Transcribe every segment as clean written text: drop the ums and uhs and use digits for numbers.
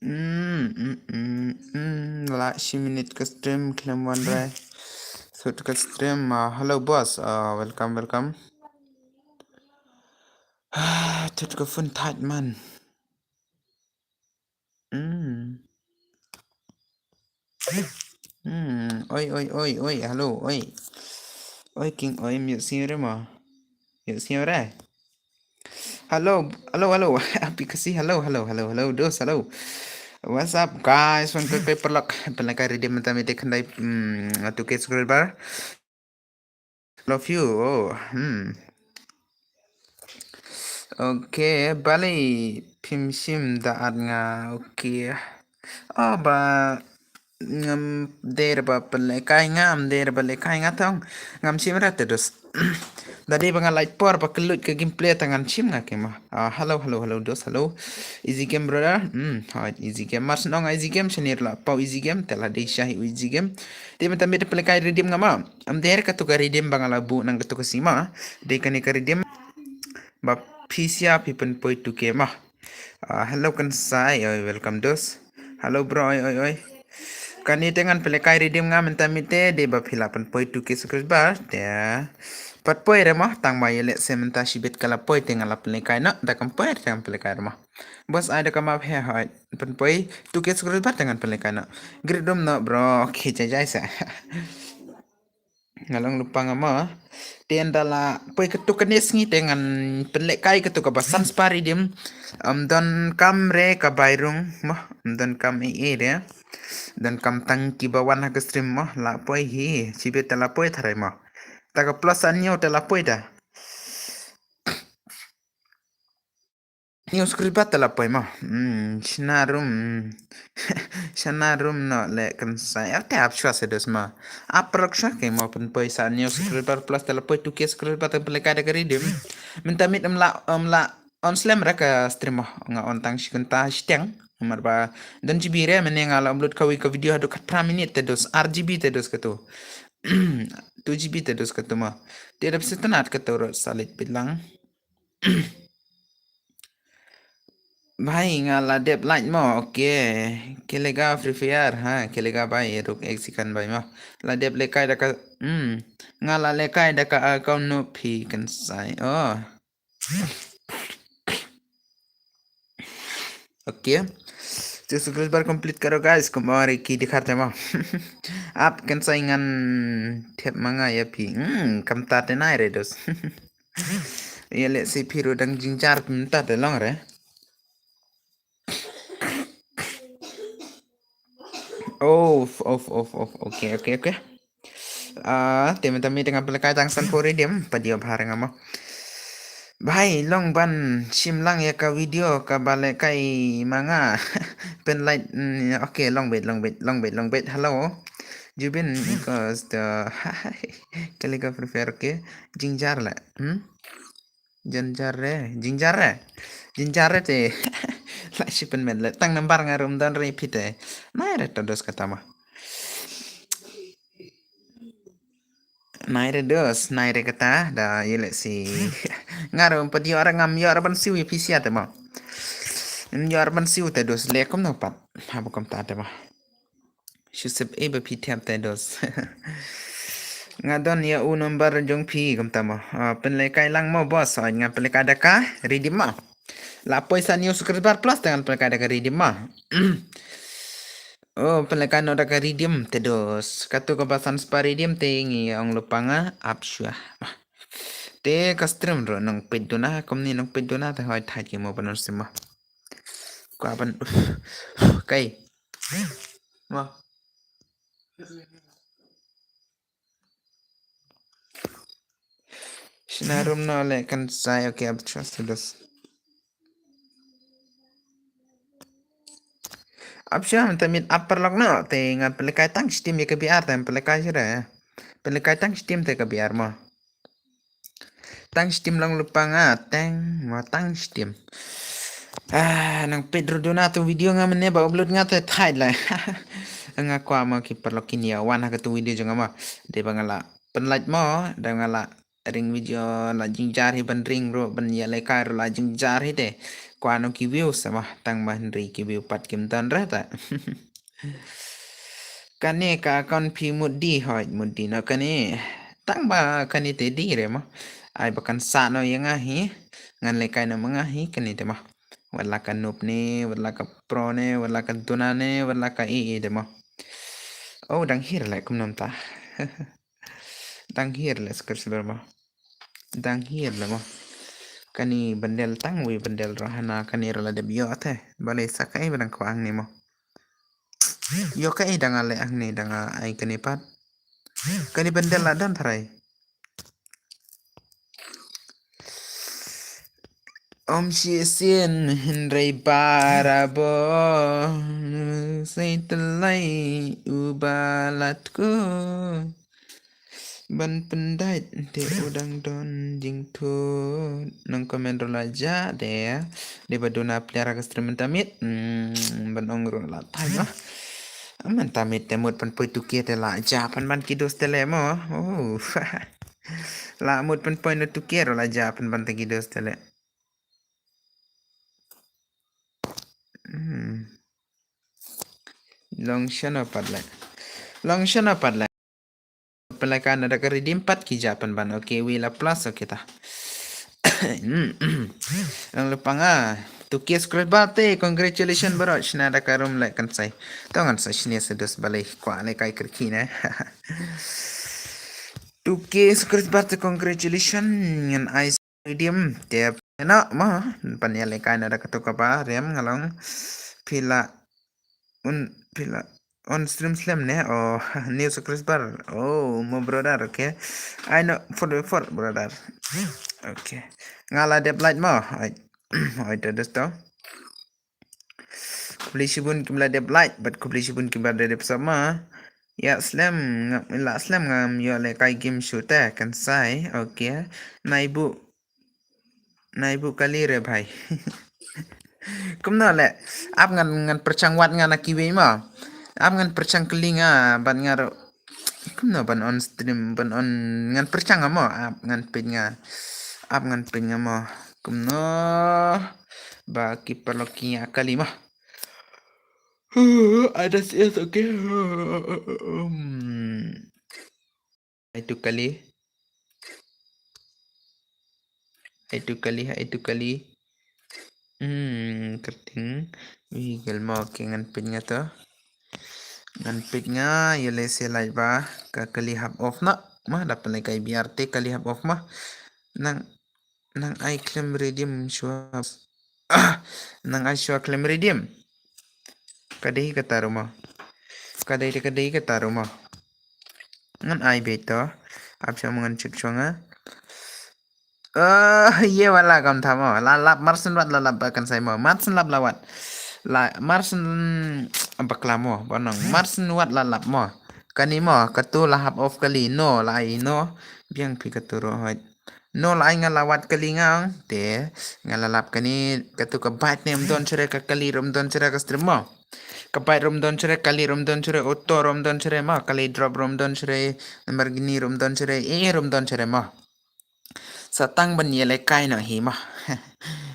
Like 10 minit ke stream klaim one ray. So ke stream hello boss. Welcome. Tut ke phone tight man. Oi. Hello oi. Oi king oi mute siyo re mo. Mute siyo re. Hello. Api kasi hello. Dos hello. What's up guys? Wan kay perlak pelakay ready man tami dekandai tu ke scroll bar. Love you. Oke, balik pimsim daat nga oke. Ba ngam der ba pelekay ngam der ba lekay nga tong ngam sim rat terus. Dadi banga light por ba kelut ke gameplay tangan sim nga kema. Hello dos hello. Easy game brother. Hai easy game mas nong easy game senir la pau easy game tela de shahi easy game. Dia minta mir pelekay redeem ngama. Am der ka tu ka redeem banga labu nang tu ka sima. De kan ka redeem ba Pisia pipen poi tu kema. Hello kan sai welcome dos. Hello bro oi. Kani dengan pelekai redeem ngam menta mite de ba philapan poi tu ke sukres bar ya. Pat poi remah tang ba yele sementa shibet kala poi tengal pelekai na da kam poi tang pelekai remah. Bos ada kam ap he hai pen poi tu ke sukres bar dengan pelekai na. Gridom na bro ke jai sa. Ngalang lupa ngama tiendala poi ketuk kenis ngi dengan pelekai ketuk basan spari dim don kamre ka bairung mah don kam ere dan kam tang ki bawan ha stream mah la poi hi cibe tala poi tharai mah taka plus anyo tala poi da news kribat tala poi mah shanarum no le kan sai ate ap shwa se dos ma aproksha ke mo pen poi sa news kribat plus tala poi tu kes kribat pelekai da kari dim minta mit amla on slam raka stream mah nga on tang shikunta shteng marba dan jibire meneng ala upload kawi ka video hadu 4 minit tedos RGB tedos ketu 2 GB tedos ketu mah dia dapat setenat ketu salit bilang भाई ngala dep light mo oke kelega free fire ha kelega bai ruk exikan bai mo la dep lekai da ka ngala lekai da ka account no phi kan sai oh okay तो subscriber complete करो guys kemarin ki dikharte mo आप kan saingan thep manga ya phi kam ta te nai re dos ya le si phiru dang jingjar ta te long re oke teman-teman dengan pelakar tangsan pori dia padio bareng ama Bhai long ban sim lang ya ka video ka bale kai manga pen light okay long bait hello Jubin because the kali ka prefer ke jingjar la jinjar re te la sipen men la tang nambar ngarum dan repeat na re todos katama Naire dos, naire kata da yele si ngaro pati orang ngam yo araban siu PC ate ma. Yo araban siu te dos le kom no pat. Ha kom ta ate ma. Shusep ebe pi tem te dos. Ngadon ya u nomor jong pi kom ta ma. Pen le kai lang mo bos nga pen le kada ka ready ma. La poisa new subscriber plus dengan pen kada ka ready ma. Oh, pelekan no daka ridim tedos. Katu kebasan sparidim tengi ang lupanga apsyah. Te kastrim ro nang peduna komni nang peduna te hoy thai ki mo banor sima. Ko aban kai. Ma. Sinarum no le kan sai okay apsyah tedos. Apsyah mentamit upper lock no te ngat pelekai tang steam ya kebiar tem pelekai sira. Pelekai tang steam te kebiar mo. Tang steam lang lupanga tang ma tang steam. Nang Pedro Donato video nga man ba upload nga te thai la nga kwa ma ki perlokin ya wan ha tu video janga ma de bangala penlight mo da ngala ring video la jingjar hi ban ring ro ban ya le kai ro la jingjar hi de Kuano ki view sama tang Henry ki view pat kim tan rata. Kane ka kon pi mudi hoy mudi no kane tang ba kane te di re mo ai bakan sa no yang hi ngan le kai no mga hi kane te mo wala ka nup ne wala ka pro ne wala ka tuna ne wala ka i de mo oh dang hir le kum nom ta dang hir le skar sber mo dang hir le mo kani bandel tang wi bandel rohana kani rola de bio te bale sakai badang ko ang ni mo yo kai danga le ang ni danga ai kani pat kani bandel la dan tharai om sien Henry parabo say telai ubalatku ban pendait te udang don jing tu nang komen rolaja de baduna pelihara kastremen tamit ban ongro la thai aman tamit temut pan poi tukie te la ja pan ban kidos tele mo oh la mut pan poi no tukie ro la ja pan ban te kidos tele long shana padla long shana padla pelakan ada ke redeem 4 ki japan ban okay wila plus okay ta ang lepanga tukie scroll bate congratulations bro shna da karum like kan sai tongan sa shne sedos balai kwa le kai kerkina tukie scroll bate congratulations ngan ice medium tap na ma panyale kai na da katoka ba rem ngalong pila on stream slam ne oh new scroll bar oh my brother okay I know for brother okay ngala de blight mo ai ai terus to Kublisibun kimla de blight but kublisibun kimla de sama ya slam la slam ngam yo le kai game shoot kan sai okay naibu kali re bhai kumna le ap ngan perchang wat ngan akiwe ma ap ngan perchang kelinga ban ngaro kumna ban on stream ban on ngan perchang mo ap ngan pinga ap ngan pinga mo kumno ba kiperlokinya kalima ada sih okay itu kali kerting wigel mau kengan pinga to ngan pinga yele selai ba ka kali hab off na ma dapat kai BRT kali hab off ma nang ai claim redeem shua nang ai shua claim redeem kadai kata rumah kadai kata rumah ngan ai beto apsa mangan cek chonga ye wala kam thamo la lap marsun wat la lap kan sai mo marsun lap lawat la marsun baklamo bonong marsun wat la lap mo kani mo katu lahap off kali no lai no biang pi katuro hoit no lai ngalawat kali ngang te ngalalap kani katu ka bat nem don chere ka kali rom don chere ka stream mo kapai rom don chere kali rom don chere otto rom don chere ma kali drop rom don chere margini rom don chere rom don chere ma satang ban yele kai no hi ma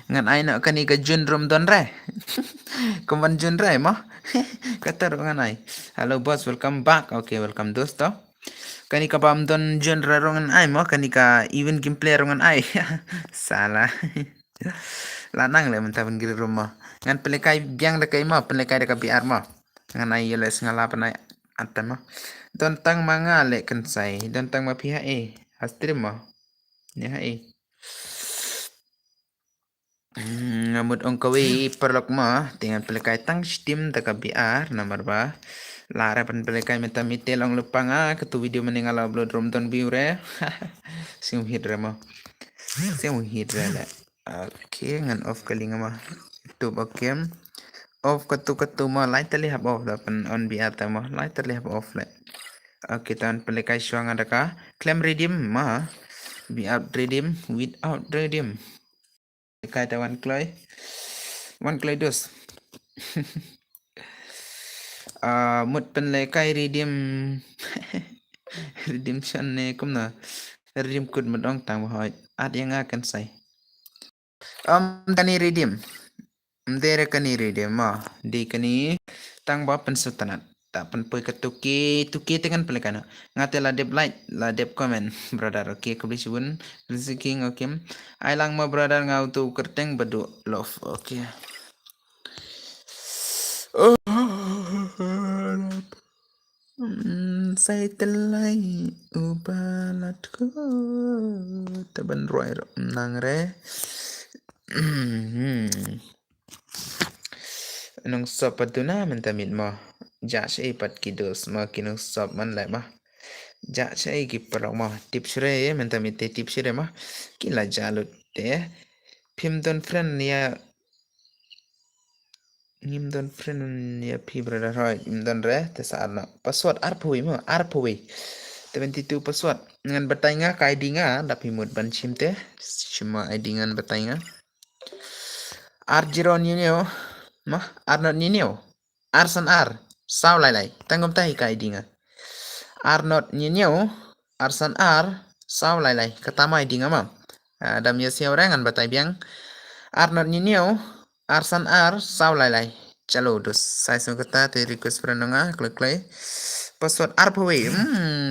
ngan ai no kani ka jun rom don re kuman jun re ma katar ngan ai hello boss welcome back okay welcome dosto kani ka bam don jun re rongan ai ma kani ka even gameplay rongan ai salah lanang le mentaban giri rumah ngan pelekai biang dekai ma pelekai dekai biar ma ngan ai yele ngala panai atama don tang manga le kan sai don tang ma pihak astrim ma ni hai ngamut ongkawi perlok ma dengan pelekai tang steam dekai biar nomor ba lara pan pelekai meta mitel ong lepanga ketu video meninggal upload rom ton view re sim hidra ma sim hidra le okay ngan off kali ngama YouTube okay off ketu ma light terlihat off dapan on biar tama light terlihat off le okay tan pelekai syang ada ka claim redeem ma biar redeem without redeem pelekai tawan kloy one kloy dos mut pelekai redeem redemption ne kumna redeem code madong tang hoy at yang akan sai tani redeem Mdere kani rede ma di kani tang ba pensutanat tak penpoi ke tuki dengan pelekana ngate la dep comment brother okay kubisibun king okay ai lang ma brother ngau tu kerteng bedu love okay Say telai ubalatku taban roy nang re nung sop patuna mentamit mo ja sei pat kidos ma kinung sop man lai ma ja sei ki parok mo tips re mentamit te tips re ma kila jalut te phim don friend ya Nimdon friend ya pi brother hoy nimdon re te saarna password arpui mo arpui 72 password ngan batay nga ka ID nga dapi mud ban chimte cuma ID ngan batay nga R0 ninyo ma Arnot ninyo Arsan R saw lai lai tanggom tahi ka ID nga Arnot ninyo Arsan R saw lai lai katama ID nga ma dam ya siya orangan batay biang Arnot ninyo Arsan R saw lai lai chalo dos sai sung kata te request friend nga klik klik password arpwe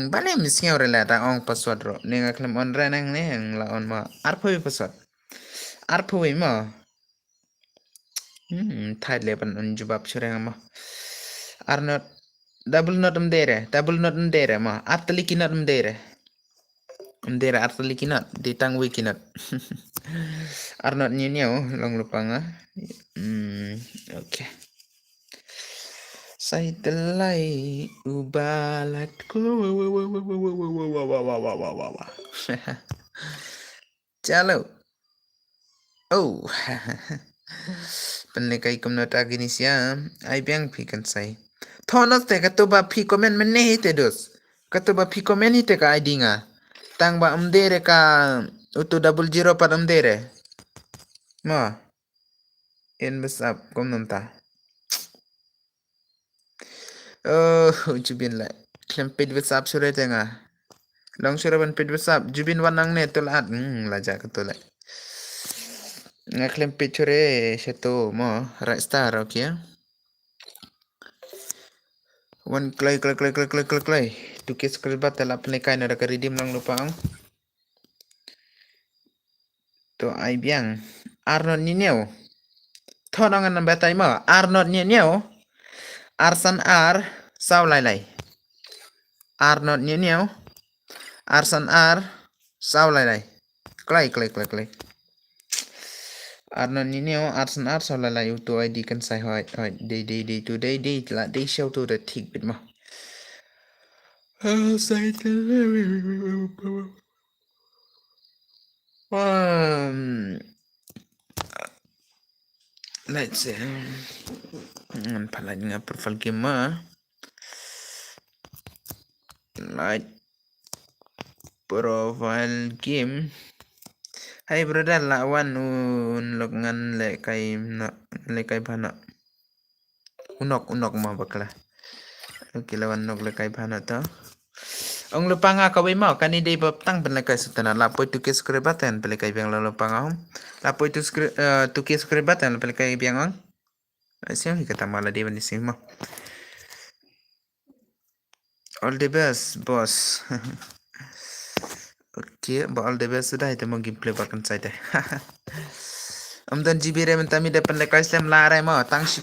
bale misinya ore la ta ong password ro ninga klem on re nang ne ang la on ma arpwe password arpwe ma thai leban on jubab sure ma arnot double not mdere ma atli kinot mdere atli kinot ditang wi kinot arnot nyinyo long lupa nga okay Say telai ubalatku Chalo Oh Penlekai kumnota gini siya ay biang pikan say Thonos te katuba pi komen menne hite dos Katuba pi komen hite ka ID nga Tang ba umdere ka utu 00 par umdere Ma In besap kumnunta Oh jubin la Klempit besap sure tenga Long sure ban pit besap jubin wanang ne tulat laja ketulai Ngaklem picture satu mo right star okay one clay tu kes kelbat telap pelikai nada keridim lang lupa to ai biang Arnold ninyo thonangan nang batai mo Arnold ninyo Arsan R saw lai lai Arnold ninyo Arsan R saw lai lai clay Arnold ninyo Arsan R saw lai lai tu ID kan sai hoi day today la day show to the thick bit mo sai let's see pala nga profile game light profile game hai brother lawan unlok ngan le kai bhana unok ma bakla okay lawan nok le kai bhana to ong lupa nga ka mau kani dei bab tang pen lekai sutana la poi tu ke skribatan pe lekai biang la lupa nga la poi tu ke skribatan pe lekai biang ang siang kata mala di bani sima all the best boss okay all the best sudah itu mau gameplay bahkan saya dan jibi re mentami depan lekai slam larai mo tang si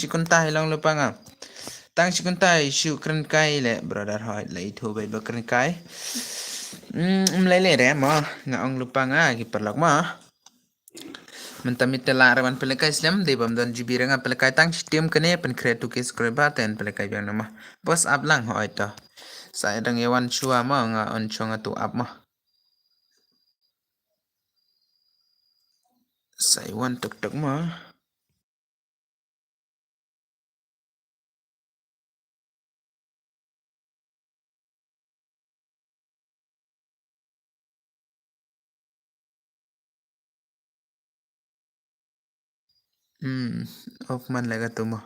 kunta hilang lupa nga tang si kunta isu keren kai le brother hoy le itu bai bakeren kai le mo nga ong lupa nga ki perlak mo mentamit larawan pelekai slam de bam dan jibi re nga pelekai tang si tim kene pen kreatu ke skribaten pelekai biang nama bos ablang hoy to saya dang yawan chua mo nga on chonga tu up mo saya wan tuk mo off man laga tu mo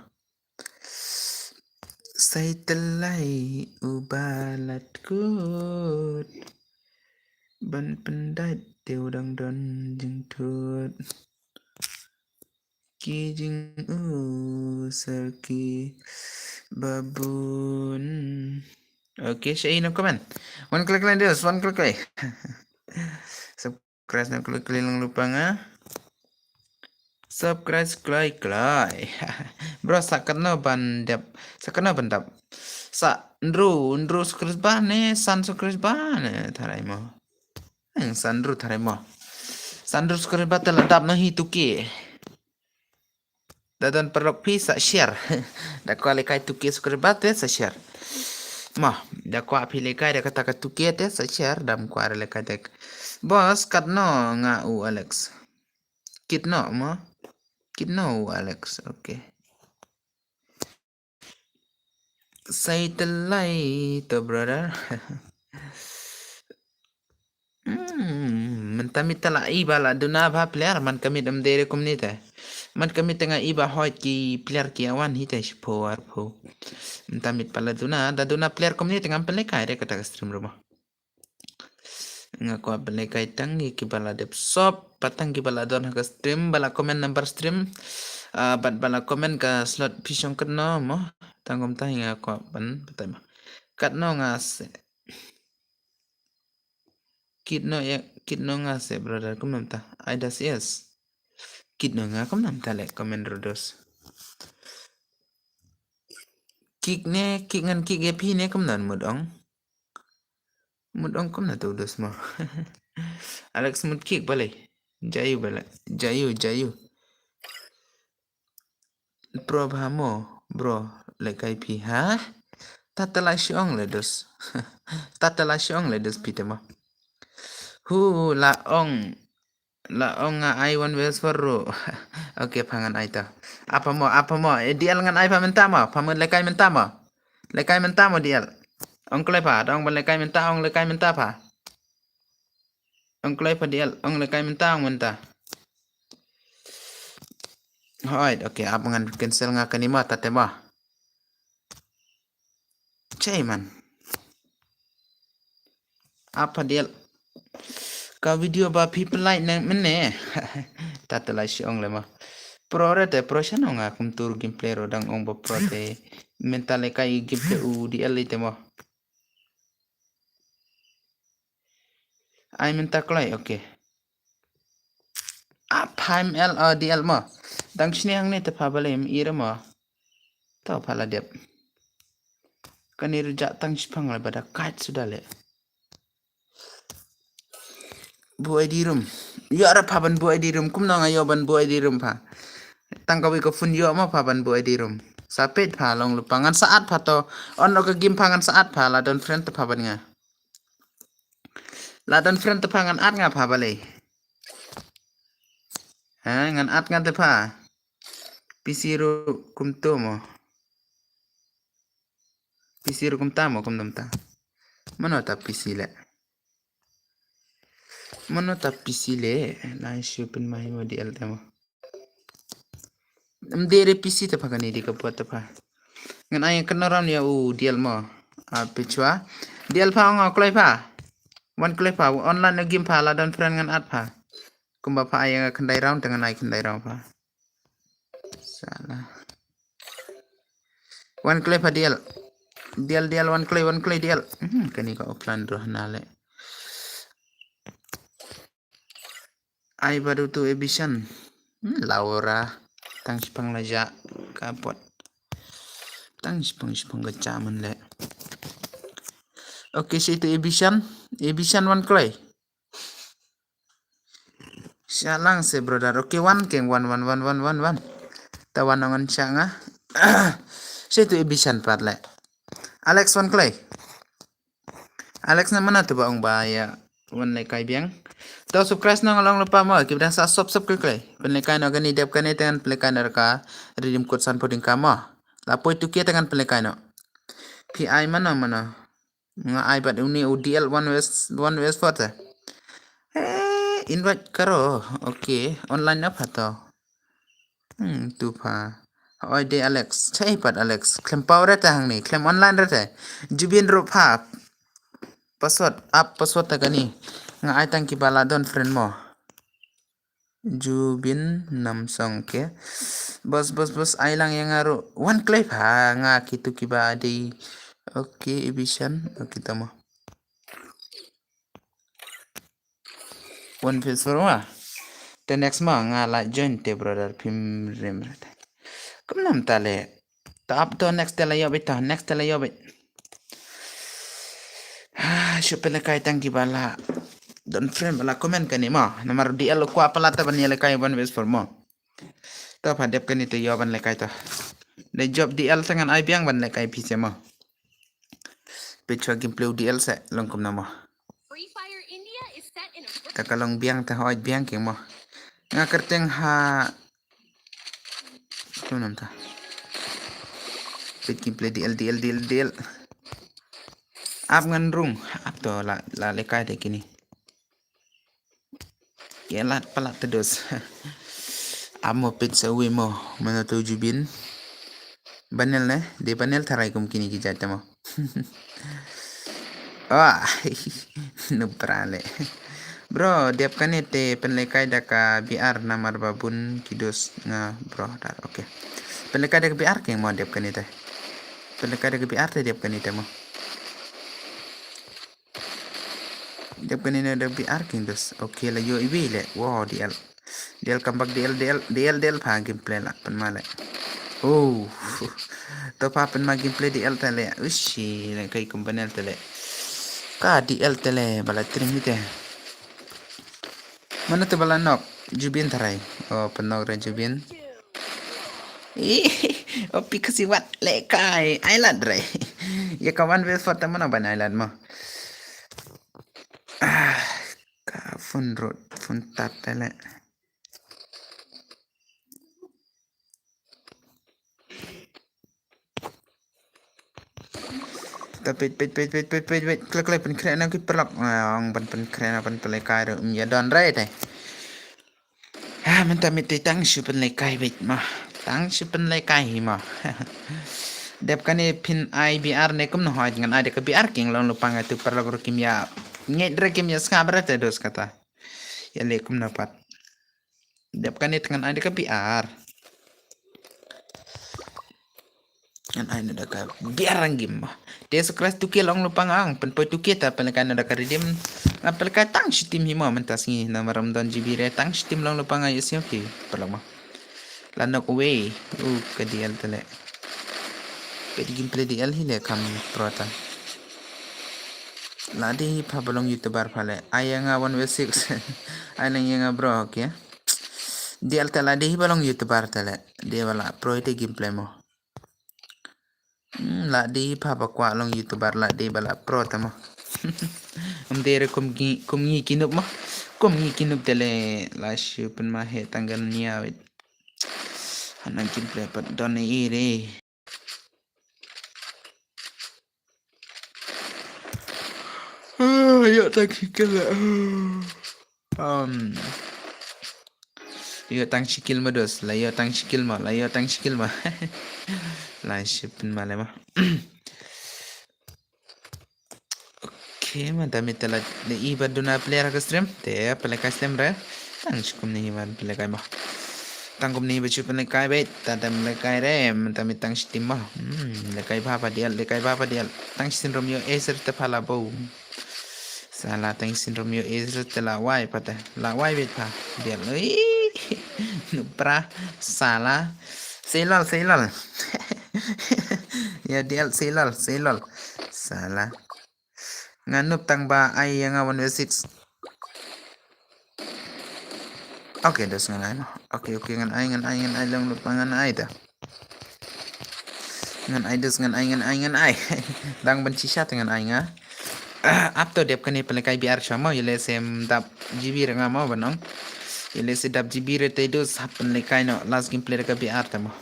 Say telai ubalatku ban pendat teudang don jengtut kijing sarki babun. Okay, siya inom ka man. One click lang Diyos, one click lang. Subscribe na click lang lupa nga. Subscribe klay. Bro, sakit no bandap. Sakit no bandap. Sa Ndru subscribe ba ne? San subscribe ba ne? Taray mo. Sandro taray mo. Sandro subscribe ba taladap na hituki. Dadon perok pi sa share. Da ko lekay tuki subscribe ba te sa share. Mah, da ko api lekay da kata tuki te sa share dam ko are lekay tek. Bos kat no nga u Alex. Kit no mo. Kit no Alex. Okay. Say telai to brother. Man kami tala iba la duna ba player man kami dam dere community. Man kami tengah iba hot ki player ki awan hita po arpo. Man tamit pala duna da duna player community ngam pala kay re kata stream rumah. Nga ko pala kay tangi ki bala dep sop patang ki bala don ka stream bala comment number stream bat bala comment ka slot pisong keno mo tangom tahi nga ko ban patay mo. Kat no nga se kit no nga se brother kum nam ta ai das yes. Kit no nga kum nam ta le comment rodos. Kik ngan kik ya pi ne kum nan mudong kum na tu dos mo. Alex mud kik balik. Jayu balik. Jayu. Bro bahamo. Bro lekai pi ha? Tatala siong le dos. Tatala siong le dos pita mo. Hu laong nga ai one wes forro. Okay pangan ai ta. Apa mo? Dial ngan ai pa menta mo. Pamun lekai menta mo. Lekai menta mo dial. Ong klay pa. Dong lekai menta ong lekai menta pa. Ong klay pa dial. Ong lekai menta ong menta. Alright, okay. Apa ngan cancel nga kanima tatema. Chay man. Apa dial? Ka video ba people like nang mene. Tatalay siong lema. Pro siya no nga kung tur gameplay ro dang ong ba pro te mental kay gameplay u di elite mo. Ay mental klay okay. Paim DL mo. Dang sinihang ni te pabalem ira mo. Tau pala dep. Kanir jatang sipang la bada kait sudah le. Buai di room. Yo ara paban buai di room kum nang ayo ban buai di room pa. Tangkawi ko fun yo mo paban buai di room. Sapit pa long lupangan saat pa to. Ono ke game pangan saat pa la don friend te paban nga. La don friend te pangan at nga pa bale. Ha ngan at nga te pa. Pisiro kum to mo. Pisiro kum ta mo kum dam ta. Mano ta pisile. Mano ta pisile. La shupin mahi mo di alta mo. Mdere PC te pa kani di ka buat te pa. Ngan ay kanaram ya dial mo. Pichwa. Dial pa nga klay pa. One klay pa online na game pa la don friend ngan at pa. Kumba pa ay kendai round dengan ay kendai round pa. Salah. One klay pa dial. Dial one klay dial. Kani ka offline roh nale. Ay baru tu ebisan. Laura. Tang sipang laja kapot. Tang sipang gacaman le. Okay, si itu ebisan one klay. Siya lang si brother. Okay, one. Tawanangan siya nga. Siya itu ebisan parle. Alex one klay. Alex naman na to ba ang bahaya? One like kay biyang. Tau subscribe na lang lupa mo. Kibran sa subscribe klay. Penlekay no gani dep kani tengan penlekay na ka. Redeem code san poding kamo. Lapoy tu kia tengan penlekay no. PI mana. Nga iPad uni UDL one west photo. Invite karo. Okay. Online na pa to. Tu pa. Oi de Alex. Chay pat Alex. Klem power rata hang ni. Klem online rata. Jubin ro pa. Password ta gani. Nga ay tang kibala don friend mo. Jubin Namsong ke. Bos ai lang yang ngaru. One clip ha nga kitu kiba adi. Oke, Ibisan. Kita mau. One face for ma. The next ma nga la join te brother pim rem. Kum nam tale. Ta up to next tele yobit ta next tele yobit. Syupele kai tangki bala. Don friend bala komen kan ma. Namar di alo ko apala ta ban yele kai one face for mo. Ta padep kan itu yoban le kai ta. The job di al tangan ai biang ban le kai pise mo. Picture gameplay di al se longkum nama. Takalong biang ta hoy biang king mo. Nga kerteng ha tu nam ta. Pit gameplay di al. Ap ngan rung ap to la le kai de kini. Yelat pala terus. Amo pit sa uwi mo mana tu jubin. Banel ne de banel tarai kum kini ki jata mo. Wah, nubrale. Bro, diap kan ite penlekai daka biar namar babun kidos nga bro dar oke. Penlekai daka biar keng mo diap kan ite. Penlekai daka biar te diap kan ite mo. Diap kan ite daka biar keng dos. Oke la yo ibi le. Wow, DL kambak DL pa gameplay la penmale. Oh. To pa penma gameplay DL tele. Ushi, la kai kumpanel tele. Ka DL tele bala trim ite. Mana tu bala nok? Jubin tarai. Oh, penok re Jubin. Oh, kasi wat lekai. Island re. Ya kawan wes foto mana ban island mo. Ka fun road fun tat tele. Tapi wait. Klik pen keren aku perlak. Ang pen keren pen pelekai re. Ya don re te. Minta miti tang pen lekai wait mah. Tang pen lekai mah. Dep kan pin IBR ne kum no hoy ngan ada ke BR king long lupang itu perlu kimia ngedre kimia skabra te dos kata ya le kum dapat dep kan dengan ada ke BR ngan ada ke BR ranggim dia sekelas tuki long lupang ang pen poi tuki ta pen kan ada ke redim apel ka tang shitim hima mentas ni nama ramdan jibire tang shitim long lupang ayo siapa perlu mah lanok away ke dia tele Pwede gameplay di alhile kam prota. Ladi pa balong YouTuber pale. Aya nga 1v6. Ay nang nga bro, okay? Di alta ladi balong YouTuber tale. Di wala pro ite gameplay mo. Ladi pa bakwa long YouTuber ladi bala pro tamo. Dere kum kinup mo. Kum kinup tele last pen mahe tanggal niya wit. Anang gameplay pa don ire. Yo tang sikil yo tang sikil mados la yo tang sikil ma la shipin male ma okay madami tala le iba duna player ka stream te pala ka stream re tang sikum ni man pala ka ma tangkum ni bachu pala ka bet tadam le ka re madami tang sitim ma le kai bapa dial tang sin romeo eser te pala bo Salah tang syndrome yo is la wai pata la wai bet pa dia nupra salah selal ya dia selal salah nganup tang ba ai yang awan 6 okay dos ngan ai okay ngan ai lang lupa ngan ai ta ngan ai dang benci sya dengan ai nga up to dep kani pelekai biar sama yele sem dap GB nga mau banong yele se dap GB re te dos happen lekai no last gameplay ka biar tamo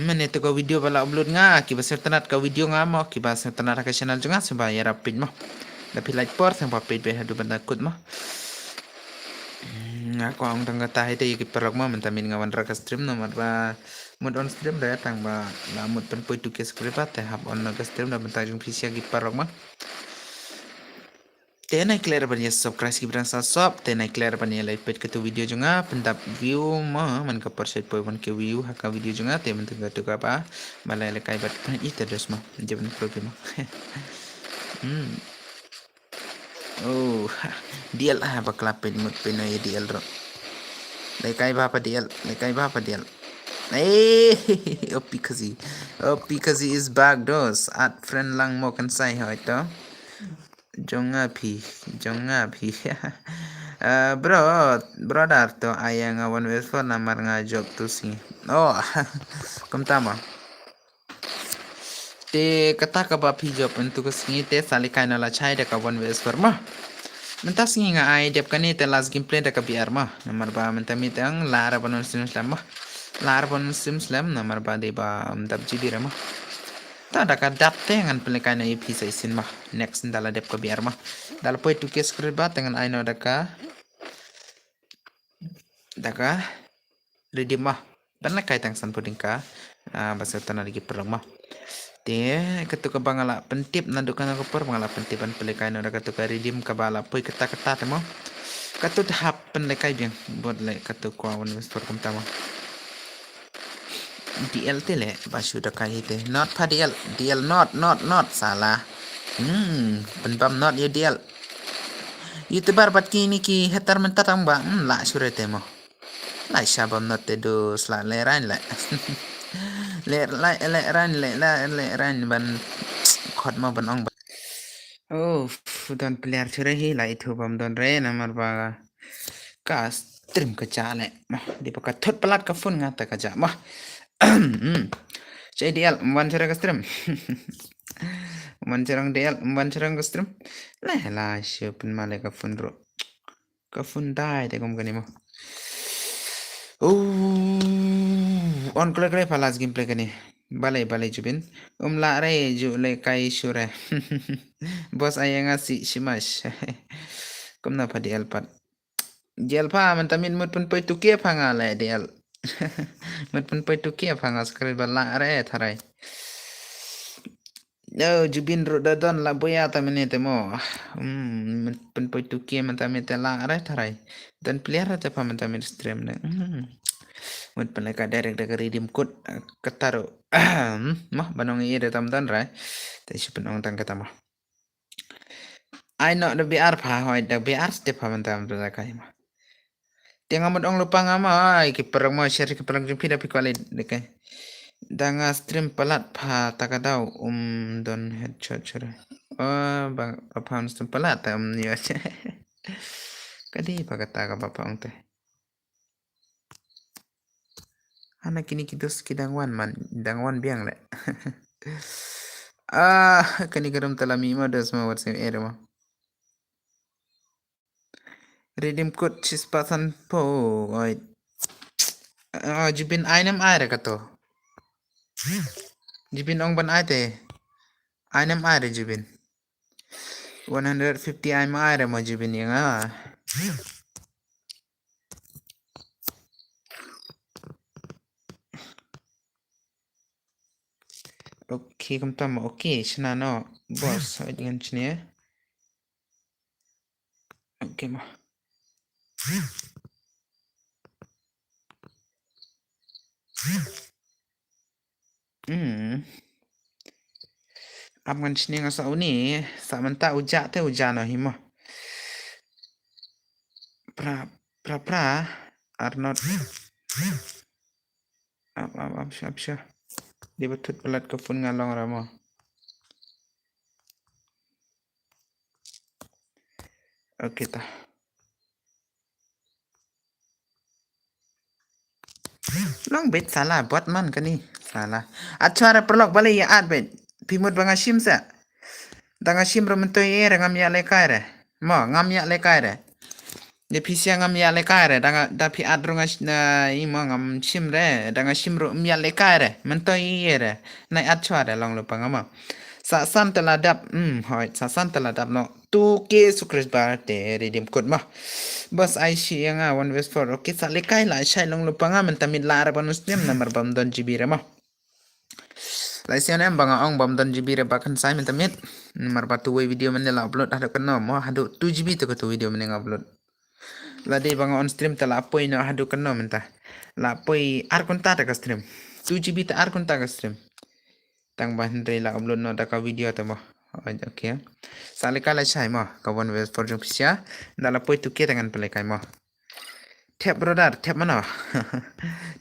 mana tu kau video bala upload nga ki basir tanat ka video nga mo ki basir tanat ka channel juga sebab ya rapid mo tapi like por sampai page be hadu benda kut mo Aku ang tangga tahi te yaki perok ma mentamin ngawan raka stream nomor ba mood on stream da tang ba la mood pen poi tuke skripa te hap on naga stream da bentajung visi yaki perok ma tenai clear ban yes subscribe ki brang sa sop tenai clear ban yelai pet ke tu video junga pendap view ma man ka perset poi ban ke view haka video junga te men tengah tu ka ba malai le kai bat pen ita dos ma jaban program oh dial ah bakla pen mut pen ya dial ro lekai ba pa dial eh Opikazi is back dos at friend lang mo kan sai hoy to jonga phi bro brother to ayang awan wes for namar nga job tu si oh kum tama te kata ka ba phi job untuk singi te salikai na la chai de ka wan wes for ma mentas nga ai dep kani te last gameplay de ka biar ma namar ba mentami tang lara banon sim slam ma lara banon sim slam namar ba de ba dap jibi ma ta da ka dap te ngan pelikai na ip sa isin ma next ndala dep ka biar ma dal poi tu kes ba tengan ai no da ka ready ma dan la kai tang san puding ka basa tanah lagi perang ma te ketuka bangala pentip nandukan aku per bangala pentipan pelikai no da ketuka redeem ka bala poi kata te mo katut hap pelekai biang buat le katu kawan wes perkum tama DL tele basu da kai te not pa DL not salah penpam not ya DL YouTuber bat kini ki hetar mentatang ba la surete mo la shabam not te do sla le ran le le ran ban khot ma ban ong oh don player chure hi la itu bam don re namar ba ka stream ka chale ma di pa ka thot palat ka phone ngata ka ja ma Cai DL wan cara ka stream wan carang DL wan carang ka stream la siapin male ka phone ro ka phone dai te kom kani mo on kle palas gameplay kani balai jubin la re ju le kai shure bos ayanga si shimash kom na pa DL pat DL pa man tamin mut pun poi tu ke phanga le DL mut pun poi tu ke phanga skri bala re tharai no jubin ro dadon la boya tamene temo mut pun poi tu ke man tamin te la re tharai dan player te pa man tamin stream ne mut pun ka direct da redeem code kataro mah banong ye da tam dan rai te sipun ong tang kata mah I know the BR pa hoy the BR step pa man tam da kai mah tiang amat ong lupa ngama ai ki perang mo share ki perang jumpi dapi kuali dekai danga stream pelat pa takadau don headshot cura bang apa stream pelat tam ni aja kadi pakata ka papa ong teh anak kini kita skidangwan man dangwan biang le kani garam talami ma das ma WhatsApp era ma redeem code cispasan po oi jibin ainam aire kato jibin ong ban aite ainam aire jibin 150 I'm aire mo jibin yang okay kum tam okay shna no boss dengan sini okay mah Abang sini ngasa uni samanta ujak te ujano himo pra are not ab sya di betut pelat ke phone ngalong ramo okay ta long bet salah buat man kani salah acara perlok balik ya ad bet pimut bangashim sa dangashim ro mentoy era ngam ya lekai re mo ngam ya lekai re de pisia ngam ya lekai re da pi ad ro na imo ngam shim re dangashim ro ya lekai re mentoy era na acara long lupa ngama sa san teladap hoy sa san teladap no tu ke sukres bar te redeem code mah bas ai shi nga one west for okay sa lekai la shai long lupa nga man tamit lara bonus tem namar bam don jibira mah lai sian em banga ong bam don jibira bakan sai man tamit namar batu video man la upload ada kan mo hadu 2 GB to ko video man upload la de banga on stream ta la poi no hadu kan no menta la poi ar konta ta ka stream 2 GB ta ar konta ka stream tang ban re la upload no ta ka video ta mo okay sale kala chai mo ka one way for jong sia dala poi tu ke tangan pele kai mo tap brother tap mana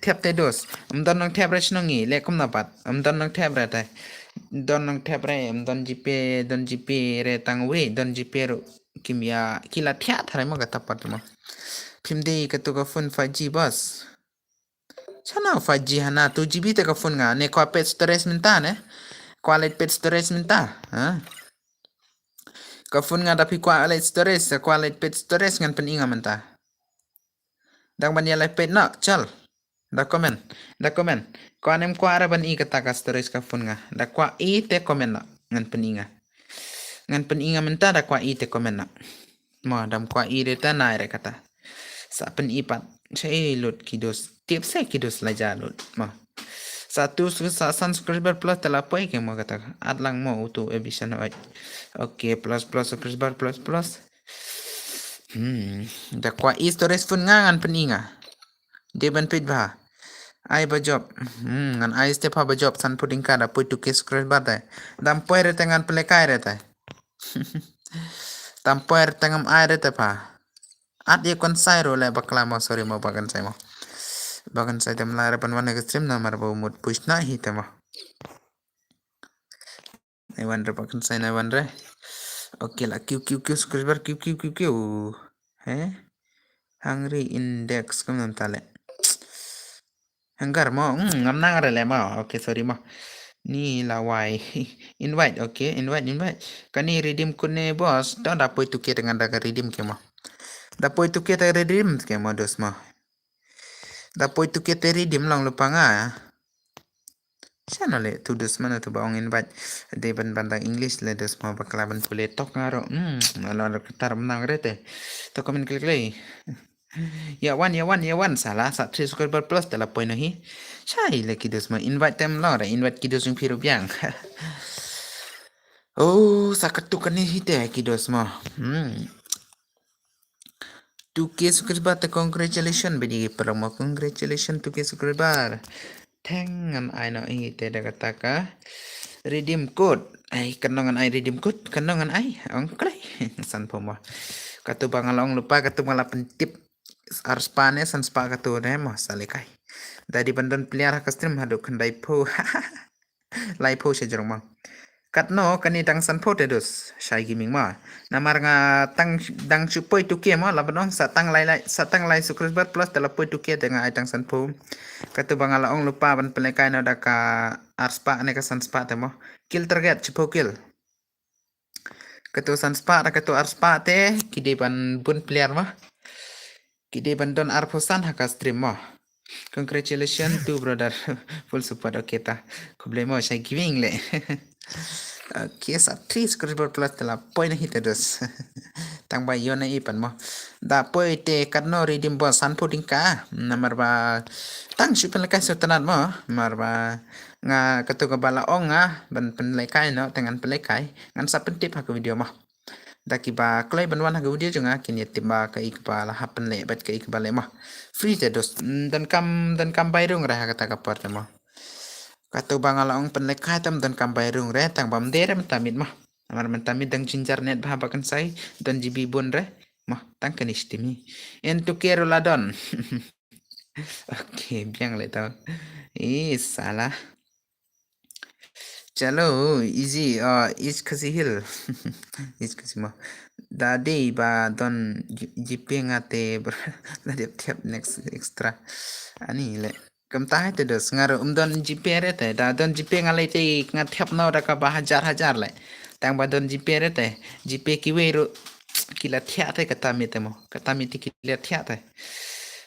tap te dos don nang tap rech nongi le kom na pat don nang tap re tai don nang tap re don gp re tang we don gp ro kimia kila thya thare mo ka tapat mo phimde ka to ka phone 5G bus chana 5G hana 2 GB te ka phone nga ne kwa pet storage minta ne quality pet storage minta ha ka phone nga tapi quality storage sa quality pet storage ngan peninga minta dang ban yalai pet na chal da komen kwa nem kwa ara ban i kata ka storage ka phone nga da kwa i te komen na ngan peninga minta da kwa i te komen na mo dam kwa i re ta na re kata sa pen ipat saya load kidos tiap saya kidos lajar load mo satu subscriber plus telah apa yang mau kata adlang mau untuk ebisan oke plus subscriber plus dah kuat storage pun ngangan peninga dia benefit bah ai ba job ngan ai step ha ba job san puding kada put to case subscriber dah dam poer tangan pelekai reta dam poer tangam ai reta pa at ye kon sairo le bakla mo sorry mo bagan sai mo bagan sai tem la repan wan ke stream na mar bo mut push na hi tema ai wan re bagan sai na wan re okay la q subscriber q hungry index kam nam tale hanggar mo ngam nang re le mo okay sorry mo ni la wai invite okay invite kani redeem kune boss da poi tu ke dengan da redeem ke mo Dapoy tu kita redeem ke modus mo. Dapoy tu kita redeem lang lupa nga. Siya le tu dus mana tu baong invite. De bandang English le dus mo baklaban puli tok nga ro. Lalo ketar menang rete. To komen klik lagi. Ya wan salah sa 3 subscriber plus tala poy no hi. Siya le kidus mo invite tem lang ra invite kidus yung piru biang. Oh sakat tu kan ni hite kidus mo. 2K subscriber te congratulations bagi promo congratulations 2K subscriber tengan ai no ingi te da kataka redeem code ai kanongan ai redeem code kanongan ai ong klai san pomo katu bangalong lupa katu mala pentip arspane san spa katu nemo salikai dari bandan pelihara stream hadu kandai po lai po sejurong mo katno kani dang san po te dus shai gaming ma namar nga tang dang supoi tu ke ma labanong sa tang lai subscriber plus telapoi tu ke dengan ai dang san po katu bangala ong lupa ban pelekai no da ka arspa ne ka san spa te mo kill target chupo kill katu san spa da katu arspa te kide ban bun player ma kide ban don arposan haka stream mo congratulations to brother full support okay ta koble mo shai giving le okay sa 3 subscriber plus telah poin hit terus tang ba yona ipan mo da poi te kadno redeem bo san puding ka namar ba tang si pen lekai sotanat mo marba nga katu ka bala onga ban pen lekai no tangan pen lekai ngan sa pen tip ha video mo da ki ba klai ban wan ha video junga kini tiba ka ikba la happen le bat ka ikba le mo free terus dan kam bairung ra kata ka part mo katu bangala ong penlekai tam dan kampai rung re tang bam dere mentamit mah amar mentamit dang jinjar net bah bakan sai dan jibi bon re mah tang kanistimi entu kero ladon oke biang le tau salah chalo easy is kasi hill is kasi mah dade ba don jipe ngate ber tiap next extra ani le kam tahe te dos ngar don jipere te da don jipe ngalai te ngat thap no da ka ba hajar le tang ba don jipere te jipe ki wero kila thya te kata mi te mo kata mi te kila thya te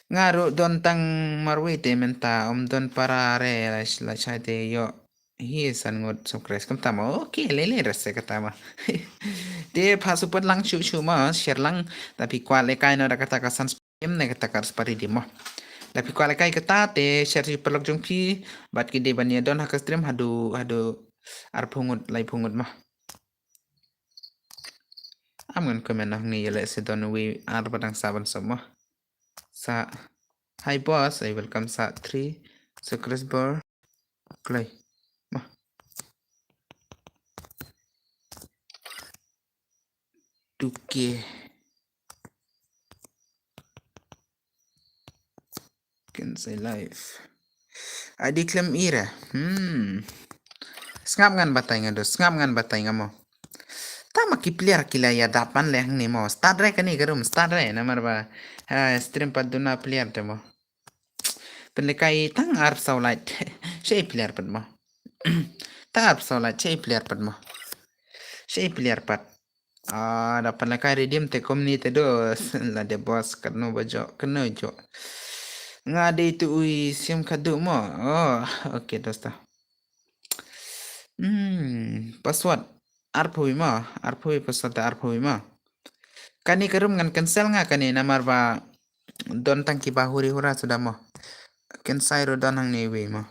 ngaro don tang marwe te menta don para re la chai te yo Hisan ngot sukres kam tama. Oke, lele rasa katama. De pasupot lang shu mo, share lang tapi kuale kai no kata kasan spam ne kata kar spari di mo. Tapi kuale kai kata te share si pelok jong pi bat ki de bania don hakas stream hadu ar pungut lai pungut mah. Amun komen nah ngi yele se don we ar badang saban semua. Sa hi boss, I welcome sa 3 sukres bar klay. Mah. Duke. Can say live. Adi klem ira. Ngap ngan batay nga dos. Ngap ngan batay nga mo. Tama ki player kila ya dapan leh ni mo. Start re kani garum. Start re namar ba. Stream pad duna player te mo. Penlekai tang arp saulat. Shay player pad mo. Tang arp saulat. Shay player pad mo. Shay player pad. Dapat lekai redeem te community dos. La de boss kano bajo. Kano jo. Nga de itu ui siam kadu mo. Oh, okay dosta. Password arphui ma arphui password arphui ma kani karum ngan cancel nga kani namar ba don tangki bahuri hura sudah mo cancel ro don hang ni we mo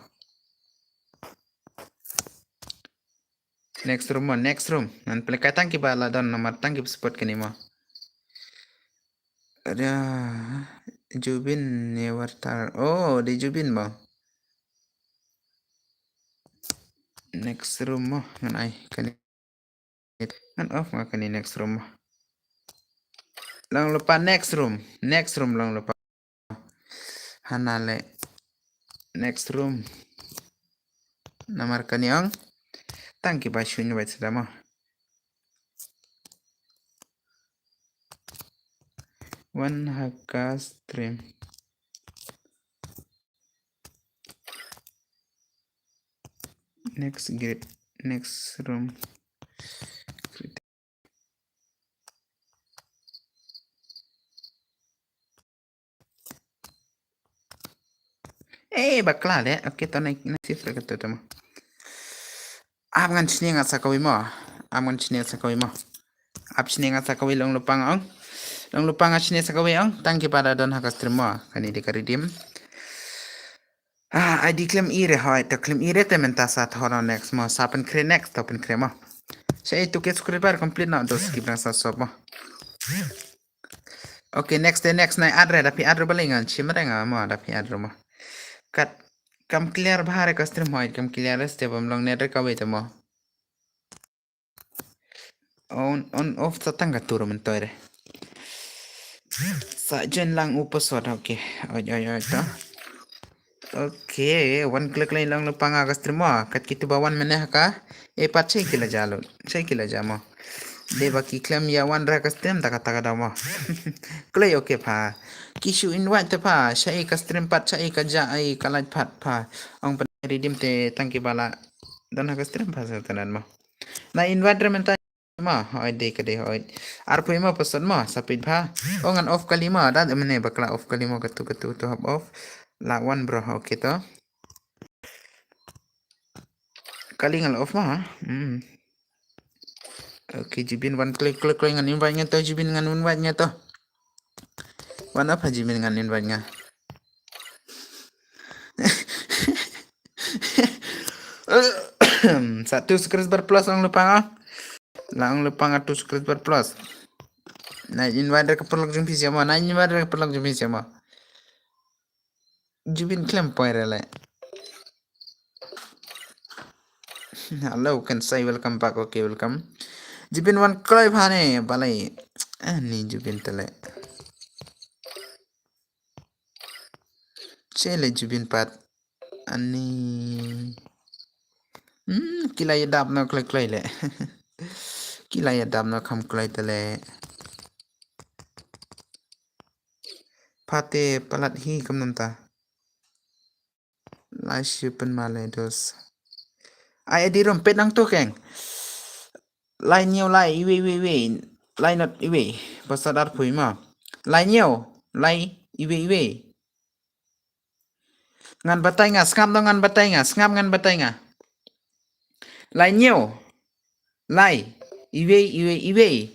next room nan peleka tangki bala don namar tangki support kani mo ada Jubin Newartar oh di Jubin mo next room mo ngan ai kani ngan off nga kani next room mo lang lupa next room lang lupa hanale next room namar kaniang tangki bashun wait sedama one haka stream next grid next room bakla le oke to naik nasif le kata tama ngan sini ngat sakawi mo ngan sini sakawi mo sini ngat sakawi long lupang sini sakawi tangki pada don haka stream mo kani di karidim ID claim ire hai to claim ire te menta sat hora next mo sapen kre next open kre mo saya itu ke subscriber complete na dos ki brasa sob mo oke next na adre tapi adre balingan chimrenga mo tapi adre mo kat kam clear bahare ka stream hoy kam clear ste bam long net ka wait mo on off sa tangga turu mentoire sa jen lang upasot oke oi to oke one click lain lang lupang aga stream mo kat kitu bawan meneh ka pat chay kila jalo chay kila jamo de baki claim ya one ra ka stream taka damo klay oke pa kishu invite te pa shay ka stream pat shay ka ja ai kalat pat pa ang pan redeem te tangki bala dan ka stream pa sa tanan mo na invite ra menta ma hoy de ka de hoy arpo mo pasan mo sapid pa ngan off kalima da mene bakla off kalima katu to hab off la one bro okay to kalingal off ma okay jibin one click ngan invite nya to jibin ngan invite nya to one apa jibin ngan invite nya satu subscriber plus lang lupa ngatu subscriber plus na invite ka perlu jumpi siapa na invite ka perlu jumpi siapa jubin claim poire le hello can say welcome back okay welcome jubin one cry bhane balai ni jubin tele chele jubin pat ani kila ya dap na klay le kila ya dap na kham klay tele pate palat hi kamnanta Lashipan Maledos. Ay di rom pet nang to keng. Lai nhiều lai iwi lai not iwi pasadar pui ma. Lai nhiều lai iwi. Ngan batay nga skam no ngan batay nga skam ngan batay nga. Lai nhiều. Lai. Iwe.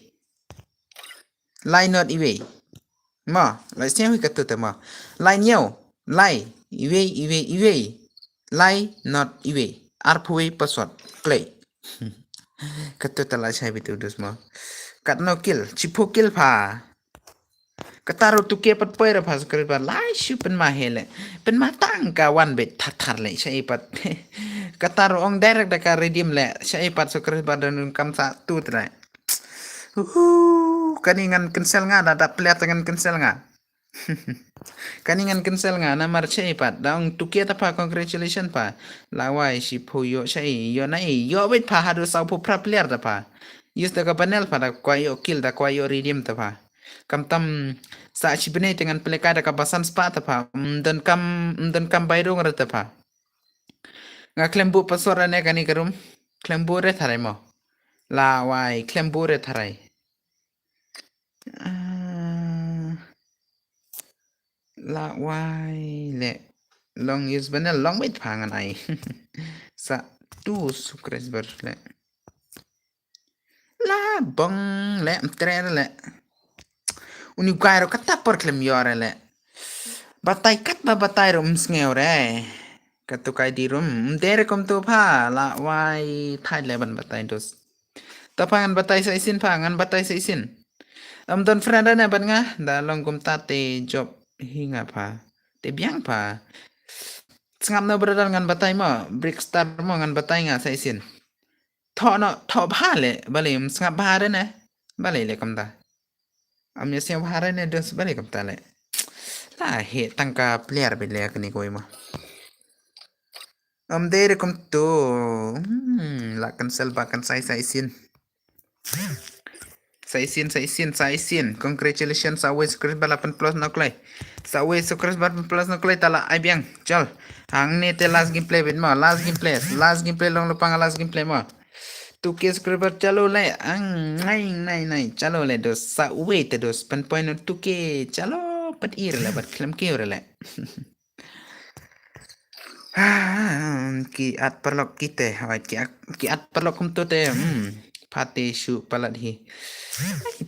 Lai not iwe. Mà, lại xem cái từ từ mà. Lai nhiều. Lai. Iwe. Lai not iwe. Arpui password. Play. Cái từ từ lại xem bị từ đó mà. Cắt no kill. Chipo kill pa. Kataru tuke pat poira pas kare ba lai shu pen ma hele pen ma tang ka wan bet thar le sai pat kataru ong direct da ka redeem le sai pat so kare ba dan kam sa tu tra kaningan cancel nga da player tangan cancel nga kaningan cancel nga na mar sai pat da ong tuke ta pa congratulation pa lawai si pho yo sai yo nai yo bet pa hadu sau pho pra player da pa use da ka panel pa da kwa yo kill da kwa yo redeem ta pa kam tam sa chibne dengan pelekada ka basan spa ta pa dan kam bayrong rata pa nga klembu pasora ne kani karum klembu re tharai mo la wai klembu re tharai la wai le long use banel long wait phangan ai sa tu sukres ber le la bong le tre le uni gairo kata por klem yore le batai kat ba batai rum sngew re katukai di rum dere kom tu pha la wai thai le ban batai dos ta phangan batai sa isin phangan batai sa isin don friend na ban nga da long kum ta te job hinga pha te biang pha ngam no brother ngan batai mo brick star mo ngan batai nga sa isin tho no tho pha le bale ngap pha re na bale le kam ta am ya se pha re ne dos bale kam ta le la he tangka player be le kani koi ma dere kom tu la cancel ba kan sai sin congratulations sa wes kris bala pen plus noklai sa wes kris bala pen plus noklai tala ai biang chal hang ne te last gameplay bet ma last gameplay long lupang last gameplay ma tu ke scriber chalo le ang nai chalo le dos sa wait dos pen point tu ke chalo pat ir le bat klam ke le ki at perlok kita hai ki at perlok kum tu te pate shu palat hi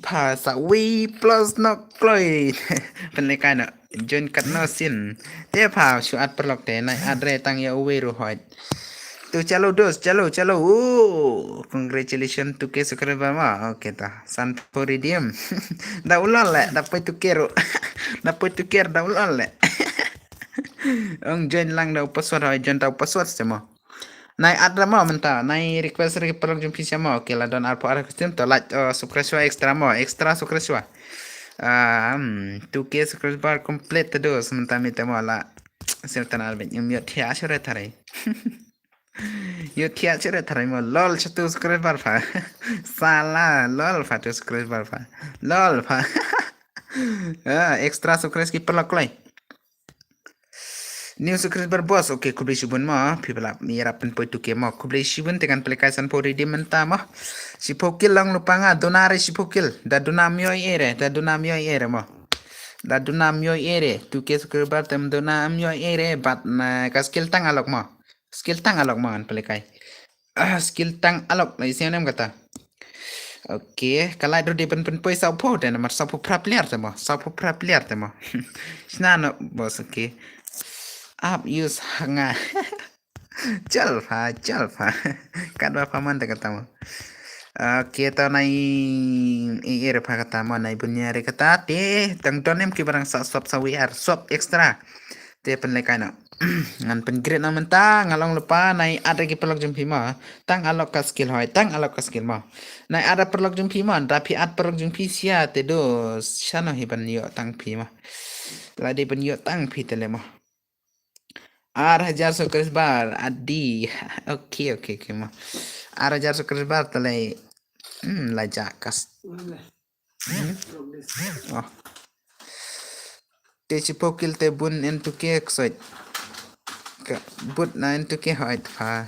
pa sa we plus no kloi pen le kai na join kat no sin te pa shu at perlok te nai adre tang ya we ro hoi tu chalo dos chalo congratulations tu ke subscriber ma okay ta san poridium da ulal le da poi tu kero da poi tu ker da ulal le ông join lang đâu password rồi join đâu password sama nai ada mau menta nai request ri perlu jumpi sama oke lah don alpo ara custom to like subscribe extra mau extra subscribe tu ke subscriber complete terus menta mita mau la sertan albet yum yot ya sure tarai yot ya sure tarai mau lol satu subscriber fa salah lol fa tu subscriber fa lol fa extra subscribe ki perlu klai New subscriber bos oke kublai shibun ma people mi rapen poi tuke ma kublai shibun tekan aplikasi po redeem menta ma si pokil lang lupanga donare si pokil da donamyo ere ma da donamyo ere tuke subscriber tem donamyo ere bat na ka skill tang alok ma an aplikasi skill tang alok lai siam kata Oke, kalau itu di pen poi sau po dan nomor sau po prapliar temo, Snano bos oke. Up use hanga chal fa kan ba paman ta kata mo kita nai ere pa kata mo nai bunya re kata te tang tonem ki barang sa swap extra te pen le kana ngan pen grade na menta ngalong lupa nai ada ki perlok jumpi ma tang alok ka skill ma nai ada perlok jumpi ma tapi ad perlok jumpi sia te dos shano hi ban yo tang pi ma ladi ban yo tang pi te le mo 8,000 subscriber adi oke mah 8,000 subscriber tele lajak kas oh te chipokil te bun entuke soit ka but na entuke hoit pa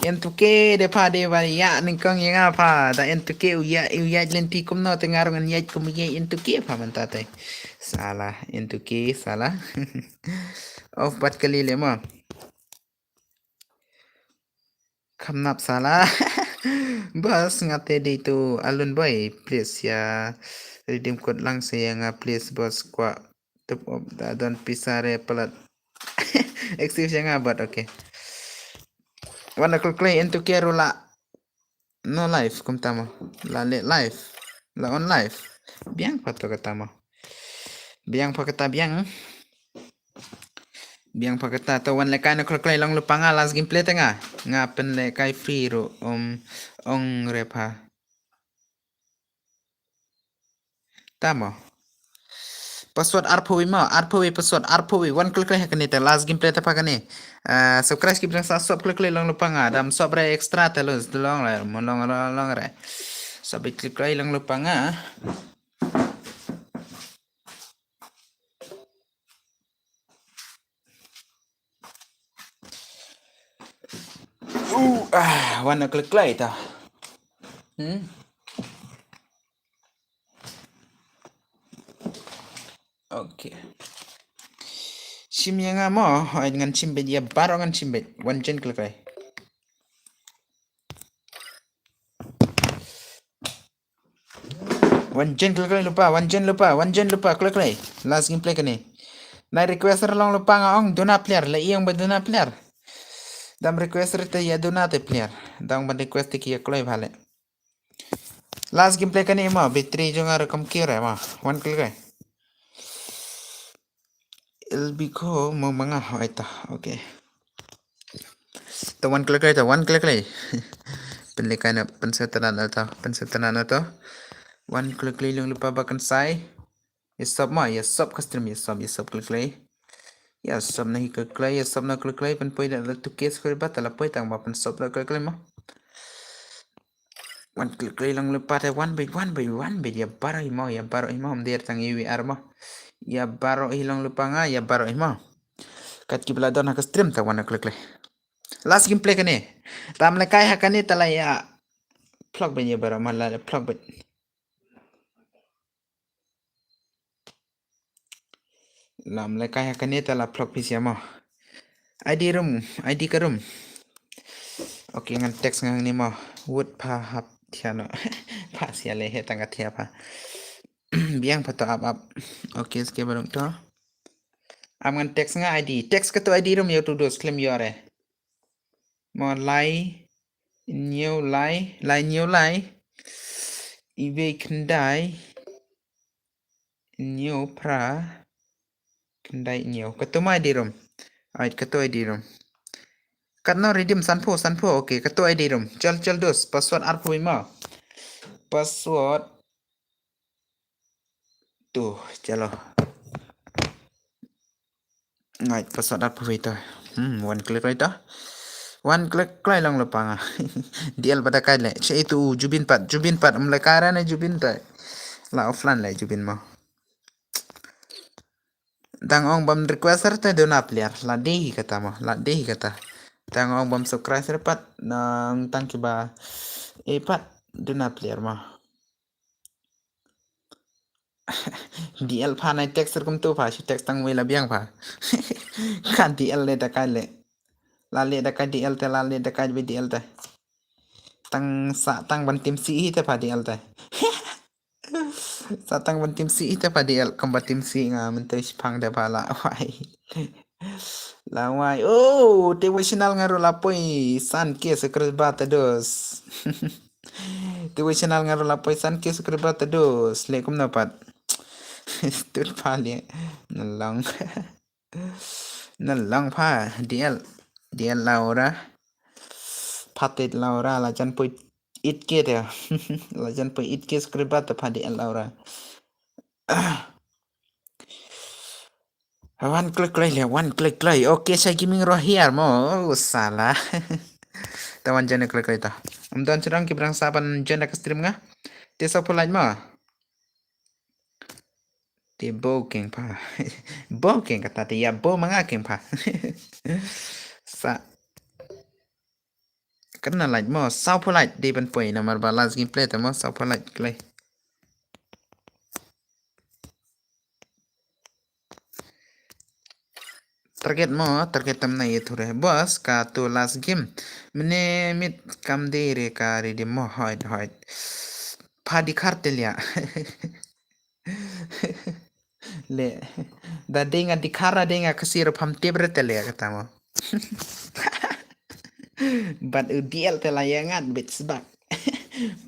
entuke de pa de ba ya ning kong yang apa da entuke uya lenti kum no tengarungan ya kum ye entuke pa mentate salah entuke salah off 4 kali le mo Kamnap salah. Bos ngate di itu alun boy please ya redeem code lang saya nga please bos kwa top of the don pisare pelat excuse nga but okay wana clay into kero la no life kum tamo la le life la on life biang pato katamo biang pa kata biang pa kata to wan le kana clay lang lupa nga last gameplay nga pen le kai free ro ong repa tamo password arpowi password arpowi one click leh kani te last game play te pakani subscribe ki brang sa sub click leh long lupa nga dam sub re extra te los long re long re sub click leh long lupa nga one click leh ta okay sim yang mo ay ngan chimbet ya baro ngan chimbet one chen click leh one chen click leh lupa one chen lupa click leh last game play kani na request long lupa nga ong dona player le iyong ba dona player dam request rete ya donate player dang ban request ki ya kloi bhale last game play kani ma bitri jonga rakam kira ma one click ai lb ko mo manga hoita okay to one click ai penlikana pensetanan atau one click ai long lupa bakan sai yes sub custom yes sub click ai ya sub nahi click ai yes sub na click ai pen poi da tu case ko ba tala poi tang ma pen sub na click ai ma one click ai lang lupa te one bit ya baro imo der tang iwi arma ya baro hilang lupa nga ya baro imo kat ki bladon ha stream ta one click ai last game play kane tam le kai hakane tala ya plug ben ya baro mala plug ben lam le kai hakane tala plug pis ya mo id ka room okay ngan text ngang ni mo wood pa hap thiano pa sia le he tanga thia pa biang phato up okay ske barung to am ngan text nga id text ka to id room yo to dos claim yore mo lai nhiều lai ive kendai nhiều pra kendai nhiều ketoma id room ait keto id room katno redeem sanpo okay keto id room chal dos password arpo ma password tuh chalo ngai password arpo itu one click right one click klai lang lapanga dial pada kai le che itu jubin pat mlekara na jubin ta la offline le jubin mo dang ong bam requester te dona player la dehi kata mo la dehi kata dang ong bam subscriber pat nang tang kiba pat dona player mo DL pha nai text kum tu pha shi text tang wela biang pha kan DL le ta kai le la le da kai DL te la le da kai bi DL te tang sa tang ban tim si te pha DL te sa tang ban tim si te pha DL kom ba tim si nga men te phang de pha la wai la wai oh devotional nga ro la poi san ke secret ba ta dos devotional nga ro la poi san ke secret ba ta dos le kum na pat tut pha le na lang pha DL Laura patit Laura la chan poi it ke de la chan poi it ke script ta pha DL Laura one click play okay saya gaming roh here mo salah tawan jane click ta dan cerang ki brang saban jane ka stream nga te sa pulai mo te booking pa booking kata te ya bo manga king pa sa karena like mo sao pulai de ban poi na mar balas gameplay ta mo sao pulai play target tamna yethure bos ka to last game mene mit kam dere ka redim mo hoit phadi khartelia le da denga di khara denga kasiro pham tebre tele katamo but udiel telayangan bit sebab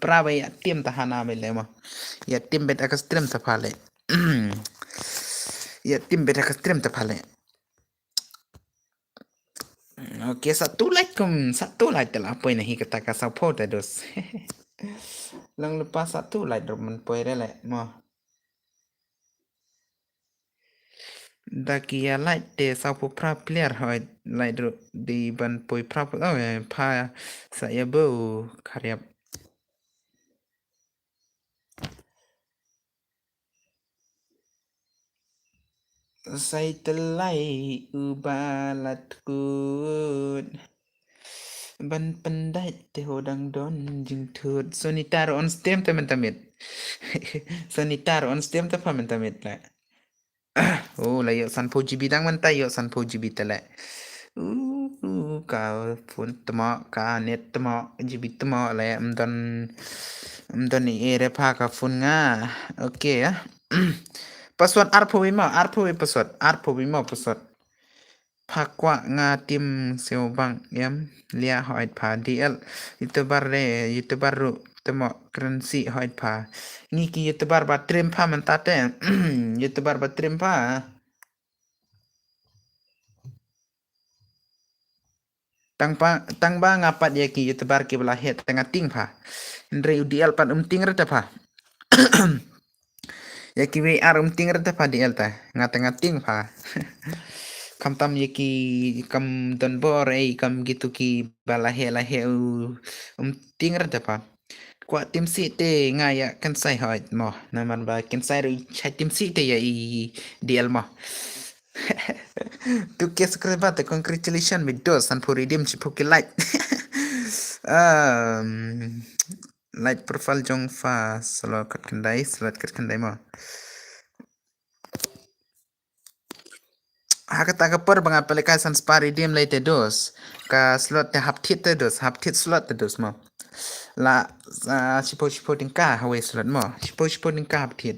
praba ya tim tahana bele mo ya tim bet akas trim tapale ya tim bet akas trim tapale. Oke, satu like telah apa ini kata kasau po terus. Lang lepas satu like dorman poe rele mo. Daki ya like te sau po pra player hoi like di ban poe pra oh pa saya bau karyap. Saya telai ubalatku ban pandai te hodang don jing thud sonitar on stem teman-teman. Sonitar on stem teman-teman lah. Oh, layo sanpo GB dang man tayo sanpo GB tala. Ka phun tama ka net tama GB tama la amdan ni ere pa ka phun nga. Okay ya. Password arpo wi password. Pakwa nga tim seo bang yam lia hoit pa DL youtuber ru temo currency hoit pa ngiki youtuber ba trim pa man tate youtuber ba trim pa tang ba ngapat ya ki youtuber ki bela het tengah ting pa ndre UDL pan ting rata pa ya ki WR ting rata pa DL ta tengah ting pa kam tam ye ki kam don bor kam gitu ki balahe lahe ting rata pa kwa tim si te nga ya kan sai hoit mo naman ba kan sai ro chai tim si te ya i DL mo tu ke subscribe congratulations with dos and for redeem si poke like like profile jong fa solo kat kendai mo hakata ka per bang aplikasi spa redeem late dos ka slot te hap tit slot te dos mo la sipo tingka hawe slot mo sipo tingka hap tit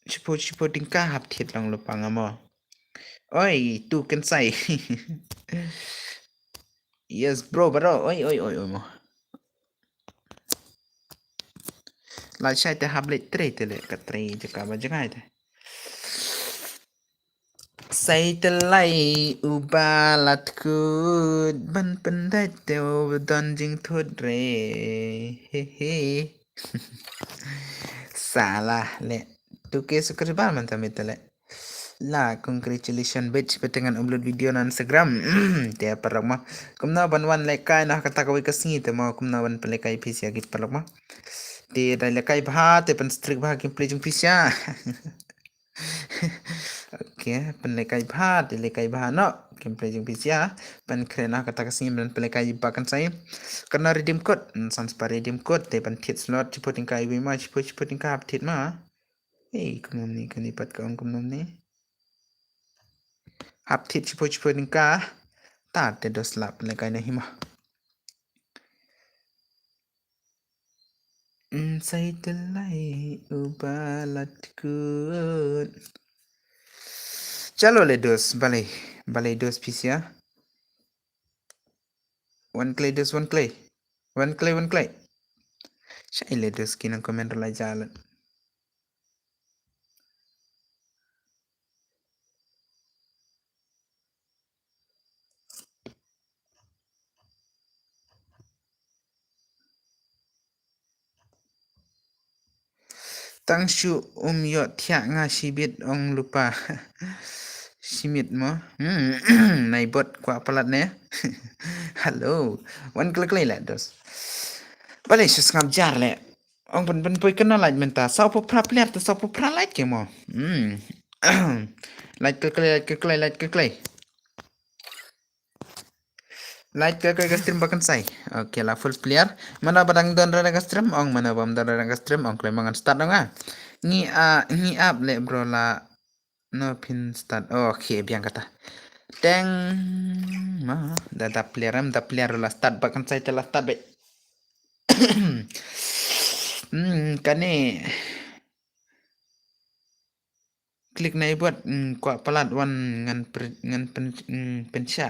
sipo tingka hap tit lang lupang mo oi tu kan sai yes bro oi mo la sai te hap le tre te le ka tre jaka ba jaka te sai te lai ubalatku ban pandai te don jing thud re he salah le tu ke subscribe man tamit le la congratulations bitch petengan upload video na Instagram te parang ma kumna ban like kai na kata kawai kasingi te ma kumna ban pele kai pisia git parang ma te dai kai bha te pan strict bha kim play jung pisia okay pan le kai bha no kim play jung pisia pan krena kata kasingi ban pele kai ba kan sai karena redeem code sans pa redeem code te pan tit slot chipoting kai wi ma chipoting ka tit ma kumnom ni kanipat ka kumnom ni hap tit chipo tingka ta te dos lap le kai na hima sai telai ubalatku chalo le dos balai dos pisia one clay sai le dos kinang komen la jalan tangshu yo thia nga sibit ong lupa simit mo nai bot kwa palat ne hello one clay la dos balai sus ngam jar le ong pen poi kenal laj menta sau po pra player to sau po pra laj ke mo laj ke clay light ke stream bahkan sai oke lah full player mana badang don rada stream ong mana bam don rada stream ong klay mangan start dong ngi up le bro la no pin start. Oh, okay, biang kata. Deng. Da player la start bahkan saya telah start baik. Kani klik na buat kuat pelat wan ngan pensya.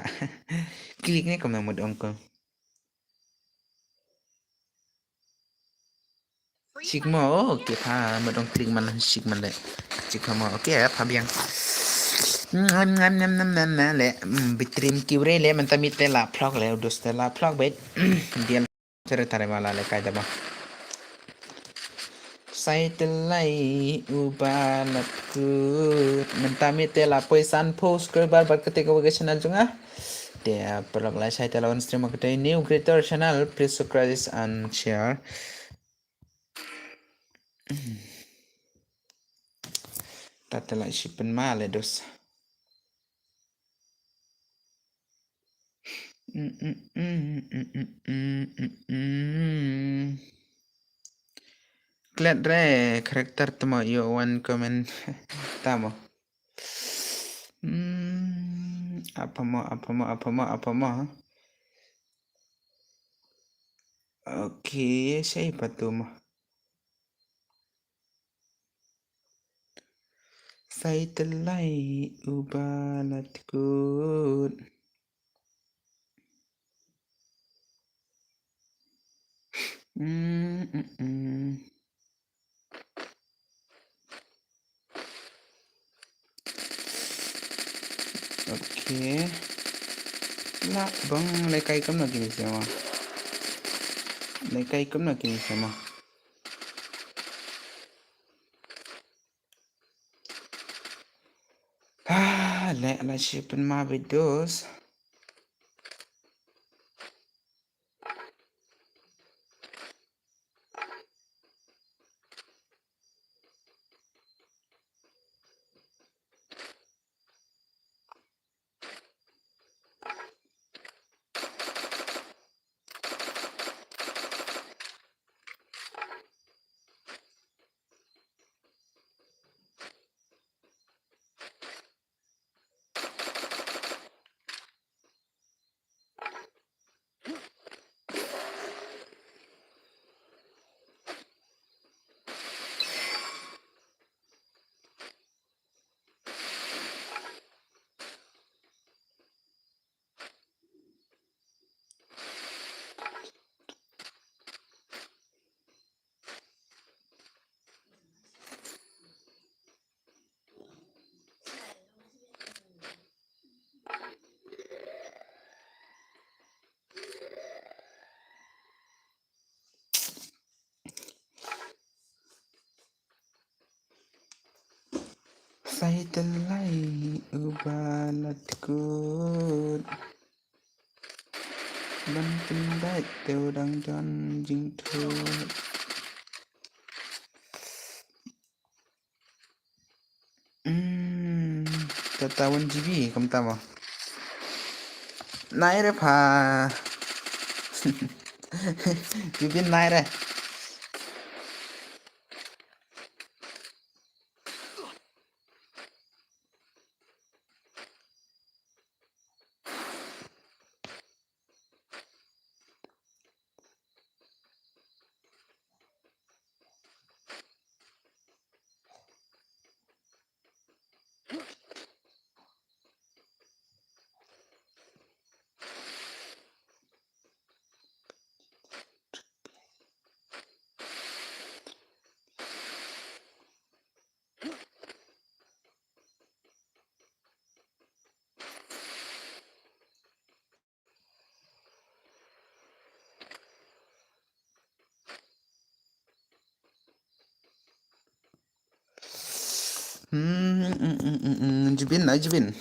Klik ni kau mau dong kau. Sigma, oh, okay, pa, madong klik mana sigma le. Sigma, okay, pa biang. Ngam le. Bitrim kiure le mentamite la plug le udos la plug bet. Dia cerita malah le kaida ba. Saya telai ubalatku mentamite la poisan post kerbar ketika ke channel junga. Dia perlu saya telah stream ke new creator channel. Please subscribe and share. Tatala shipen male dos. Klet re karakter temo yo one comment tamo. Apa mau? Oke, siapa tuh mah? Saya telai ubalatku. Oke. Lah, bang, lekai kamu lagi nih sama. Lekai kamu lagi nih sama. La shipen ma bedos. Saya telai ubalatku. Ban pendai teudang dan jing tu. Tatawan GB kamu tahu? Naik re pa. Bibin naik re. Jibin lah jibin.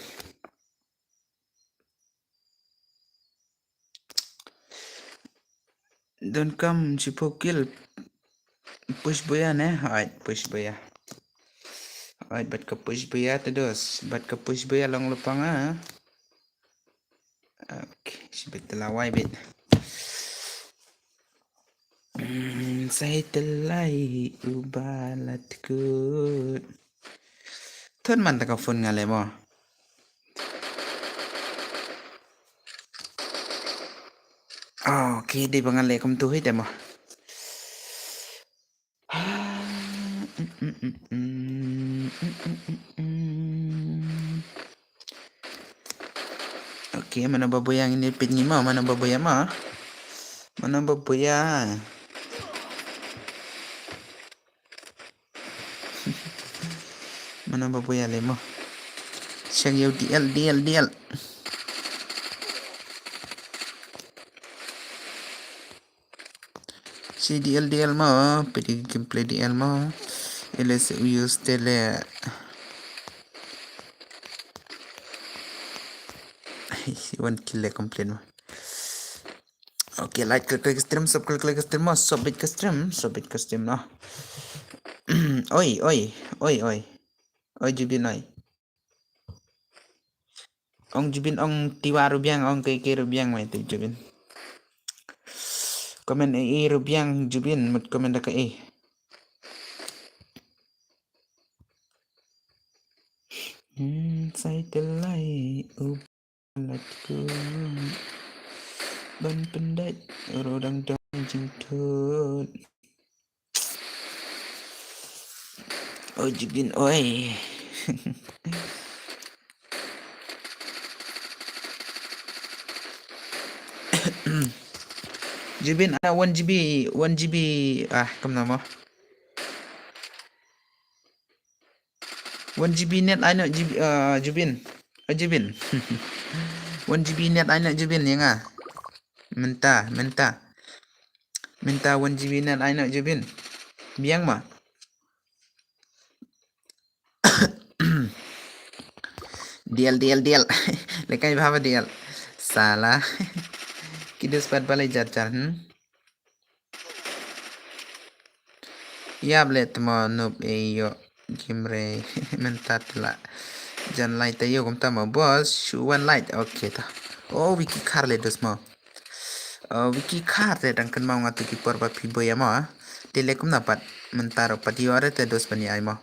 Don't come cipokil. Push boya ne, alright push boya. Alright, bat ke push boya terus. Bat ke push boya long lepang ah. Okay, sebet telawai bit. Saya telai ubalatku. Thun man ta ka phun ngale mo. Okay, di ba ngale kum tu hit mo. Okay, mana baboy yang ini pingi mo, mana baboy mo. Mana baboy ya. Mana baboy ya le mo. Siyang yaw DL. Si DL mo, pwede gameplay DL mo. Let's use tele. One kill complete mo. Okay, like klik stream, sub klik stream mo, subit ke stream no. Oi. Oi Jubin oi. Ong Jubin ong tiwa rubiang ong ke rubiang mai tu Jubin. Komen rubiang Jubin mut komen dak Sai telai ulatku ban pendat rodang dong jintut. Oh Jubin oi. Jubin 1 GB kam nama 1 GB net aina Jubin 1 GB net aina Jubin ya nga minta 1 GB net aina Jubin biang ma deal lekai bhava deal salah kidus pat balai jar ya blet mo noob yo gimre mentat la jan light yo kum tama boss shu one light okay ta oh wiki kar le dos mo wiki kar te dang kan mau ngatu ki porba pibo ya mo tele kum napat mentaro pati ore te dos pani ai mo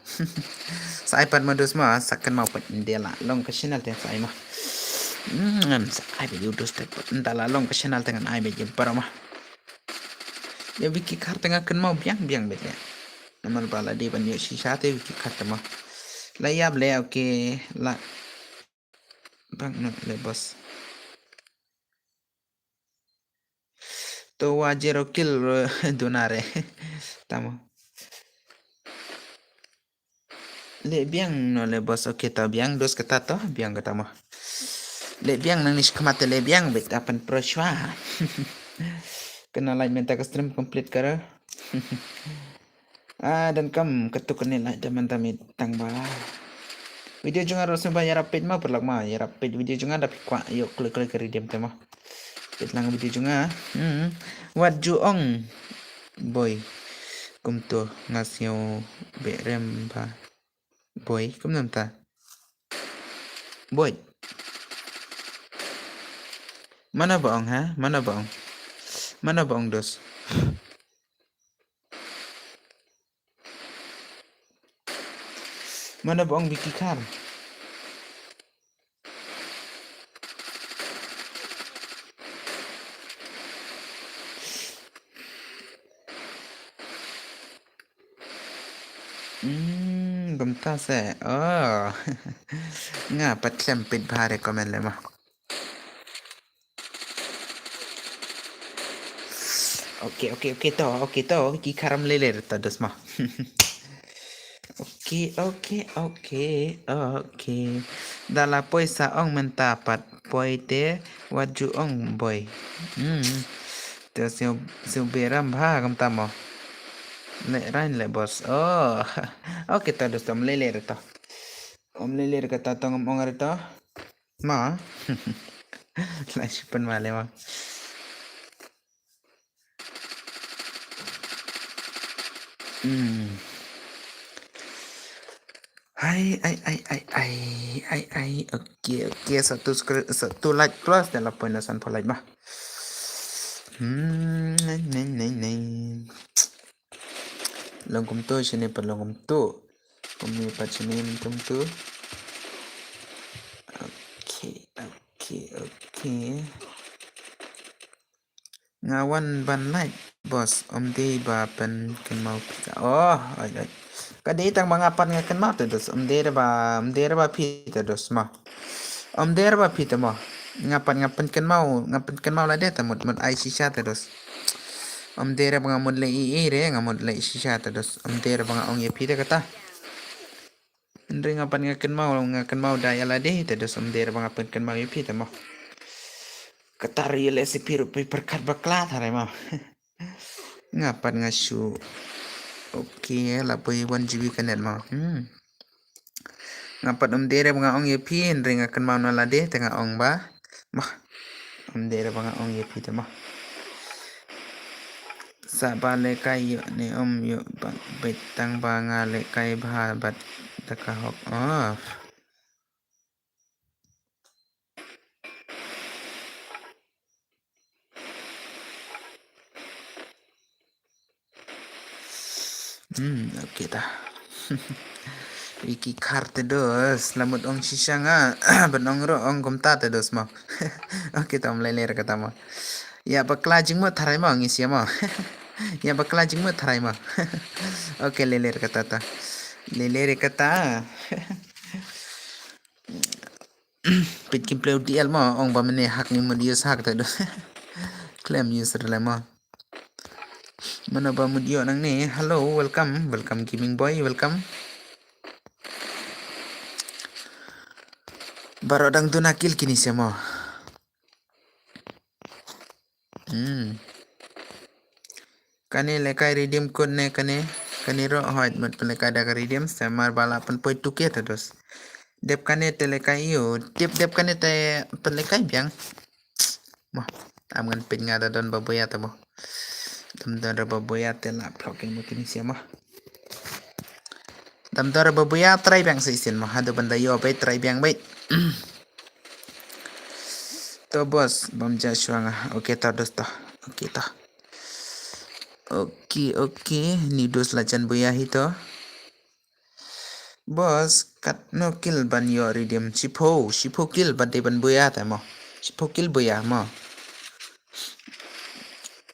sa iPad mo dos mo sakkan mau pat ndela long ka channel te sa ai mo sa ai be dos te ndala long ka channel te ngan ai be jim para mo ya wiki kar tengah kan mau biang bet ya namal bala di ban yo shisha te wiki kar te mo la yab le okay la bang not le boss to wajero kill donare tamo le biang no le boss okay ta biang dos kata to biang kata mo le biang nang nish kamate le biang bet apan pro shwa kena like minta ke stream complete kara dan kam ketuk ni like jaman tamit tang bala video junga rosem ba yara page ma perlak ma yara page video junga dapat kwa yo klik kari dem tema page lang video junga wat juong boy kum to ngasio be rem ba boy kum nam ta boy mana baong ha mana baong dos mana baong Vicky Kar gumta se oh nga pat klempit bhare comment le ma okay to ki karam le ta dos ma okay dala poisa ong mentapat poite waju ong boy te siu beram bha kam tamo le rain le boss oh okay ta dos tom le to om le ka ta tong ong to ma la sipan male ma Hai, okay, satu like plus dalam penulisan polite mah. Longkum tu sini per longkum tu, kami pat sini longkum tu. Okay. Ngawan ban light bos de ba pen ken mau pita. Oh, ay. Kadi tang mga pan nga ken mau terus de ba pita dos ma. De ba pita mo. Ngapan ken mau la de tamut mut ai sisa terus. De ba ngamut le I re ngamut le sisa terus. De ba nga ong ye pita kata. Ndri ngapan nga ken mau da ya la de terus de ba ngapan ken mau ye pita mo. Katari le si piru pi perkat bakla thare mo. Ngapan nga shu. Okay, la pui 1 GB kanet mo. Ngapat dere mga ong yepi ring akan mau na lade tengah ong ba. Mah. Dere mga ong yepi te mah. Sa bale kai yo ni yo betang ba nga le kai ba bat takahok off. Okay ta. Iki karte dos lamut ong sisa nga benong ro ong gomta te dos mo. Okay ta mlele kata mo. Ya bakla jing mo tharai mo ngisi mo. Ya bakla jing mo tharai mo. Okay lele kata ta. Lele kata. Pit kim play DL mo ong ba mene hak ni mo dius hak ta dos. Claim user le mo. Mana ba mo dio nang ni. Hello, welcome gaming boy, welcome. Barodang tu nakil kini siya mo. Kani lekai redeem code ne kani ro hoit mat lekai da redeem samar bala pan poi tuke terus. Dep kane te lekai yo, dep kane te lekai biang. Mo, amgan pin nga da don baboya ta mo. Dam baboya te la blocking mo kini siya mo. Dam baboya try biang sa isin mo. Hado banda yo bay try biang bay. To bos bam Joshua nga. Okay ta dos to. Okay ta. Okay. Ni dos lajan buya hito. Bos kat no kill ban yo redeem. Sipo kill ban de ban buya ta mo. Sipo kill buya mo.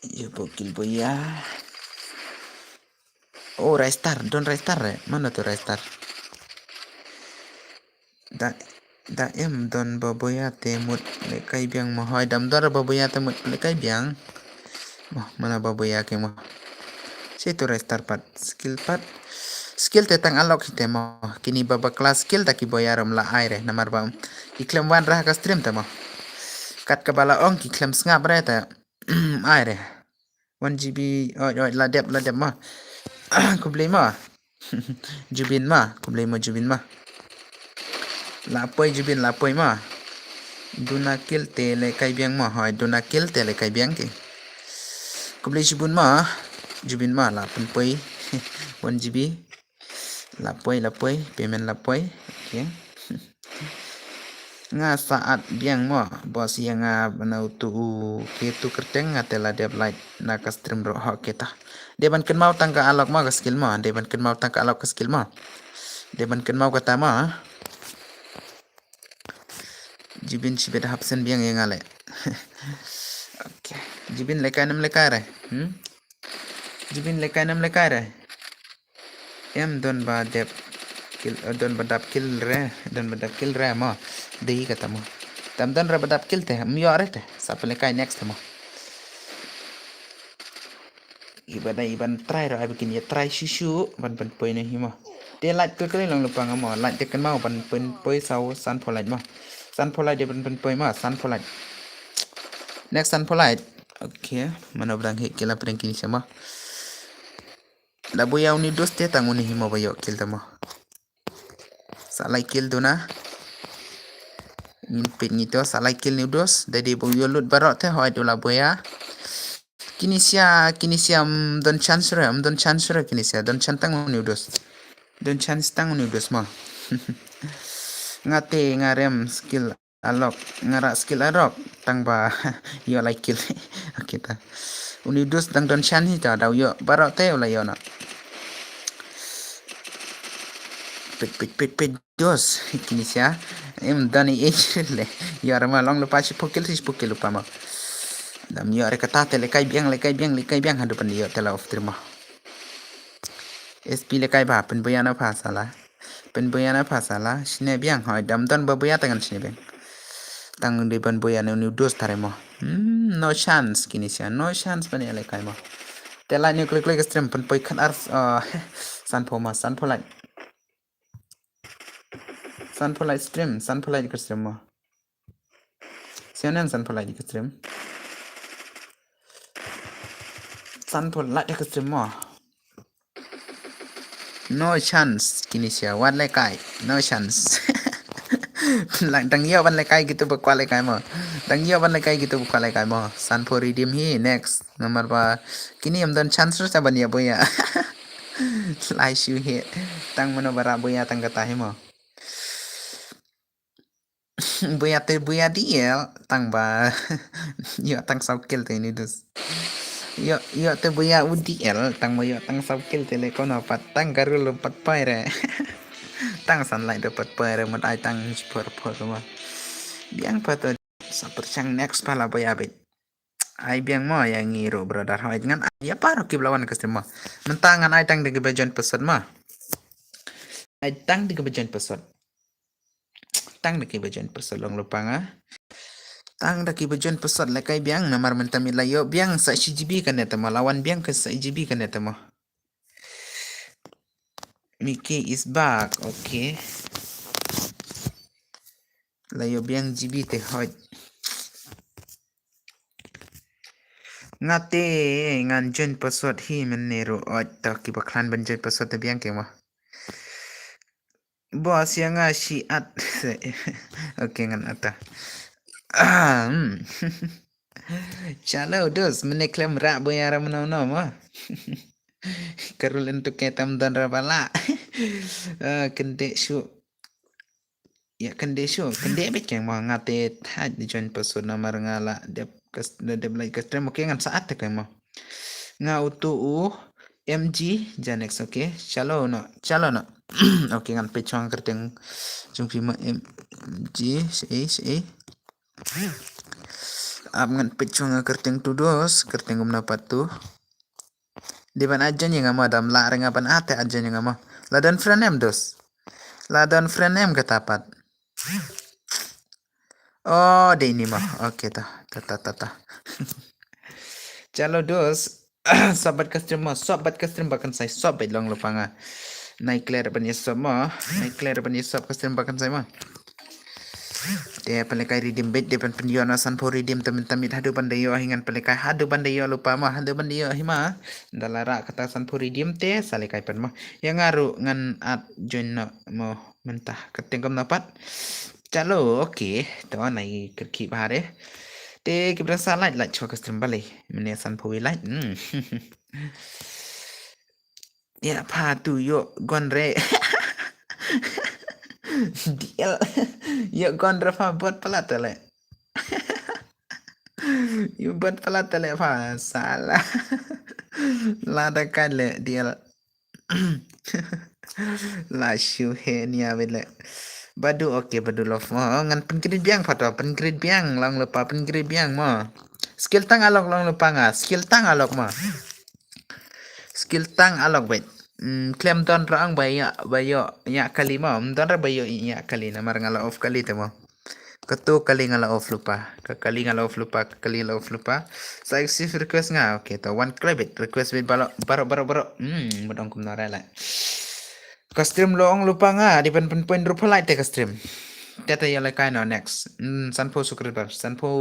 Sipo kill buya. Oh restart. Don restart re. Mana tu restart? Da em don baboya te mut lekai biang mo hoy dam dor baboya te mut lekai biang. Mana baboya ke mo. Situ restart pat skill te tang alok hite mo kini baba kelas skill taki boyaram la aire namar bam iklem wan rah ka stream te mo kat ka bala ong ki klem ngap re ta aire 1 GB oi la dep mo kublei mo jubin ma la poi ma duna kill te le kai biang mo hoi duna kill te le kai biang ki kublei jubin ma la pun poi 1 GB lapoi payment lapoi okay nga saat biang mo bos yang nga banau tu ke tu kerteng nga tela dep light na ka stream ro ha kita deban ken mau tangka alok ma ka skill mo deban ken mau tangka alok ka skill mo deban ken mau kata mo jibin sibet hapsen biang yang ale okay jibin lekai nam lekai re jibin lekai nam lekai re em don ba dep kill don badap kill re mo dehi kata mo tam don ra badap kill te mi ore te sapele kai next mo iban try ra bikin ya try shushu ban poi ne hi mo de light ke kali long lupa ngamo light te kan mau ban poi sau sun for light mo sun for light de ban poi mo sun for light next sun for light okay mana brang he kila prank kini sama la boya uni dos te tanguni himo bayo kill tamo salai kill dona pin nito salai kill ni dos dadi boyo lut barok te hoy dola boya kinisia don chance re kinisia don chantang uni dos don chance tang uni dos mo ngate ngarem skill alok ngara skill alok tang ba yo like kill kita uni dos tang don chance ta daw yo barok te ola yo na pit dos kinisia Dani ejle. Yara ma long lupa si pukil lupa ma. Dam yara kata le kai biang hadapan dia tela of terima. SP le kai ba pen boyana pasala. Pen boyana pasala sine biang hoy dam don ba boya tangan sine biang. Tang di ban boyana ni dos tare mo. No chance kini sia no chance bani le kai mo. Tela ni klik stream pen poi kan ars san po light. San po light stream ke stream mo. Sianan san po light ke stream. San po light ke stream mo. No chance kini sia wan le kai no chance. Lang dang yo ban le kai gitu bakwa le kai mo. Dang yo ban le kai gitu bakwa le kai mo. San po redeem hi next nomor ba kini am dan chance sa ban ya boya. Lai shu he tang mano bara boya tang kata he mo. Boya diel tang ba yo tang saukil te ni dus. Yo te boya UDL tang mo yo tang saukil te le kono pat tang garu lo pat pai re. Tang sunlight dapat pai mo ai tang super mo. Biang pato sa percang next pala boya bit. Ai biang mo yang ngiro brother hoy dengan ya paro kiblawan ke mo. Mentangan ai tang de bagian pesan mo. Ai tang de bagian pesan. Tang de bagian pesan long lupa nga. Tang daki bagian pesot la kai biang namar mentami layo biang sa CGB kan eta lawan biang ke sa CGB kan eta Mickey is back. Okay. Layo biang GB te hot. Ngate ngan jen pesot hi menero ot ta ki baklan banjen pesot te biang ke mo. Bos yang si at. Okay ngan ata. Chalo dos meneklem rak boyara menono mo. Karul untuk ketam dan rabala. Kende syu. Ya kende syu. Kende bet yang mau ngate thaj di join pesut namar ngala dep lagi kestem oke ngan saat te mo. Nga utu MG Janex oke. Chalo no. Oke ngan pechong kerteng jumpi ma MG si. Ab ngan pechong kerteng tu dos kerteng napat tu. Di ban aja nya ngama dam la renga ban ate aja nya ngama. Ladan frenem dos. Ladan frenem katapat. Oh, de ini mah. Oke ta. Chalo dos. Sobat customer, bahkan saya sobat long lupa nga. Naik clear ban yesop mah. Naik clear ban yesop customer bahkan saya mah. Dia pelekai redeem bed depan penjual nasan po redeem teman-teman hadu bandayo hingan pelekai hadu bandayo lupa mah hadu bandayo hima dalara kata san po redeem te salekai pen mah yang ngaru ngan at join mo mentah ketingkom dapat calo oke to nai kerki bahare te kibra salat like chokas trembale mene san po wilat ya patu yo gonre Diel yuk gondra fa buat pelatele yuk buat pelatele fa salah lada kale diel la shuhe nia bele badu oke badu love mo ngan penkrit biang fato penkrit biang lang lupa penkrit biang mo skill tang alok lang lupa nga skill tang alok mo skill tang alok bet klaim don raang bayo ya kali mo don ra bayo ya kali na mar ngala off kali temo ketu kali ngala off lupa kali ngala off lupa sa exif request nga okay to one credit request bit baro bedong kum nara la custom loong lupa nga di pen point rupa light te custom tata ya kai no next sanpo sukribar sanpo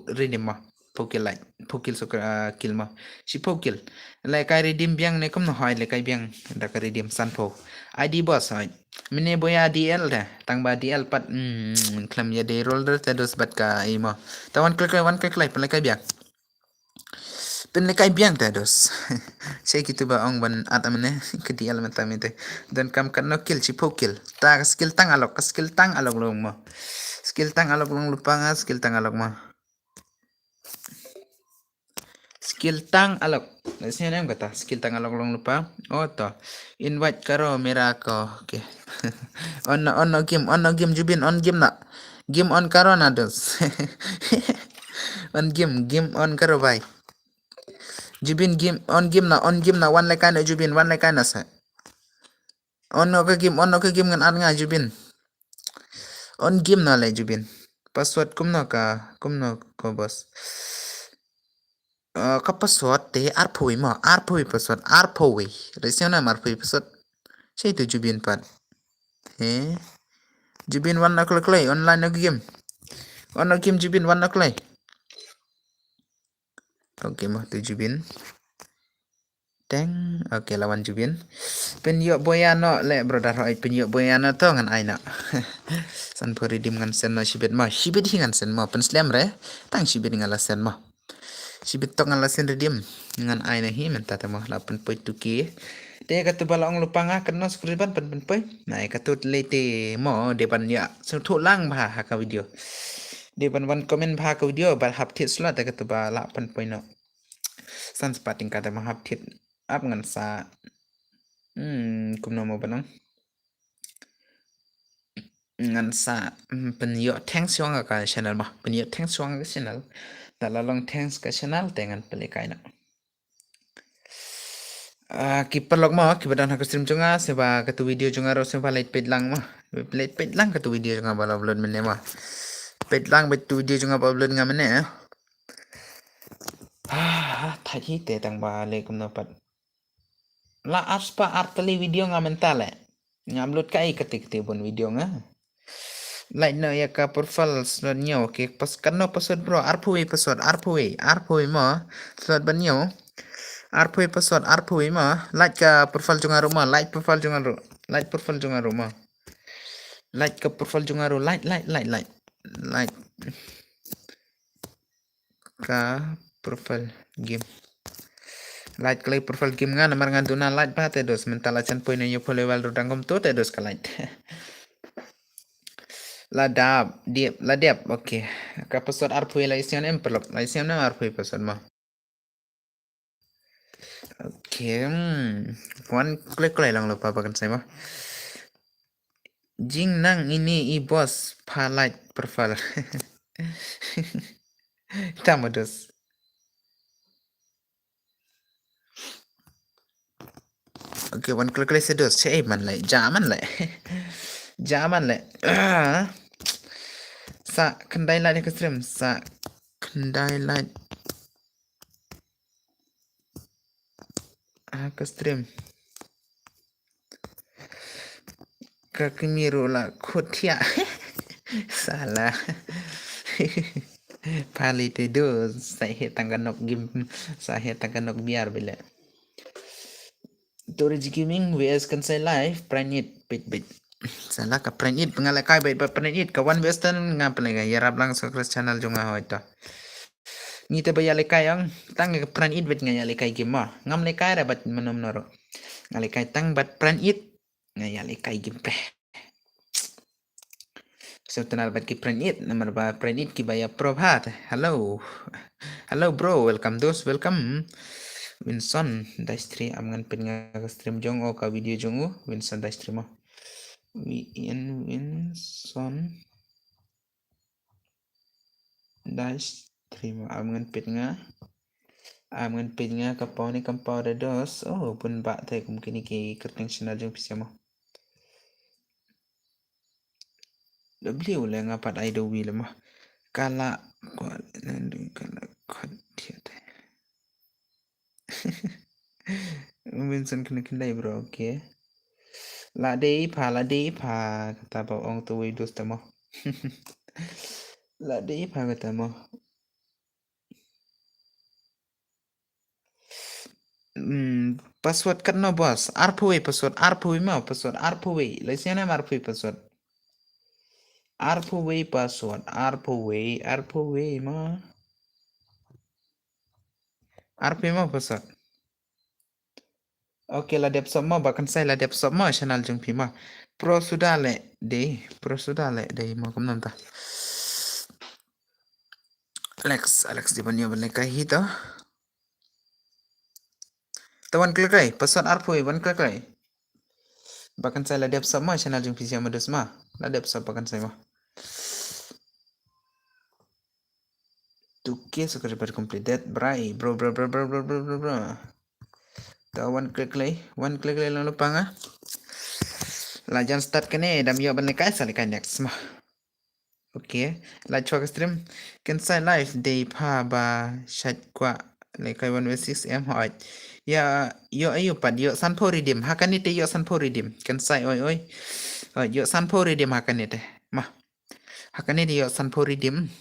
redeem mo pokil light pokil sukra kill mo si pokil like I redeem biang ne kom no hoy like I biang da ka redeem sanpo ID boss hoy mine boya DL da tang ba DL pat klam ya de roller ta dos bat ka imo tawan klik like like biang pen like I biang ta dos say gitu ba ong ban at amne ke DL mata mite dan kam kan no kill si pokil ta skill tang alok long mo skill tang alok long lupa nga skill tang alok mo skill tang alok. Sino na yung kata? Skill tang alok lang lupa. Oh to. Invite karo miracle. Okay. On no game Jubin on game na. Game on karo na dos. On game on karo bhai. Jubin game on game na one like na Jubin one like na sa. On no ka game ngan an nga Jubin. On game na le Jubin. Password kum no ko bos. Ka password te arpoi password arpoi. Resyo na arpoi password. Siya itu Jubin pat. Jubin one nak klay online na game. On no game Jubin one nak klay. Okay mah tu Jubin. Teng, okay lawan Jubin. Penyok boyano le brother hoi penyok boyano to ngan aina. San pori dim ngan sen no shibit hingan sen ma pen slam re. Tang shibit ngan la sen ma. Shibit to ngan la sen redim ngan aina hi men tata ma la pen poi tuki. Dia kata bala ong lupa nga kena subscribe pen poi. Nah kata lete mo depan ya so thu lang ba ha ka video. Depan wan komen ba ka video bal hap tit slot kata bala pen poi no. San spating kata ma hap tit up ngan sa kum no mo banang ngan sa penyo thanks yong ka channel ma penyo thanks yong ka channel tala long thanks ka channel tengan pele kai na keeper log ma kibadan ha stream chunga seba ka tu video chunga ro seba late page lang ma late page lang ka tu video chunga bala upload mene ma page lang bet tu video chunga upload nga mene thai hi te tang ba le kum no pat la aspa artali video nga mentale upload kai ketik te bon video nga like no ya ka profile slot nyo ke pas kanno password bro arpui password arpui ma slot banyo arpui password arpui ma like ka profile jungaru ma like profile jungaru like profile jungaru ma like ka profile jungaru like ka profile game like kali profile game nga namar nganduna like ba te dos mentala chan poin yo follow ru dangom to te dos ka like Ladap, ladap, okay. Kapasod arpui la isyan empelok, la isyan na arpui pasod mo. Okay, one click lang lupa bagan saya mo. Jing nang ini i-boss palite profile. Tama dos. Okay, one click sedos. Cai man le, jaman le. Jaman le. Sa kendai light ke stream, sa kendai light ke stream. Kakimiru la kotia. Salah. Pali tidur saya tangganok game saya tangganok biar bila Torij Gaming vs Kansai Live pranit bit salah ka pranit pengalakai bait pranit kawan western ngapalega yarap lang sa channel junga hoita ni te bayale kayang tang pranit bit ngayale kay game ma ngam le kay rabat manom noro ngale kay tang bat pranit ngayale kay game pe so tenal bat ki pranit namar ba pranit ki baya probhat hello bro welcome Winson Daistri amangan penga stream jong o ka video jong Winson Daistri mo Winson Daistri mo amangan penga ka pauni kampau da dos pun ba te mungkin iki kerteng channel jong pisya mo W le ngapat ai do wi le mo kala Vincent kena bro okay la de pa kata ba ong tu wi dos tamo la de pa kata mo password kan no bos arpui password arpui ma password arpui lesiana arpui password arpui password arpui ma arpui ma password okay la dep sama bahkan saya la dep sama channel jung pima pro sudah le de mau kum ta Alex di banyo balik kay hito Tawan klik pasal arpoi wan klik. Bahkan saya ladap sama channel jung pisia modus ma. Ladap sama bahkan saya mah. 2K subscriber completed. Bray, bro. Tawan klik lang lupa nga. Lajan start kene dam yo ban lekai sa lekai next mah. Okay, la chwa stream kan sai live day pa ba chat kwa lekai 1v6 hot. Ya yo ayo pad yo sanpo redeem hakan ite yo sanpo redeem kan sai oi. Yo sanpo redeem hakan ite. Mah. Hakan ite yo sanpo redeem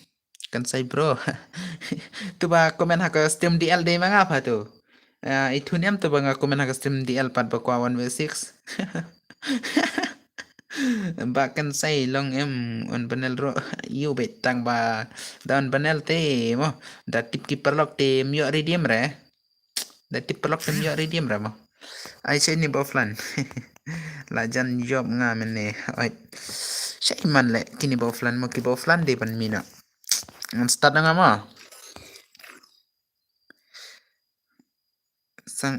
kan sai bro. Tu ba komen haka stream DL day mangapa tu? Itu niam tu ba nga komen haka stream DL pad ba kwa 1v6. Bahkan say long on panel ro yu betang ba dan panel te mo da tip keeper lock te myo redeem re da tip lock te myo redeem re mo ai say ni boflan la jan job nga mene ai say man le kini boflan mo ki boflan de pan mina on start nga mo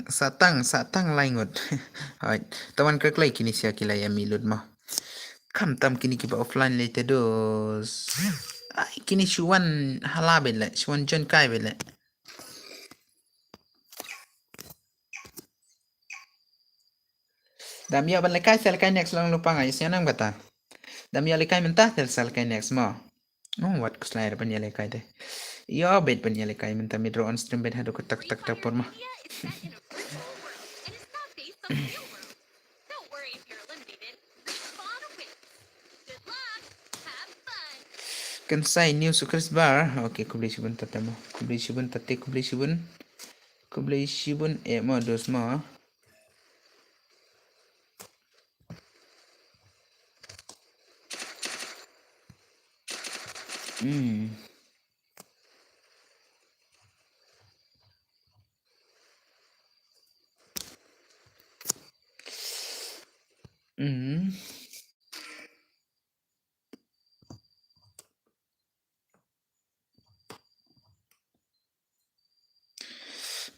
satang laingot ai tawan kek lai kini sia kilai amilud mo kam tam kini kiba offline later dos ay kini shuan hala bele shuan jon kai bele damia ban lekai sel kai next lang lupa ngai sianang bata damia lekai mentah tel sel kai next mo what kuslair ban ya lekai de yo bet ban ya lekai mentah midro on stream bet hado tak por ma kan sai new sukres bar okay kubli shibun tatamo kubli shibun tate kubli shibun mo dos mo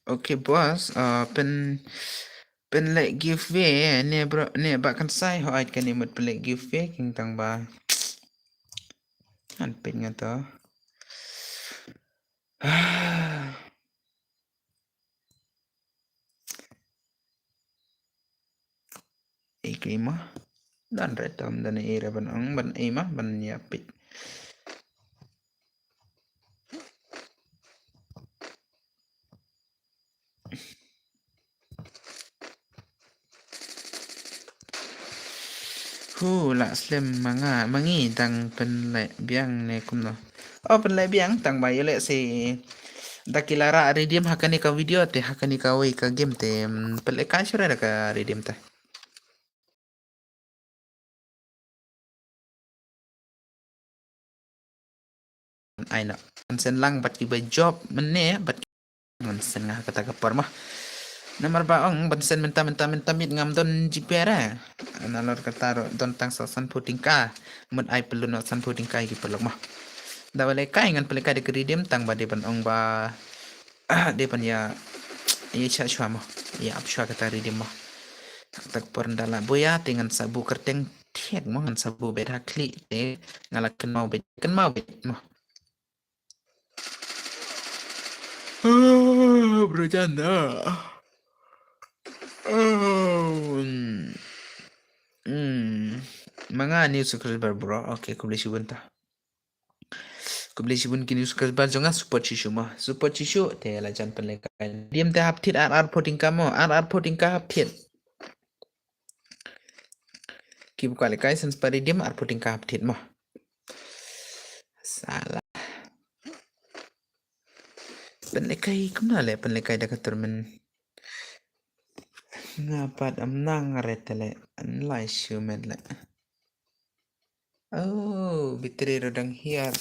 Okay bos, pen like giveaway ne bro ne bakkan sai ho kan ni mut pen like giveaway king tang ba an pen nga to ikima dan retam dan era ban ang ban ema ban ya pit la slim mangi tang pen le biang ne kum no pen le biang tang ba yele si dakilara redeem hakani ka video te hakani ka wei ka game te pen le ka sure ka redeem te aina sen lang bat ki ba job mene bat sen nga kata ka par mah nomor baong bansen menta mit ngam don jipera nalor kataro don tang san puting ka mut ai perlu no san puting ka gi perlu mah da wale kai ngan pele ka de kridim tang ba de ban ong ba de pan ya ye cha shwa mo ya ap shwa kata ridim mah tak por ndala boya dengan sabu kerteng tiet mo ngan sabu beda kli de ngalak ken mau bet mah bercanda mga new subscriber bro okay kubli shibun kini subscriber jonga support shishu te la jan pen lekai diem te haptit ar voting kamo ar voting ka haptit ki buka lekai sans pari diem ar voting ka haptit mo salah pen lekai kumna le pen lekai da katur men ngapat amnang retele anlai shumet le oh bitri rodang hiar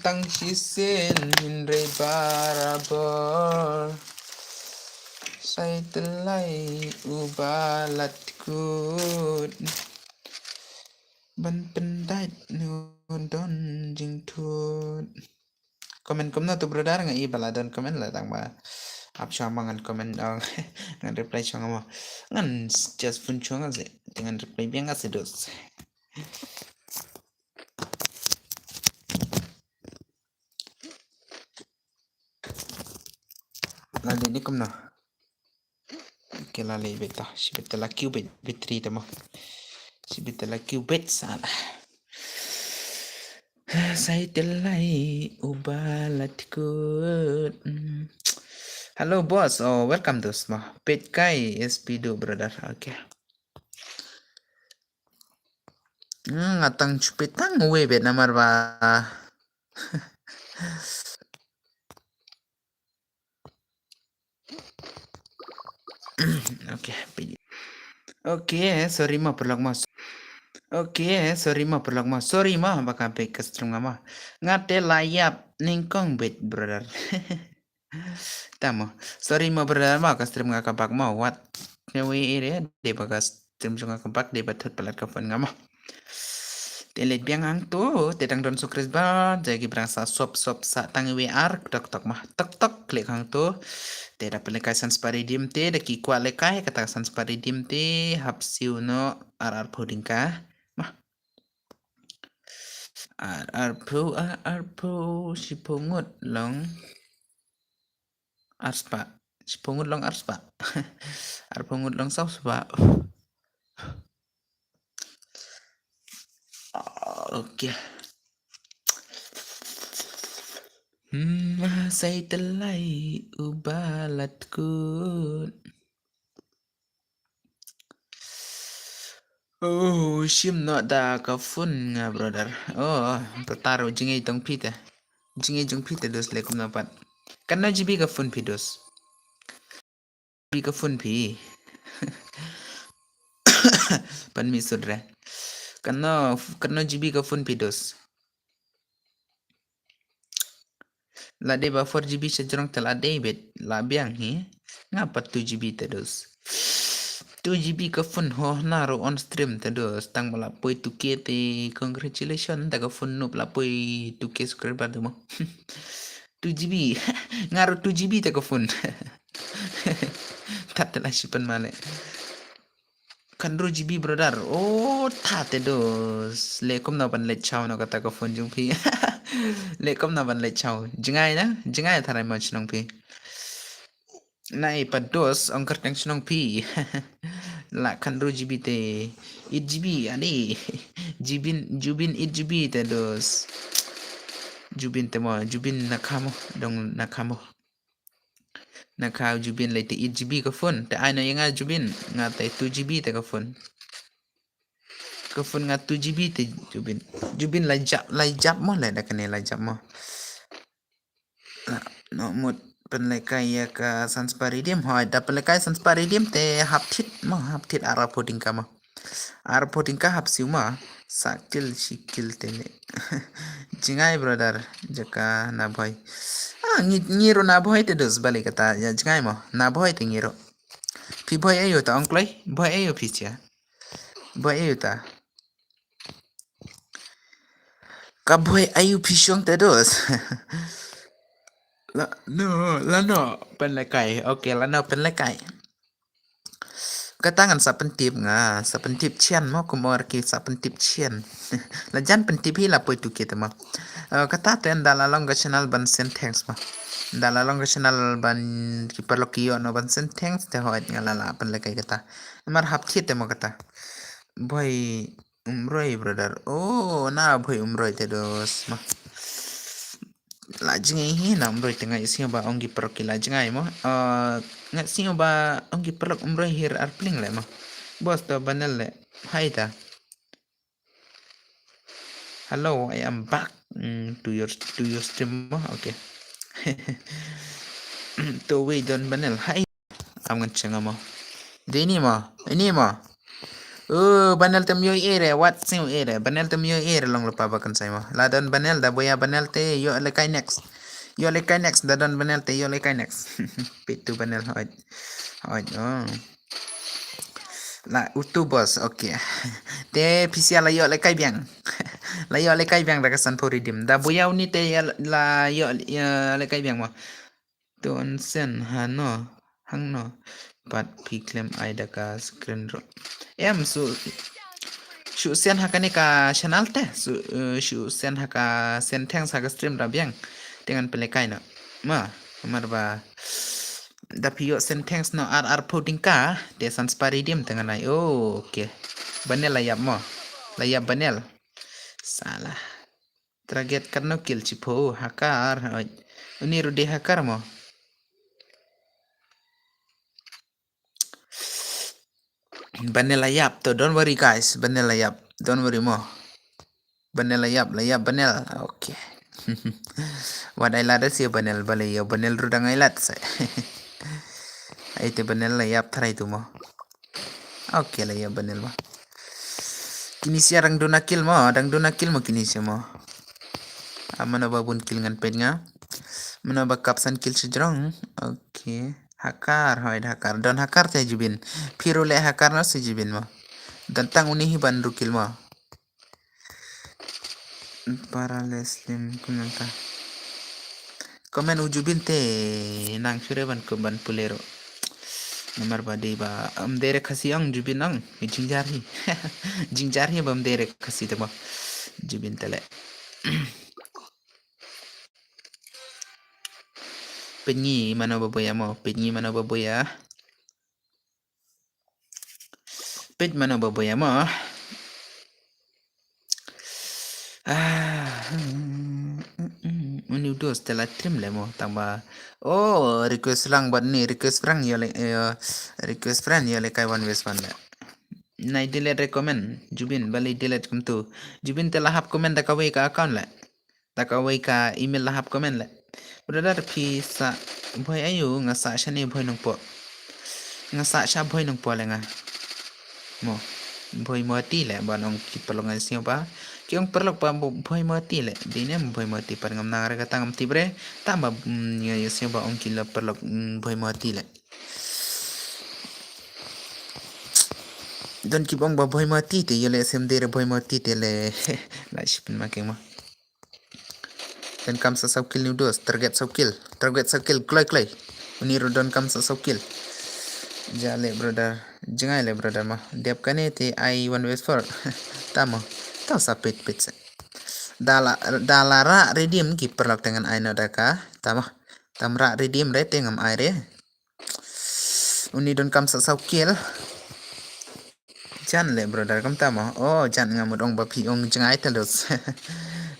tang shisen hinre barabor sai telai ubalat kut ban pendait nu don jing tut Komen komno tu brother ngai baladon komen la tang ba. Ap syama ngan komen ngan reply syama mo. Ngan just fun syama ze dengan reply biang ngas dos. Lali ni komno. Kela le beta, si beta la qubit bitri tamo. Si beta la qubit sana. Saya telai ubalatku. Hello boss, oh welcome to Sma. Pet kai SP2 brother, okay. Atang chupetang we bet namar ba. Okay, okay, sorry ma perlak mas. Okay, sorry ma perlak mas. Sorry ma baka pe kastrum ma. Ngate layap ningkong bet brother. Tamo. Sorry ma brother ma kastrum nga kabak ma what. Nyawi ere de bagas trim sunga kabak de batot pelat kafan ngama. Telet biang hang tu, tetang don sukres ba, jadi berasa sop sa tangi WR, tok mah, tok klik hang tu, tidak pelekai sans paridim te, deki kuat lekai kata sans paridim te, hapsiu no ar pudingka, mah, ar pu si pungut long, arspa, si pungut long arspa, ar pungut long saus ba. Okay. Saya telai ubalatku. Oh, shim no da ka fun nga brother. Oh, tataro jingai tong pita. Jingai jong pita dos lekum napat. Kana jibi ka fun pi dos. Jibi ka fun pi. Pan mi sudra. Kana jibi ka fun pi dos. La de ba 4 GB sejrong tel ade bet la biang hi. Ngapa 2 GB terus? 2 GB ka fun ho naro on stream terus tang bala poi 2K te congratulations ta ka fun no bala poi 2K subscriber tu mo. 2 GB ngaro 2 GB ta ka fun. Tatela sipan male. Kan 2 GB brother. Oh, tate dos. Lekom na ban let chao na kata ka fun jung pi. Lekom na ban let chao. Jingai tharai mach nong pi. Nai pados ongkar kang sunong pi. La kan 2 GB te 8 GB ani. Jubin 8 GB te dos. Jubin te mo, jubin nakamo dong nakamo. Nakau jubin le te 8 GB ka fun. Te ai no yang jubin nga te 2 GB te ka fun. Ka fun nga 2 GB te jubin. Jubin lai jap mo le da kane lai jap mo. La no mut penlekai ya ka sansparidium hoi da penlekai sansparidium te haptit ara poding ka mo. Ara poding ka hapsiu ma sakil sikil tele. Jingai brother jaka na boy. Ngiro na boy te dos balik kata ya jingai mo na boy te ngiro. Pi boy ayo ta ongklai boy ayo picha. Boy ayo ta. Ka boy ayo pisyong te dos. Lano penlekai. Okay, lano penlekai. Katangan sa pentip nga, sa pentip chian mo kumor ki sa pentip chian. La jan pentip hi la poi tu kita mo. Kata ten dalalong ga channel ban sentence mo. Dalalong ga channel ban ki perlokiyo no ban sentence te hoit nga lala penlekai kata. Mar hap te mo kata. Boy umroy brother. Oh, na boy umroy te dos mo. La jingai hi na umroy te nga isi ba onggi perloki la jingai mo. Nga sino ba onggi perlok umroy hir arpling le mo. Bos to banal le. Hai ta. Hello, I am back to your stream mo. Okay. To we don banal. Hai. Am ngan changa mo. De ini mo. Banal tem yo ere what sim ere banal tem yo ere long lupa bakan saya mo. La don banal da boya banal te yo le kai next. Yo le kai next da don banal te yo le kai next. Pitu banal hoit. Oh. La utu bos okay. Te pisia la yo le kai biang. la yo le kai biang da kasan po redeem da boya uni te la yo le kai biang mo ton sen hano hangno pat pi claim ai da ka screen ro em su sen hakane ka channel te su sen haka sen thang sa ka stream da biang dengan pelekai no ma marba da pio sen thanks no ar pudding ka de sans paridim dengan ai oh okay banel layap mo layap banel salah traget karno kill cipo hakar ini rude hakar mo banel layap to don't worry guys banel layap don't worry mo banel layap banel okay wadai lada sih banel bale yo banel rudang ailat saya itu banel layap tarai tu mo okay layap banel mo kini siarang dona kill mo kini siya mo amana babun kill ngan pednya mana bakapsan kill sejrong okay hakar hoy hakar don hakar te jubin pirule hakar no se jubin mo tentang uni hiban rukil mo para leslim kunanta komen ujubin te nang sureban ko ban pulero nomor bade ba dere khasi ang jubin ang jingjari jingjari bam dere khasi te mo jubin tele penyi mana baboya mo penyi mana baboya pet mana baboya mo Unidos telah trim le mo tambah oh request lang buat ni request friend ya le kaiwan wes pan le nai delete recommend jubin balik delete kum tu jubin telah hap comment da kawai ka account le da kawai ka email lah hap comment le brother pisa boy ayu ngasa shani boy nong po ngasa sha boy nong po le nga mo boy mati le banong kipalongan siapa kiong perlu pa boy mati le dine boy mati par ngam nang kata ngam tibre tamba ya siapa ong kila perlu boy mati le don kibong ba boy mati te yele sem dere boy mati te le la shipin making mo dan kam sa sab kill nudos target sab kill klay uniru don kam sa sab kill jale brother jangai le brother ma dep kane te I 1v4 tamo tau sa pit se dalara redeem ki perlok dengan aino daka tamo tamra redeem re tengam aire uni don kam sa sab kill jan le brother kam tamo oh jan ngamud ong bapi ong jangai telos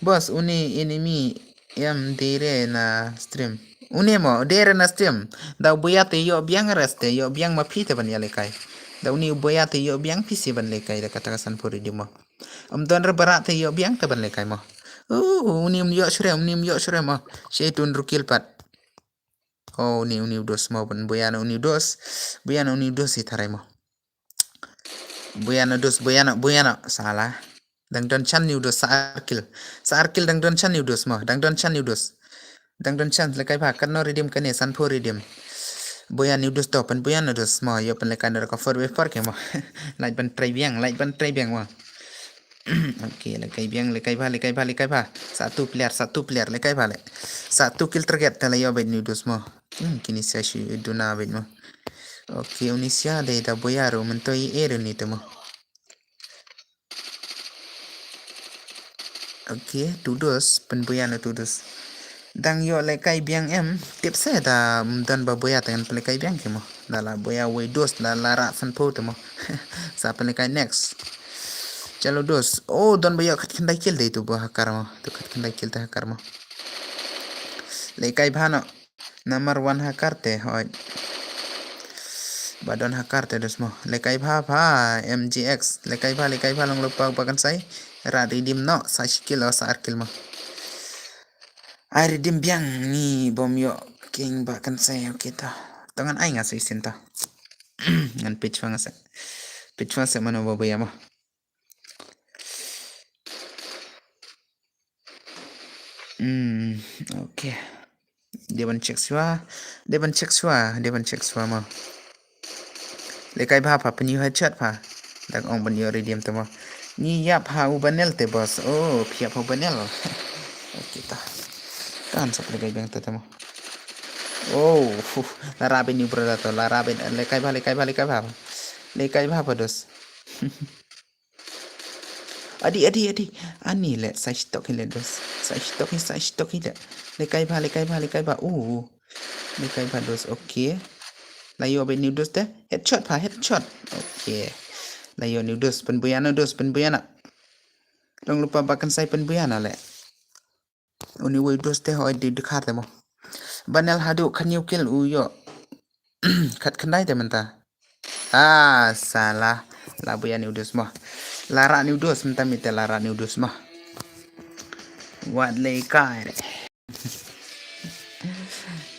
bos uni enemy em dere na stream unemo dere na stream da buyate yo biang reste yo biang mapite ban yale kai da uni buyate yo biang pisi ban le kai da katakan puri dimo don rebarate yo biang ta ban le kai mo uni yo sure mo shaitun rukil pat oh uni dos mo ban buyana uni dos itarai mo buyana salah dang don chan dos sarkil dang don chan dos mo dang don chan le kai ba kan no redeem kane san pho redeem boya dos to pan boya dos mo yo pan le kan ko for we for ke mo lai ban trai biang mo okay le kai ba satu player le kai ba le satu kill target tala yo ben dos mo kini sa shi duna ben mo okay unisia de da boya ro mentoi ni temo okay tudos penbuyan tudos dang yo le kai biang em tips saya da dan baboya dengan pele kai biang kemo dala boya we dos la lara san po temo sa pele kai next chalo dos oh don boya khat khandai kill de tu bo hakar mo tu khat khandai kill ta hakar mo le kai bhano number 1 hakar te hoy badon hakar te dos mo le kai bha mgx le kai bha long lupa pakan sai ra redeem no sa skill o sa kill mo ai redeem biang ni bom yo king bakan sai kita tangan ai ngasih sinta ngan pitch fang mana bobo ya mo okay deban check swa mo le kai bha pa pani ha chat pha dak ong ban yo redeem to mo Nyiap hau banel te bos. Oh, piap hau banel. Oke tah. Tahan sampai kayak bang tetemo. Oh, larabe ni bro to. Larabe lekai ba dos. Adi. Ani le sa stok ile dos. Sa stok ile. Lekai ba. Lekai ba dos. Oke. Layo be ni dos te. Headshot. Oke. Layo ni dos penbuyana. Don't lupa bahkan saya penbuyana le. Uni way dos te ho di dekat mo. Banel hadu kan yukil uyo. Kat kendai te mentah. Salah. Labu ya ni udus mah. Lara ni udus mentah mite lara ni udus mah. Wat lekai.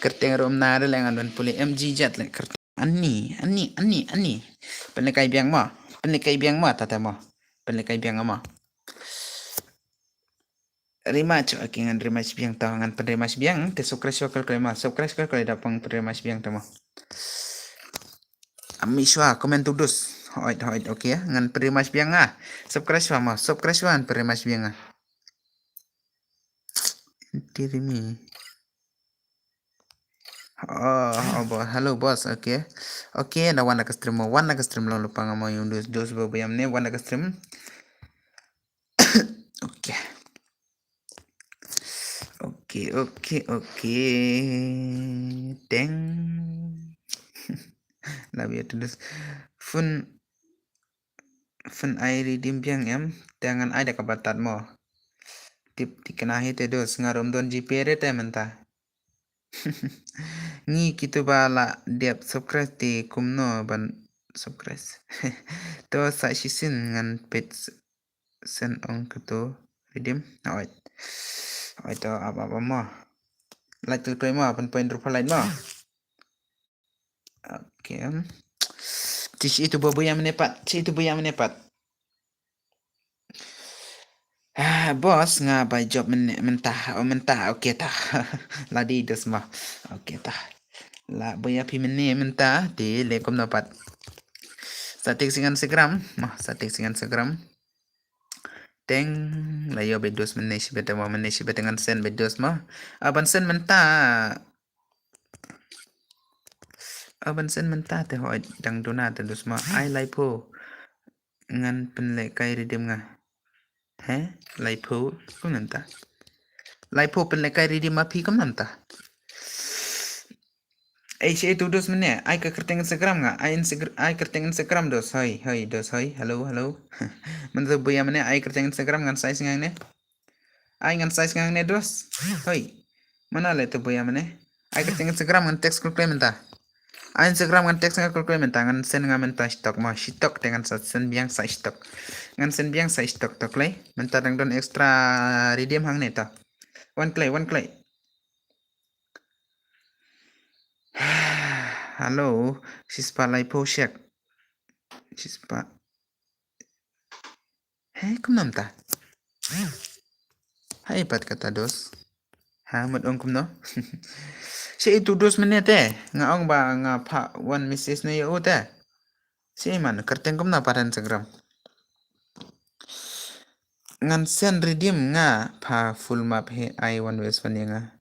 Kerteng rom nare lengan dan puli MG jet le kerteng. Ani. Penlekai biang mah tata mah. Penlekai biang mah. Rematch akingan rematch biang tawangan penrematch biang te subscribe kalau dapang penrematch biang tama. Amiswa komen tudus. Hoit oke ya ngan penrematch biang subscribe penrematch biang Dirimi. Halo bos, oke. Oke, na wana ka stream lang lupa nga mo yung dos babayam ne wana ka stream. Oke. Deng. Labi tudus. Fun ay redeem biang em jangan ada kabatat mo. Tip dikenahi te dos ngarom don GPR te mentah. Ngi gitu bala diap subscribe ti kumno ban subscribe. To sa sisin ngan pet sen ong keto redeem. Oit to apa mo. Like to mo pan rupa lain mo. Oke. Cici itu bobo yang menepat. Bos nga by job mentah oke tah. Ladi dos mah. Oke tah. La boya pi mentah di lekom dapat. Statik singan segram. Teng layo bedos meneshi dengan sen bedos mah. Aban sen mentah te hoi dang dona te dos mah. Ai laipo ngan penle kai redeem nga. Laipo kum nanta. Laipo penle kai redeem api kum nanta. Si itu dos mene. Ai ke kerteng Instagram nga. Ai kerteng Instagram dos. Hoi dos hoi. Halo. Mentu buya mene ai kerteng Instagram ngan size ngang ne. Ai ngan size ngang ne dos. Hoi. Mana le tu buya mene. Ai kerteng Instagram ngan text kul menta. Ai Instagram ngan text ngan kul menta ngan sen ngan menta stok ma stok dengan sen biang sa stok. Ngan sen biang sa stok tok le. Menta dang don extra redeem hang ne ta. One clay. Halo, sispa laipo shek. Sispa. Kum namta? Hai pat kata dos. Mut ong kum no? Si itu dos menit nga ong ba nga pa one message na yo te. Si man kerteng kum na paran Instagram. Ngan sen redeem nga pa full map he I one west fan nga.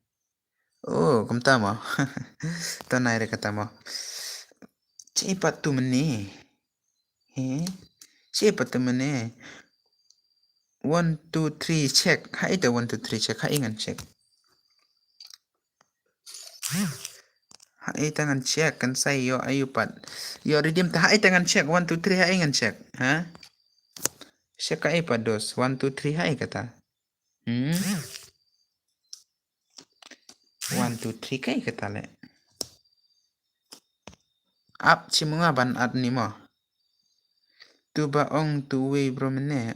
Kum tama. Tonai re kata mo. Cepat tu meni. Cepat tu meni. 1 2 3 check. Hai te 1 2 3 check. Hai ngan check. Hai tangan check kan saya yo ayu pat. Yo redeem ta hai tangan check 1 2 3 hai ngan check. Check hai pat dos 1 2 3 hai kata. 1 2 3 kai kata le. Up cimunga ban at ni mo. Tu ba ong tu we bro mene.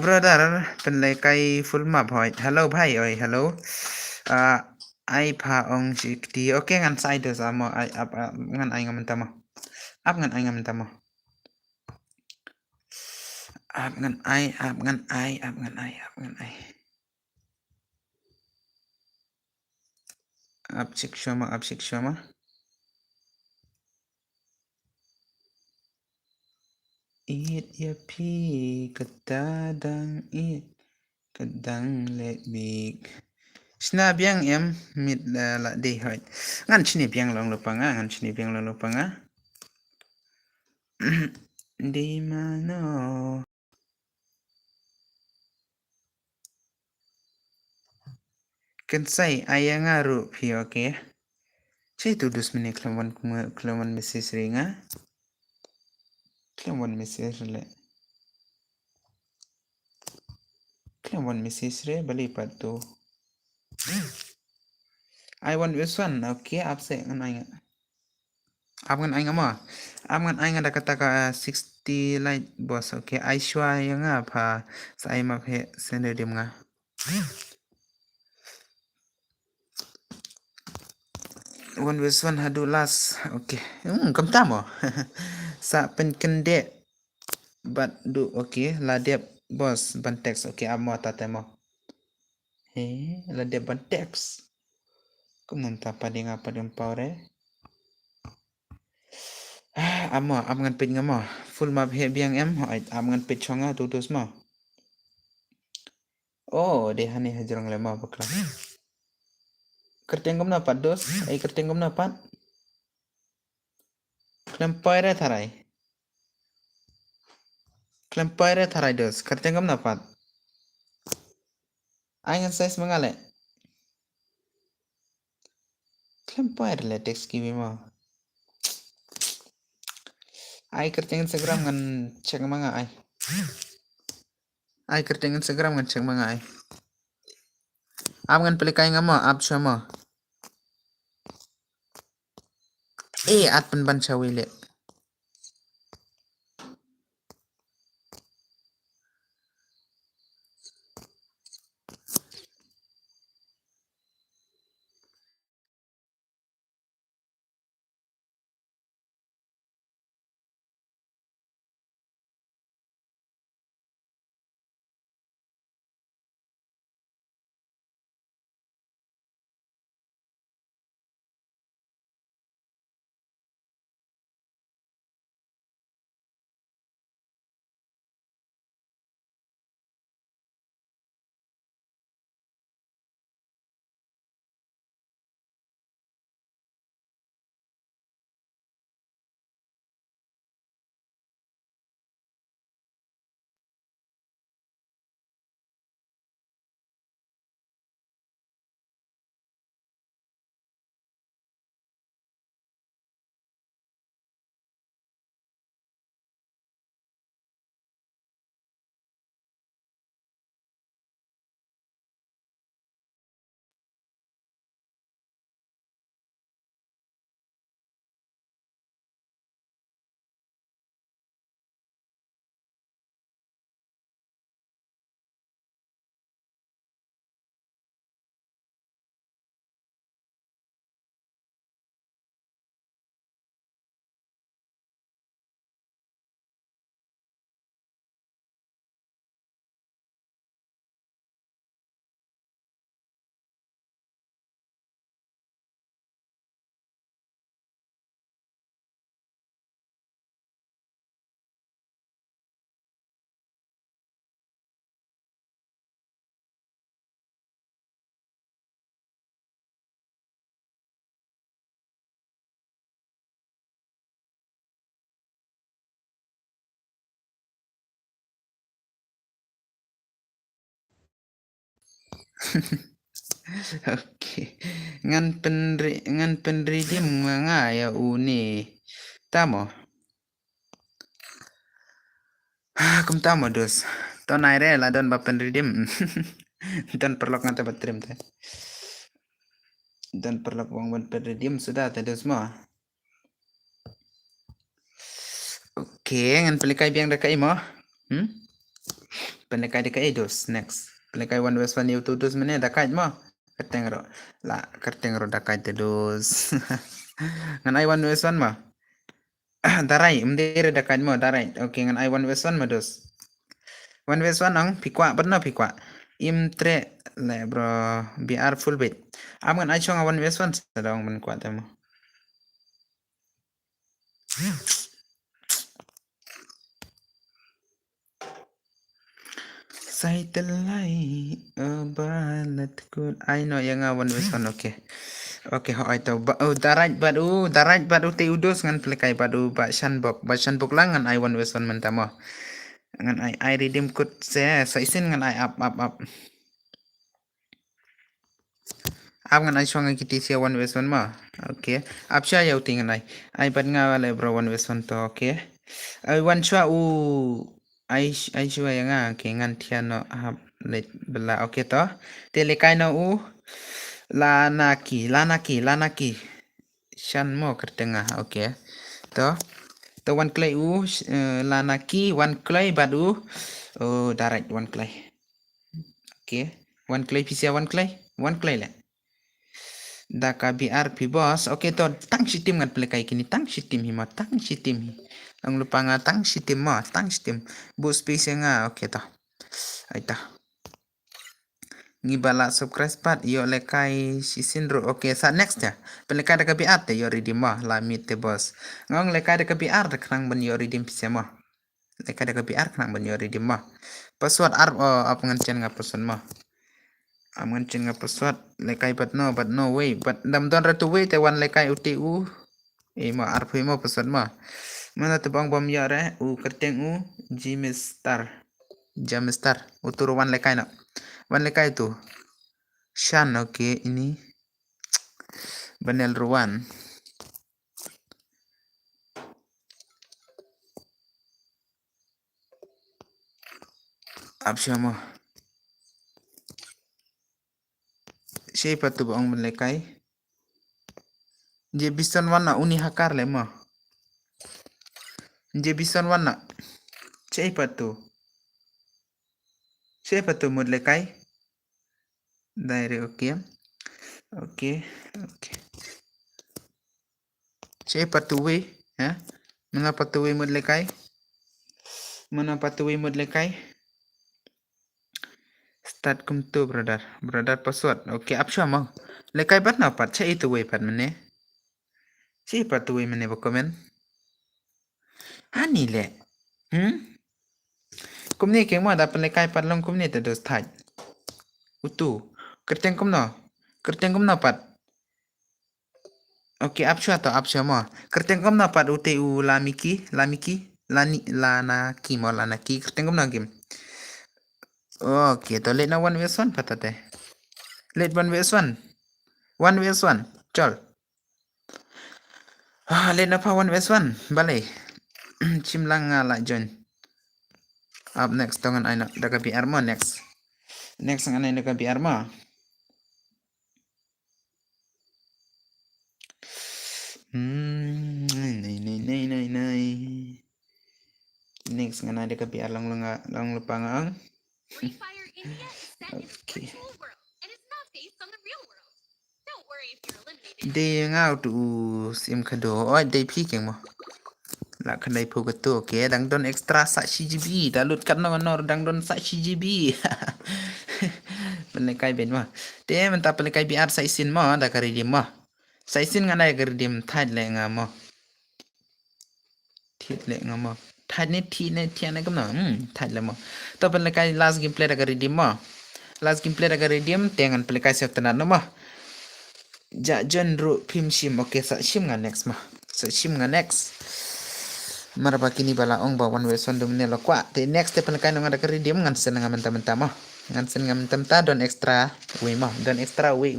brother เป็นไรไกล full map หอย hello ไพ่เอ้ย hello ไอพาองสิกดีโอเคงั้นไซเดอร์สามอไออัพงั้นไองั้นมันตามอัพงั้นไองั้นมันตามอัพงั้นไออัพงั้นไออัพงั้นไออัพงั้นไออัพเช็คชัวร์มาอัพเช็คชัวร์มาอีดยาพี่กระตาดังอีดกระดังเล็กบีก Snap yang em mit la de hoy. Ngan chini piang long lupanga, ngan chini piang long lupanga. Di mana? Kan say ayang aru pi okay. Cai tu dus mini kelawan mesis ringa. Kelawan mesis le. Kelawan mesis re bali patu. I want this one okay upset ngan ayang. Abang ayang ama. Abang ayang ada kata ka 60 light boss okay. Aishwa yang apa sa ay maphe senderim nga. One verse one hadu last. Okay. Kam tamo. Sa penkende. But do okay. La dia boss bantex. Okay, amo tatemo. La dia bantex. Kumunta pa di nga pa din paure. Amo, am ngan pit nga mo. Full map he biang em. Am ngan pit chonga tutus mo. Oh, de hani hajrang lema bakla. Kerteng gam napat dos. Ay kerteng gam napat. Klem tharai. Klem tharai dos. Kerteng gam napat. Ay ngan size mangale. Klem le text kiwi mo. Ay kerteng Instagram ngan cek manga ay. Ay kerteng Instagram ngan cek manga ay. Am ngan pelikai nga mo. Ab siya mo. At ban siya wili. Okay. Ngan penridim nga ya uni. Tamo. Kum tamo dos. Ton aire la don ba penridim. Don perlok ngata batrim te. Don perlok wang ban penridim sudah te dos mo. Okay, ngan pelikai biang dekai mo. Pelikai dekai dos next. Pelikai 1 vs 1 you tu dos mene dekai mo. Kerteng ro. La kerteng ro dekai te dos. Ngan ai 1 vs 1 mo. Darai mdere dekai mo darai. Okay, ngan ai 1 vs 1 mo dos. 1 vs 1 ang pikwa benar pikwa. Im tre le bro biar full bait. Am ngan ai chong 1 vs 1 sedang men kuat mo. Saya telai balat kun. I know yang 1 vs 1 okay. Okay, ho ai tau. Darat badu te udos ngan plekai badu ba shanbok lang ngan I 1 vs 1 mentamo. Ngan I redeem code se isin ngan I up. Ab ngan I shong kiti sia 1 vs 1 ma. Okay. Ab sha yau tingan I bad nga wala bro 1 vs 1 to okay. I one shot I shua yang ke ngan tiano hab let bela okay to. Te lekai no lanaki. Shan mo kertengah okay. To one clay lanaki one clay badu darat one clay. Okay. One clay pisia one clay le. Daka BRP boss. Okay to tang shitim ngan pelekai kini tang shitim hima tang shitim. Ang lupa nga tang shitim mo tang shitim. Bu space nga okay to. Aita. Ngibala subscribe pat yo lekai sisindro. Okay sa next ya. Pelekai daka BR te yo redeem mo lamit te boss. Ngong lekai daka BR de krang ben yo redeem pisia mo. Lekai daka BR krang ben yo redeem mo. Password apa ngan chen nga password mo. Aman chen nga password lekai but no way but dam don ratu way te wan lekai utu mo arp mo password mo mana te bang bom yare kerteng jamstar utur wan lekai no wan lekai tu shan okay ini banel ruan absyamo siapa tu bang lekai je bison wana uni hakar le mo je bison wana siapa tu mod lekai daire okay siapa tu we ha mengapa tu we mod lekai mana patuhi mod lekai start kum tu brother password okay apsha mau lekai bat na pat che itu we pat mene si patuhi mene bo komen ani le kumni ke mo da pan lekai pat long kumni te dos thai utu kerteng kum no pat okay apsha mo kerteng kum no pat ute lamiki lana ki kerteng kum no game. Okay, to let na 1 vs 1 patate. Let 1 vs 1. 1 vs 1. Chol. Let na pa 1 vs 1. Bale. Chimlang nga la join. Up next tongan ay na daga PR mo next. Next nga na daga PR mo. Nay. Next nga na daga PR lang lupa nga ang. Okay. Day nga tu sim kado. Oh, day peeking mo. La kanai po gato. Okay, dang don extra sa CGB. Dalut kat nor dang don sa CGB. Pelekai ben mo. Te menta pelekai biar sa isin mo da karidim mo. Sa isin nga na karidim thad le nga mo. Thid le nga mo. Thad ne tiana kam no. Thad le mo. To pelekai last gameplay da karidim mo. Last gameplay da karidim tengan pelekai siap tenan no mo. Ja jen ru pim sim. Okay, sa sim nga next mo. Sa sim nga next. Marapa kini bala ong ba 1 vs 1 domine lo kwa. Te next te pelekai no nga da karidim ngan sen nga menta mo. Ngan sen ngam temta don extra we mo don extra we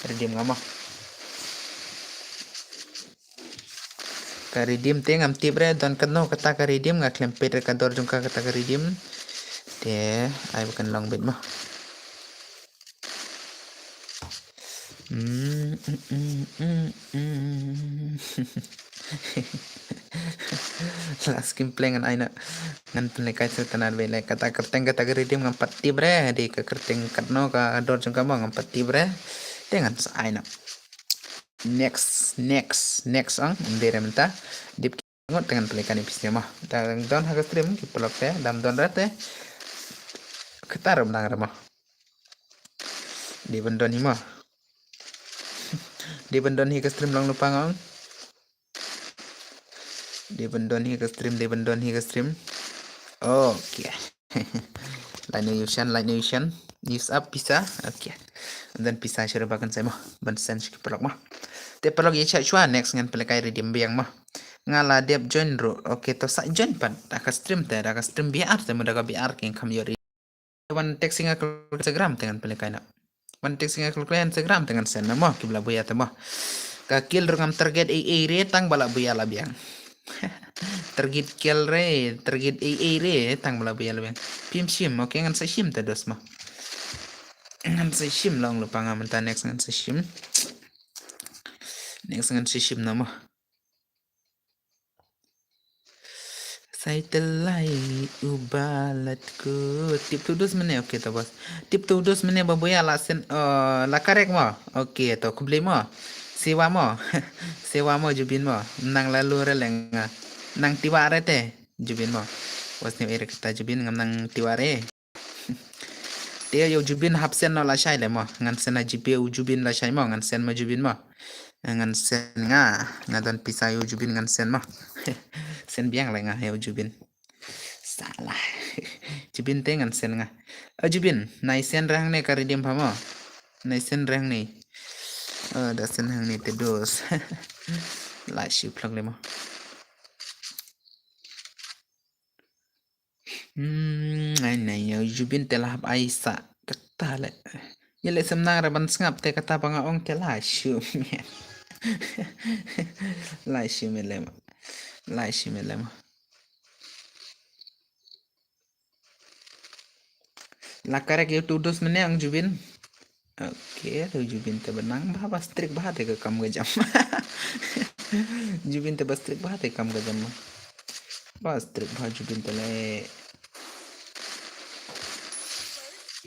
redeem ngam ka redeem te ngam tibre don kano kata ka redeem nga klem peter ka dor jungka kata ka redeem te ai bukan long bit mo Las kimpleng ngan aina ngan penlekai tanan bele kata kerteng kata geridim ngam patti bre di ke kerteng katno ka dor jong kama ngam patti bre dengan aina next ang ndere menta dip ngot dengan pelekan episnya mah dan don haga stream ki pelok te dam don rate ketar menang ramah di bendon ni mah di bendon hi ke stream long lupa ngong di bendon hi ke stream okay. Light nation use up bisa okay dan bisa syarah bahkan saya mah ban sen ki pelok mah te pelok ye chua next ngan pelekai redim biang mah ngala dep join ro okay to sa join pan aka stream te aka stream biar te muda ka biar king kam yori one texting aku Instagram dengan pelekai na one texting aku Instagram dengan sen mah kibla buya te mah ka kill ngam target re tang bala buya la biang target kill target re tang bala buya la biang pim sim okay ngan sa sim te dos mah ngan sa sim long lupa ngam ta next ngan sa sim nama saya telai ubalatku tip tudus mana okey to bos tip tudus mana baboya la sen la karek mo okey to kubli mo sewa mo sewa mo jubin mo nang lalu releng nang tiware te jubin mo bos ni ere kita jubin ngam nang tiware dia yo jubin hapsen no la shai le mo ngan sen jipe jubin la shai mo ngan sen ma jubin mo ngan sen nga don pisah yo jubin ngan sen mo sen biang lah nga yo jubin salah jubin te ngan sen nga jubin nai sen rang ne karidim phamo nai sen rang ne da sen hang ne te dos la shi plug le mo ai nai yo jubin te lah aisa kata le yele semnang ra ban ngap te kata panga ong te la shu la shi melema la karek yo tudus mene ang jubin okay to jubin te benang bah strik bah te ke kam gajam jubin te strik bah te kam gajam bah strik bah jubin te le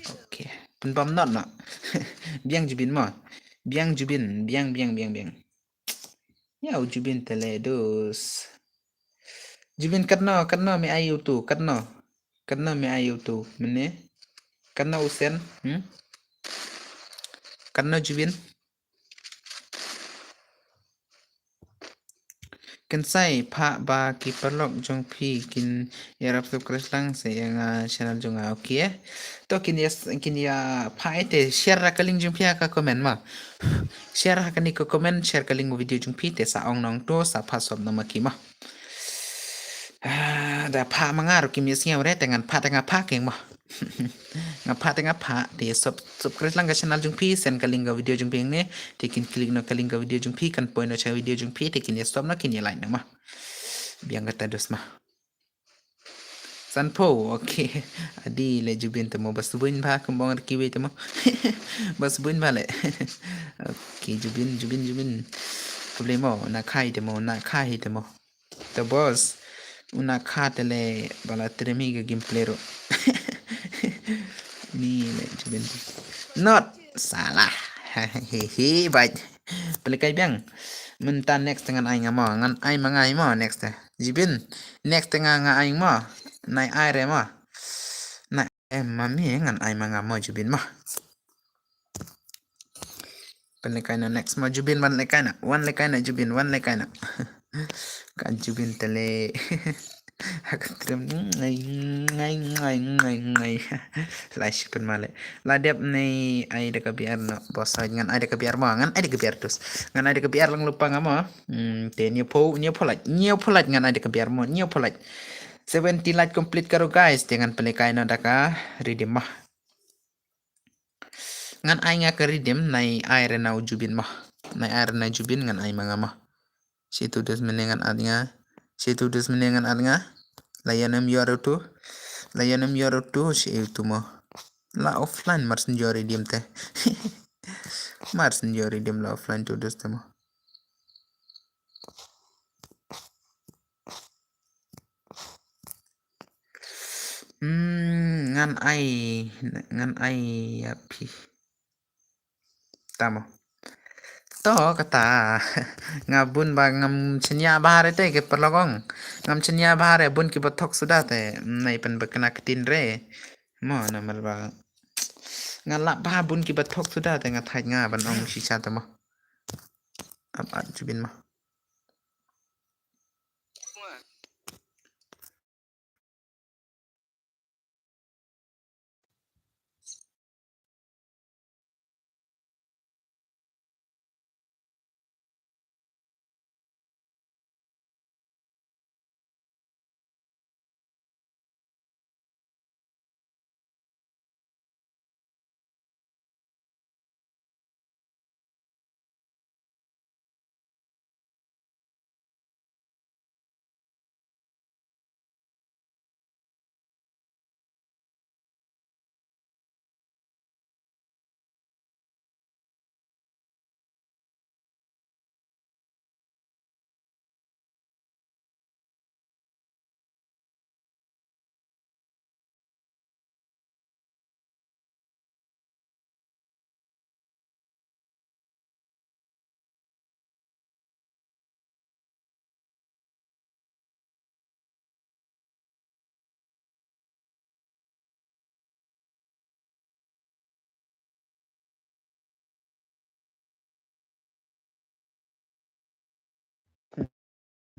okay pun bam not na biang jubin mo biang jubin biang ya jubin te le dos jubin katno me ayu tu katno me ayu tu mene katno usen katno jubin kan sai pha ba ki perlok jong phi kin yarap subscribe lang se yang channel jong okay to kin ya pha ite share ra kaling jong phi ka comment ma share ha kani ko comment share kaling video jong phi te sa ong nong to sa pha sob na ma ki ma da pha mangar ki mi siam re tengan pha keng ma ngapa ngapa di subscribe lang ka channel jung pi sen kaling ka video jung ping ne tekin klik no kaling ka video jung pi kan point no cha video jung pi tekin ya stop na kin ya like na ma biang kata dos ma sanpo okay adi le jubin temo bas buin ba kembang kiwe temo bas buin ba le okay jubin problemo na khai temo the boss una khatele bala tremi ke gameplay ro ni le jubin not salah hehe baik pelikai biang mentan next dengan aing mo ngan aing mangai mo next jibin next dengan aing mo nai ai re mo na mami ngan aing manga mo jibin mo pelikai na next mo jubin one lekai na jubin one lekai na kan jubin tele akan ngai lash pen male la dep nei ai de kabiar no bos ngan ai de kabiar mo ngan ai de kabiar tus ngan ai de kabiar lang lupa ngamo te ni polat ngan ai de kabiar mo ni polat 70 light complete karo guys dengan pelikai no daka redeem mah ngan ai nga ka redeem nai ai re na jubin mah nai ai na jubin ngan ai manga mah situ des menengan adnya layanam yaro tu si itu mo la offline marsen jori diem te marsen jori diem la offline tu des te mo ngan ai api. Tamo. To kata ngabun ba ngam chinya bahare te ke perlogong. Ngam chinya bahare bun ki bathok sudah te nai pen bakna ketin re. Mo na malba. Ngala bah bun ki bathok sudah te ngathai nga ban ong sisa tamo. Ab jubin ma.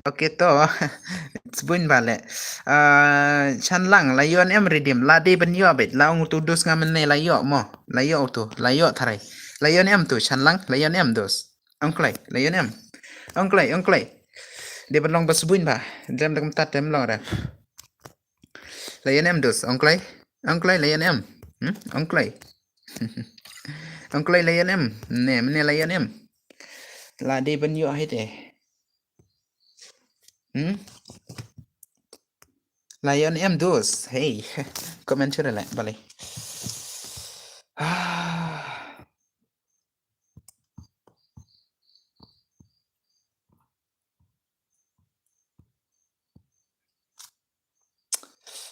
Oke to Sbun bale. Chan lang layon em redim la de ben yo bet la ung tu dus ngam ne la yo mo. La yo tharai. Layon em tu chan lang layon em dos. Onklai layon em. Onklai. De ben long bas bun ba. Dem dam tat dem long ra. Layon em dos onklai. Onklai layon em. Onklai. Onklai layon em. Ne layon em. La de ben yo hete. Lion em dos. Hey, comment chưa lại balik.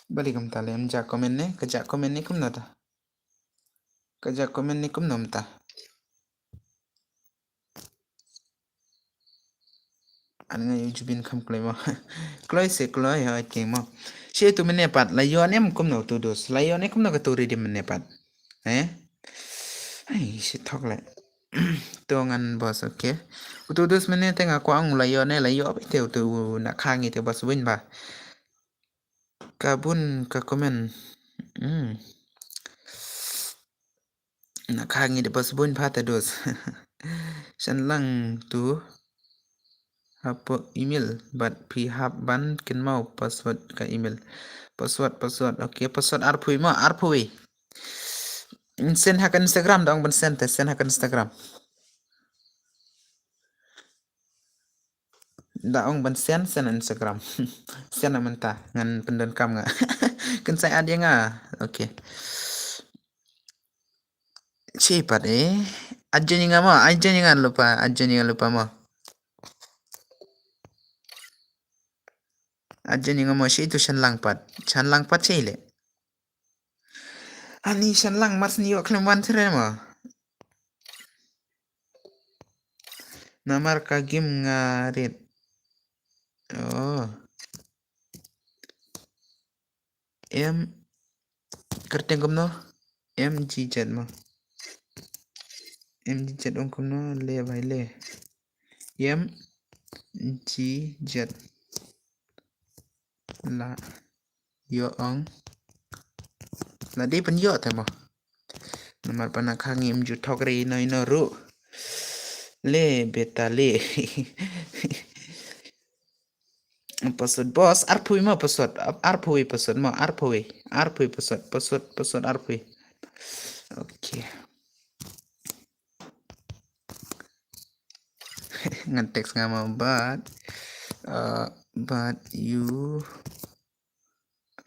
Balik kum ta lem ja comment ne, kerja comment ni kum nata. Kerja comment ni kum nom ta. An ngay jubin kam kloi mo. Kloi se kloi ha king mo. She tu mene pat lion em kum no tu dos. Lion em kum no ka tu redim mene pat. Ai she thok lại. Tuangan bos okay. Tu dos mene tengah ko ang lion e lion pe teu tu nak khangi teu bos win ba. Kabun ka comment. Nakhangi de bos bun phata dos. San lang tu apa email but pi hab ban kin mau password ka email. Password okay password arpui. Send hakan Instagram dong ban send hakan Instagram. Daong ban send Instagram. Send amanta ngan pendan kam nga. Kan saya ada nga. Okay. Cepat aja jangan lupa mo. Aja mo siya itu Shanlangpat sile. Ani Shanlang mas niyo kleman tere mo. Namar kagim ngarit. Oh. M kerteng kumno MGZ mo. MGZ ong kumno le bai le. MGZ la yo ong la di pen yo te mo. Namar panakhangi mju thokri noi no ru. Le beta le. Password bos arpui mo password arpui password arpui. Okay. Ngeteks nggak mau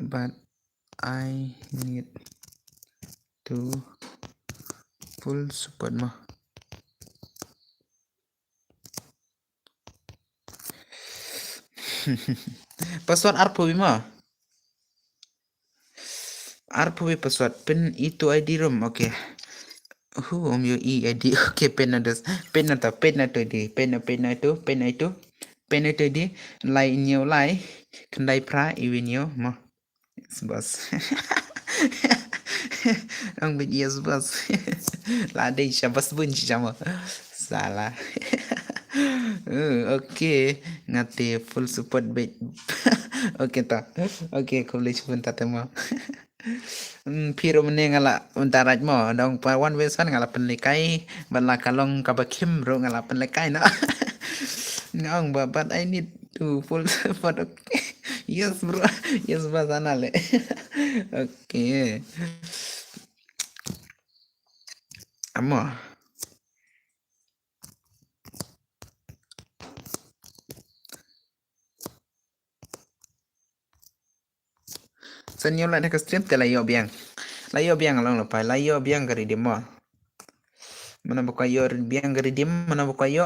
but I need to full support mo. Password arpui mo. Arpuwi password pin itu ID room. Okay. Who om yo ID. Okay, pin na to di. Pin itu di. Lai nyo lai. Kendai pra iwi nyo mo. Yes, boss. Ang yes, boss. Ladai siya bas bunci siya mo. Salah. Okay. Ngati full support bait. Okay ta. Okay, boleh sebentar mo. Piro mene ngala untaraj mo dong pawan wesan ngala penlikai bala kalong kabakim ro ngala penlikai na ngong but I need to full support. Okay. Yes bro, yes basana le. Okay, amo senyo la nak stream te layo biang along lo pa layo biang kari di mo mana bukayo biang kari dim mana bukayo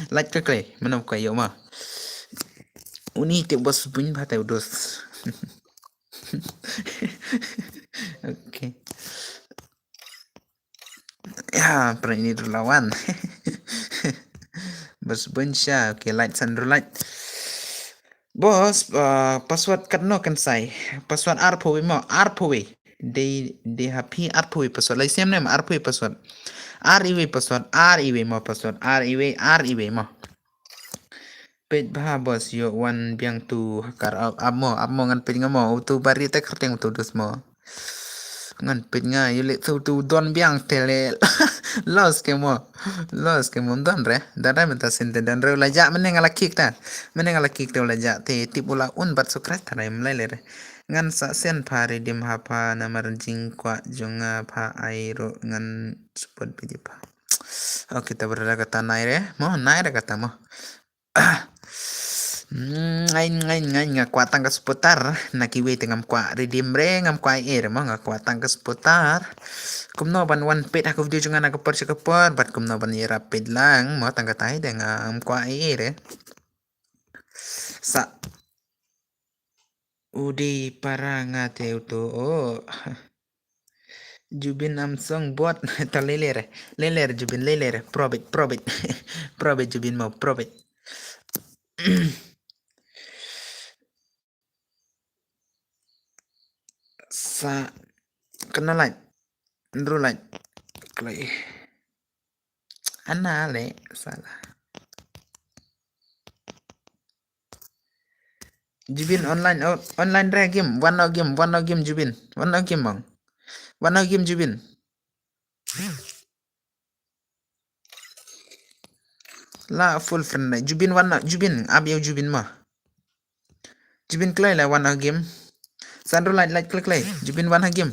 like ke mana bukayo ma uni te bos bun bata udos. Okay. Ya, pernah ini dulu lawan. Bos bensya, okay, light sandro light. Bos, password kadno kan sai. Password arpowi mo, arpowi. They happy arpowi password. Lai siam nem arpowi password. REW password, REW mo password, REW mo. Pet bah bos yo wan biang tu hakar amo ngan pet ngamo tu bari ta kerteng tu dos mo. Ngan pet nga yule tu don biang tele. Los ke mo don re dara menta sente dan re la ja meneng ala kick ta la ja te tipula un bat sukrat ta re re ngan sa sen pare dim hapa na marjing kwa jonga pa airo ngan support pidi pa. Oke ta berada kata naire kata mo. Ngain ngakuatan ke seputar nakiwi tengam kwa redeem re ngam kwa air mo ngakuatan ke seputar kumno ban one pet aku video jangan aku per bat kumno ban ira pet lang mo tangga tai dengan kwa air sa udi parangate uto oh Jubin Amsong buat leler Jubin leler probit Jubin mau probit. Sa kena light Andrew light play anale salah Jubin online re game one no game Jubin one no game bang one no game Jubin la full friend Jubin one no Jubin abio Jubin mah Jubin klay la one no game Sandro light klay Jubin one no game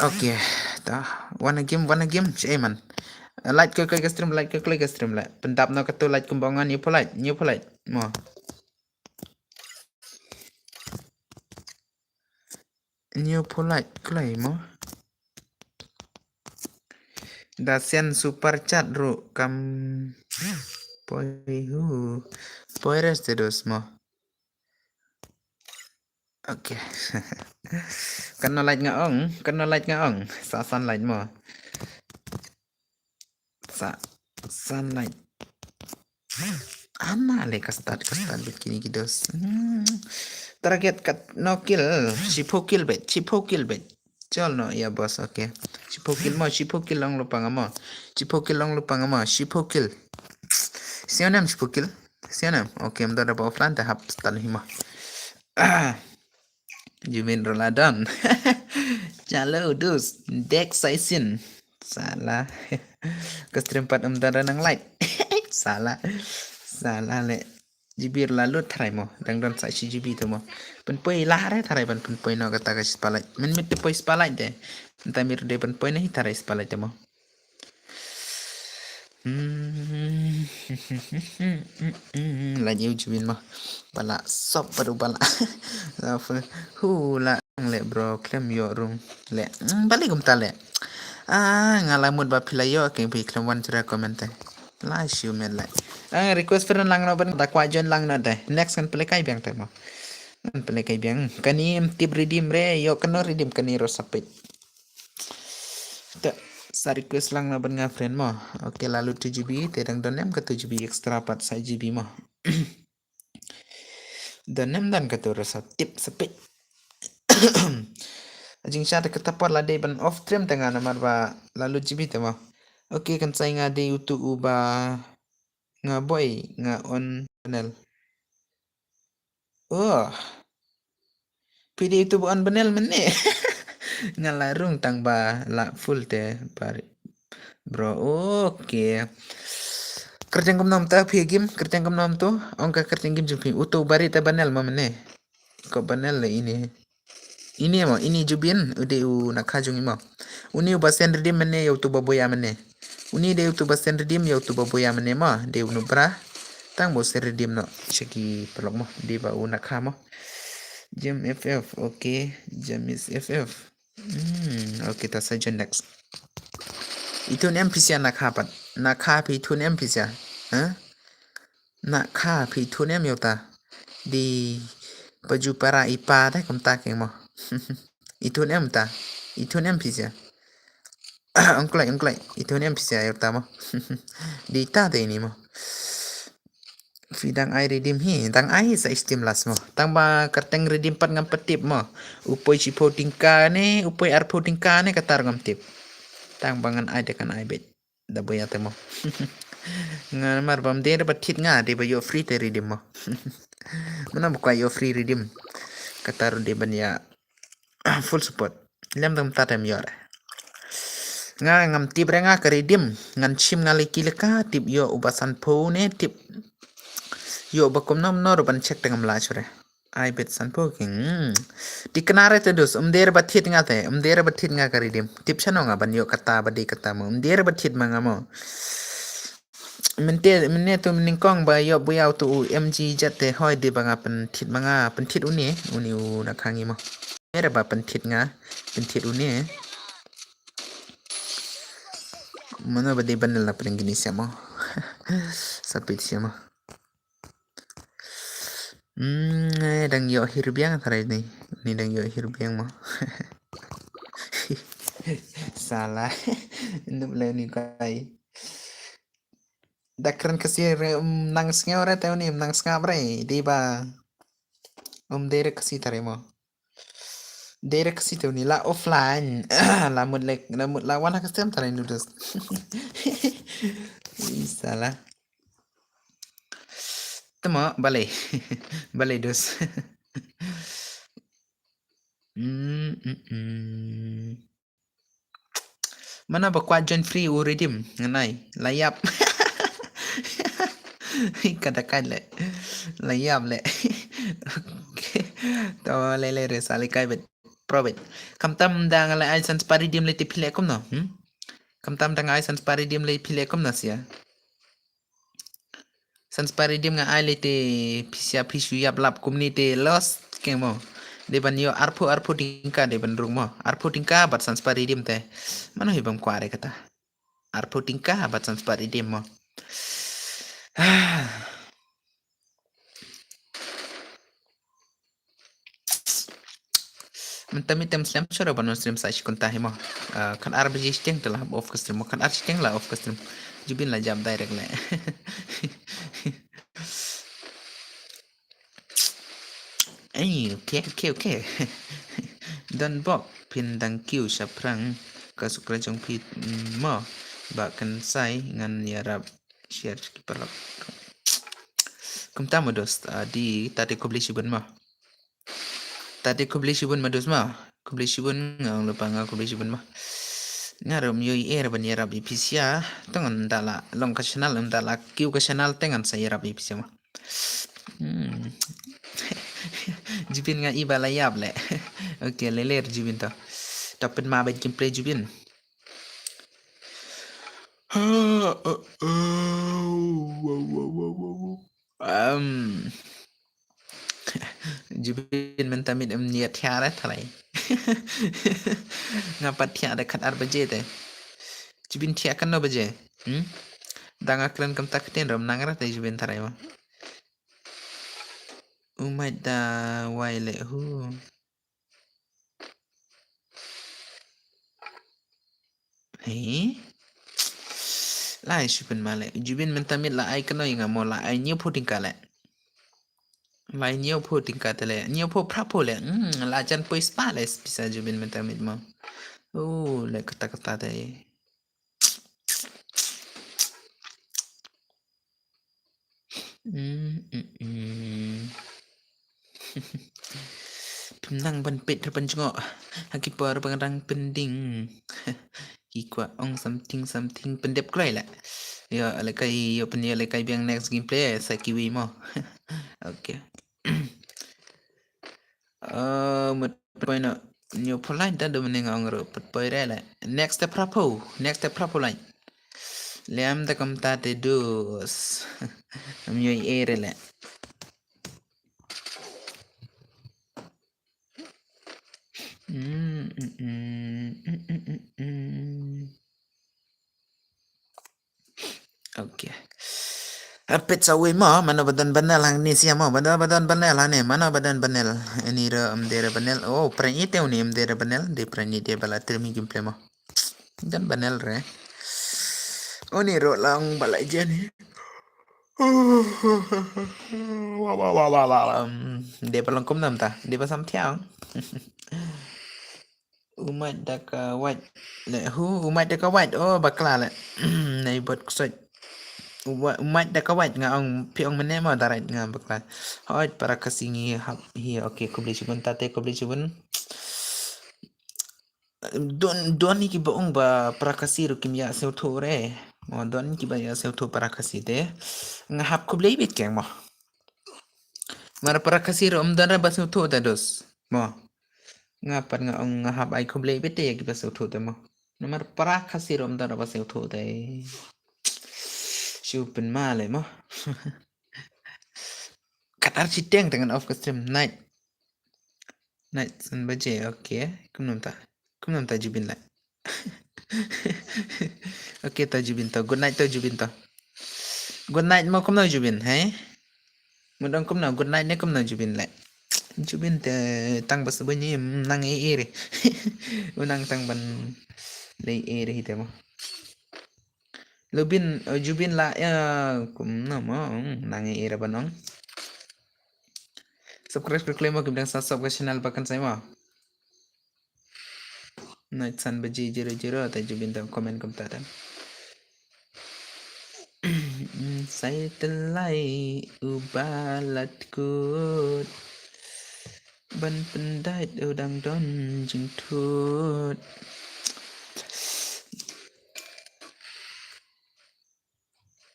okay ta one game cai man light ke stream light pendap no ketu light kembangan new polite mo new polite klay mo Dasian super chat ru kam poires terus mo oke kena light ngaong sa sunlight mo sa sunlight ana le kastat begini gidos target kat no kill chipo kill bet chol no ya bos okay chipo kill long lupa ngamo chipo kill sianam okay mda da offline ta hap stan hima Jumin Roladon Jalo dus Dek Saisin salah kestream 4 umdara nang light salah le jibir lalu tarai mo dang don sa si jibi to mo penpoi lare tarai ban penpoi no kata ka spalai men mit poi spalai de entamir de penpoi nahi tarai spalai to mo lagi ujubin mah bala sop baru bala hula le bro klem yo room le balik gumta le ngalamut ba pilayo ke bi klem wan cera komente la siu men le request friend lang no ban da kwa jon lang no de next kan play kai biang temo Pelai kai biang. Kani tip redeem re. Yo kena redeem kani rosapit. Tak. Sa request lang na ban nga friend mo. Okay, lalu 2GB. Terang donem ke 7GB extra 4 sa GB mo. Donem dan ke tu rasa tip sepit. Ajing siya ketapar la day ban off trim tengah namar ba lalu GB temo. Okay, kan saya nga day utu uba nga boy nga on panel. Oh. Pidi itu on panel mene. Nga larung tang ba la full te pari. Bro, okay. Kerjang kum nom ta pigim, kerjang kum nom tu, ongka kerjang gim jupi. Utu bari ta banel ma mene. Ko banel le ini. Ini mo, ini jubin ude u nakajung imo. Uni u basen redim mene ya utu baboya mene. Uni de utu basen redim ya utu baboya mene mo. De unu bra. Tang bo sen redim no. Shaki pelok mo. De ba u nakamo. Jam FF, okay. Jam is FF. Okay, ta saja next. Itu nem pisia nakapat. Nakapi itu nem pisia. Huh? Nakapi itu nem yota. Di baju para ipa deh tak yang mo. Itu nem ta. Itu nem pisia. Ongklay. Itu nem pisia yota mo. Di ta de ini mo. Fidang ai redeem hi. Tang ai sa istimlas mo. Tang ba kerteng redeem pat ngam petip mo. Upoi cipo tingka ne. Upoi arpo tingka ne katar ngam tip. Tang bangan ai dekan ai bet. Da boya temo. Nga mar bam de ba tit nga de ba yo free te redeem mo. Mana buka yo free redeem. Katar de ban ya full support. Lem dam tatem yor. Nga ngam tip re nga ka redeem. Ngan chim nga leki leka tip yo ubasan po ne tip. Yo bakom nom nor ban cek tengam la chure. Ai bet san po king. Di kenare te dus der ba tit nga te. Der ba tit nga ka redeem. Tip chano nga ban yo kata ba di kata mo. Der ba tit mga mo. Mene tu meningkong ba yo bu yau tu MG jate hoi di banga pentit manga pentit uni u nakangi mo. Mere ba pentit nga pentit uni. Mana ba di banel la pring gini siamo. Sapit siamo. Dang yo hirbiang tarai ni. Ni dang yo hirbiang mo. Salah. Induk le ni kai. Dakran kasi nang sngaw ra tayo ni nang sngaw ra di ba dere kasi tare mo dere kasi tayo ni la offline la mud la wana kasi tare ni dus salah temo balai balai dus mana ba kwajon free u redeem nganai layap katakan le layap le to le resali kai bet probet kam tam dang la ai sans paridim le tipile kom no kam tam dang ai sans paridim le pile kom na sia sans paridim nga ai le te pisia pisu yap lap kom ni te los kemo de ban yo arpo tingka de ban rung mo arpo tingka bat sans paridim te mano hibam kware kata arpo tingka bat sans paridim mo Mentam slam chora banon stream sa shi kunta himo kan ar baji steng telah off ke stream kan ar steng la off ke stream jubin la jam direct le ay okay dan bok pin dang kiu saprang kasuk rajong pit mo ba kan sai ngan yarab share kiparap kumta modos di tadi koblisi bun mo tadi koblisi bun modos mo koblisi bun ngang lupa ngang koblisi bun mo ngarom yoi ban yarab ipisia tangan dala long ka channel dala kiu ka channel tengan sa yarab ipisia mo jubin nga iba layab le okay leler jubin to dapat mabait gameplay jubin jubin mentamit niat tiara thalai ngapat tiara kat ar baje te jubin tia kan no baje danga kran kam takten rom nangara te jubin tharai ma Umay da waile hu. Lai Jubin male. Jubin mentamit la ai kano inga mo la ai nyo po tingkale. Lai nyo po tingkatele. Nyo po prapo le. La jan po ispa le bisa Jubin mentamit mo. Le kata-kata deh. Pemnang ban pet ban jengok. Hakipar pengarang pending. Kikwa ong something pendep klay lah. Ya alakay yo penya alakay biang next gameplay sa kiwi mo. Okay. Mut point na nyo polite da do mening ong ro put boy rela. Next step prapo line. Liam da kam tate dos. Am yo ere la. Okay. Apit sa uwi mo, mana badan banal ang ni siya mo, badan banal ane, mana badan banal, ini ra amdera banal, oh pranite uni amdera banal, di pranite bala termi gameplay mo, dan banal re, oh ni ro lang bala jani, di palang kum nam ta, di pasam tiang, umat daka white, le hu umat daka white, oh bakla le, nai buat kusut. Umat dah kawat nga ang piong menema darat nga bakla. Hoy para kasingi hap hi okay ko beli cubun tate ko beli cubun. Don ni ki boong ba para kasiru kim ya seutore. Mo don ki ba ya seutu para kaside. Nga hap ko beli bit keng mo. Mara para kasiru dara ba seutu da dos. Mo. Nga par nga ang hap ay ko beli bit ya ki ba seutu da mo. Nomor para kasiru dara ba seutu da. Siupen male mo. Katar citeng dengan off custom night. Night sun baje okay. Kumnom ta Jubin la. Okay ta Jubin to. Good night to Jubin to. Good night mo kumno Jubin, hey? Mudang kumno good night ne kumno Jubin la. Jubin te tang bas bunyi nang iri. Unang tang ban lay iri hite mo. Lubin Jubin la ya kumno mo nang iri banong. Subscribe ke mo kibdang subscribe ke channel bahkan saya mo. Night sun baji 00 ta Jubin tam komen kum ta tam. Saya telai ubalatku ban pendait udang don jing tut.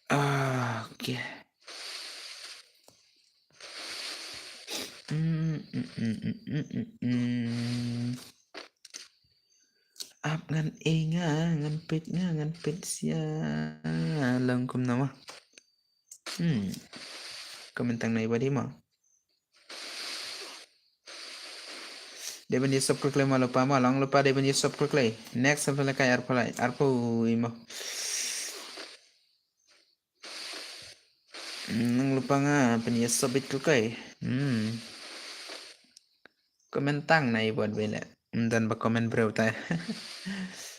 Okay. Ap ngan ngan pit sia langkum nama. Komentang na iba di mo. Dia ban subscribe mo lupa mo lang lupa dia ban subscribe. Next sampai kay arpo imo. Nang lupa nga subit ko kay. Komentang na ibuat bela. Dan ba komen bro ta.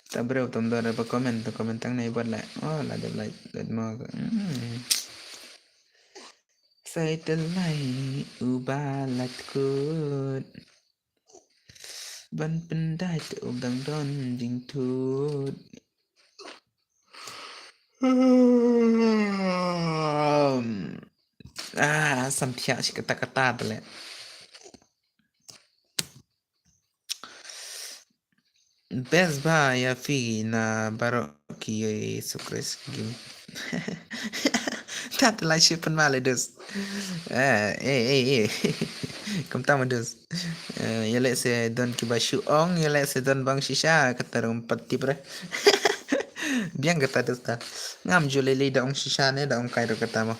Ta bro tom do ba komen to komentang na ibuat la. Oh la de like mo. Saya telai ubalatku ban pendait udang don jing tut. Sampia si kata-kata tele. Best ba ya fi na baro ki sukres game. Tat la shipen male dus. Kom tama dus. Yale se don ki bashu ong yale se don bang shisha katarong pati bre. Biang kata dus ta. Ngam jule le da ong shisha ne da ong kairo kata mo.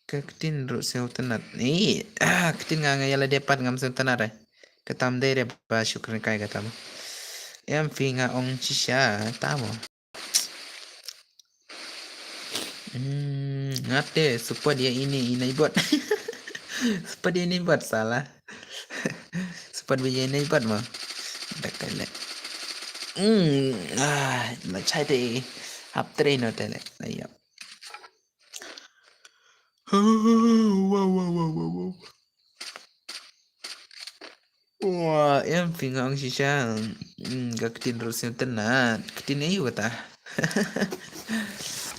Ketin ru se utanat. Ketin nga yale depat ngam se utanat. Katam dere ba syukran kai kata mo. Em fi nga ong shisha tamo. Ngate support dia ini buat. Seperti ini buat salah. Seperti ini buat mau. Dekat le. Mà chạy thì học train rồi thế này. Đấy ạ. Wow, wow, wow, wow, wow. Wah, em pingang sih siya. Kakitin terus yung tenat. Kakitin ayo kata.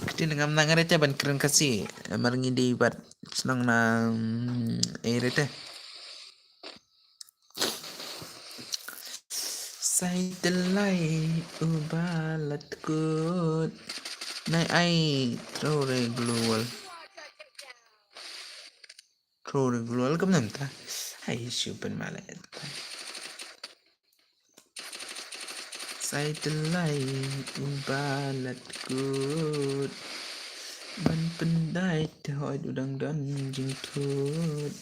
Kakitin ngam nangaret ban keren kasi. Marang hindi bat senang na eret. Say telai ubalat good. Nay ay trore global. Trore global kam nam ta. Ay super malet. Say telai ubalat good. Ban pendai thoi udang dan jing thut.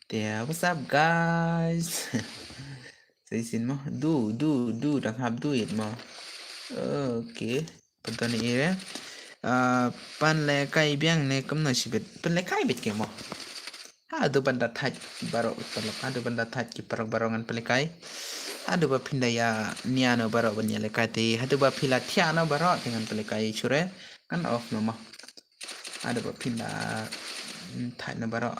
Yeah, what's up guys? Say sin mo. Do đang hab do it mo. Okay. Penton ni ya. Pan le kai biang ne kam na sibet. Pan le kai bit ke mo. Aduh banda thaj baro utalok. Aduh banda thaj ki parok barongan pelekai. Aduh ba pindaya niano baro banya lekai te. Aduh ba pila tiano baro dengan pelekai sure kan off no mo. Aduh ba pinda thaj na baro.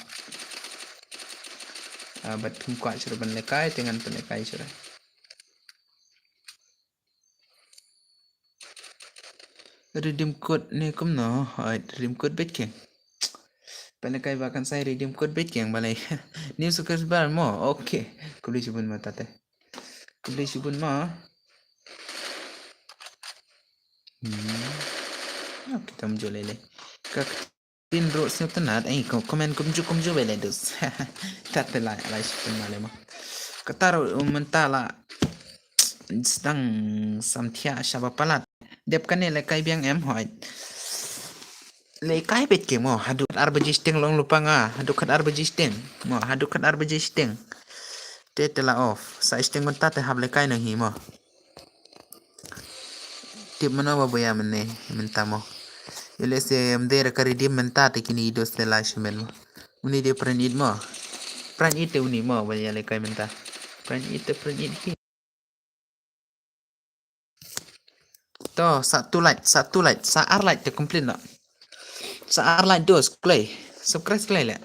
Bat pun kuat sure ban lekai dengan pelekai sure. Redeem code ni kum no. Redeem code bet ke. Pelekai bahkan saya redeem code bet yang balai. Ni suka sebar mo. Okay. Kulis pun mata teh. Kulis pun mo. Kita menjual lele. Kak tin ro sing tenat komen kumju bele dus. Tatela alai sipun male mo. Kataro mentala sedang samthia syaba palat. Dep kan le kai biang em hoi. Le kai bet ke mo hadu arba jisteng long lupa nga. Hadu kat arba jisteng. Mo hadu kat arba jisteng. Tetela off. Sa isteng mentat hab le kai nang hi mo. Tip mana ba boya mene minta mo. Ele se mdera kari dia mentat kini idos de la shimen mo. Uni dia pranid mo. Pranid te uni mo ba ya le kai menta. Pranid hi. To satu light, sa light te complete no. Sa light dos play. Subscribe play la.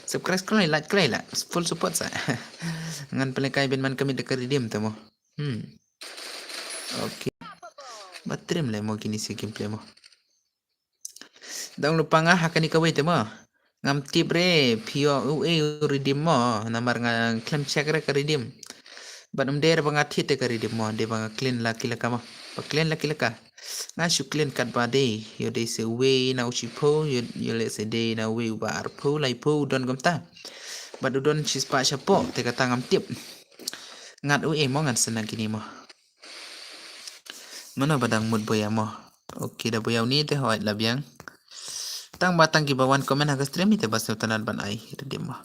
Subscribe play like play la. Full support sa. Ngan pala kai ben man kami de kari dim te mo. Okay. Batrim le mo kini si gameplay mo. Dang lupa nga hakan ikaw ite mo. Ngam tibre pio redeem mo namar nga claim check re redeem. Banum der banga thite redeem mo de banga clean la kilaka mo. Ba clean la kilaka. Nga shu clean kat ba de yo de se we na uchi po yo le se de na we ba ar po lai po don gamta. Ba don chis pa sha po te kata ngam tip. Ngat mo ngat senang kini mo. Mana badang mood boya mo. Okay da boya ni te hoit labiang. Tang batang ki bawan komen hagas stream ite bas tanan ban ai redeem mo.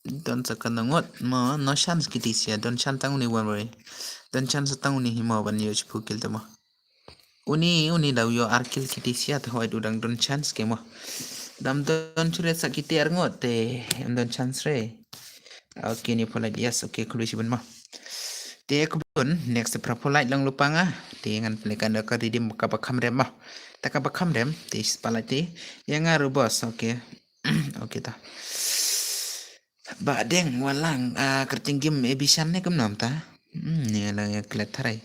Don sakanangot mo no chance kitisia don chantang uni worry. Don chance tang uni himo ban yo chpukil te mo. Uni daw yo arkil kitisia te hoit udang don chance ke mo. Dam don chure sakiti arngot te don chance re. Okay ni polite yes okay kulusi ban mo. Te kebun next propolite lang lupa nga. Te ngan pelikan da ka redeem ka bakam rem mo. Taka bakam rem te spalati yang ngaru bos okay. Okay ta. Ba deng walang kerting game ebisan ne nam ta. Ni lang klet tharai.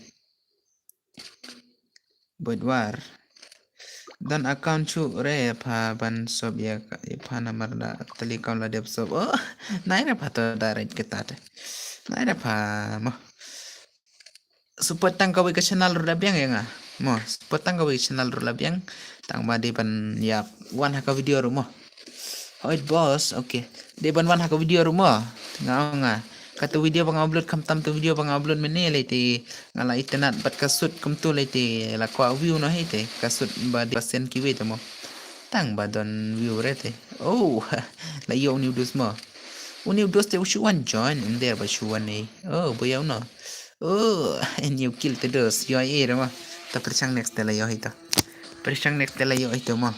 Bodwar. Dan account chu re pa ban sob ya pa namar da tali kaun la dep sob. Oh, nai re pa to direct ketat. Nai re pa mo. Support tang kawai ke channel ru labiang ya nga. Mo, support tang kawai channel ru labiang tang ba de ban ya wan haka video ru mo. Hoit boss, okay. De ban wan haka video ru mo. Nga. Kata video bang upload kam tam tu video bang upload mene le te ngala internet bat kasut kum tu le te la kwa view no hete kasut ba de persen ki we mo. Tang ba don view rete. Oh, la yo ni udus mo. Uni udus te ushuan join in there ba shuan ni. Oh, boya no. Oh, and you kill the dos. Yo mo. Ta persang next tela yo hito. Persang next tela yo hito mo.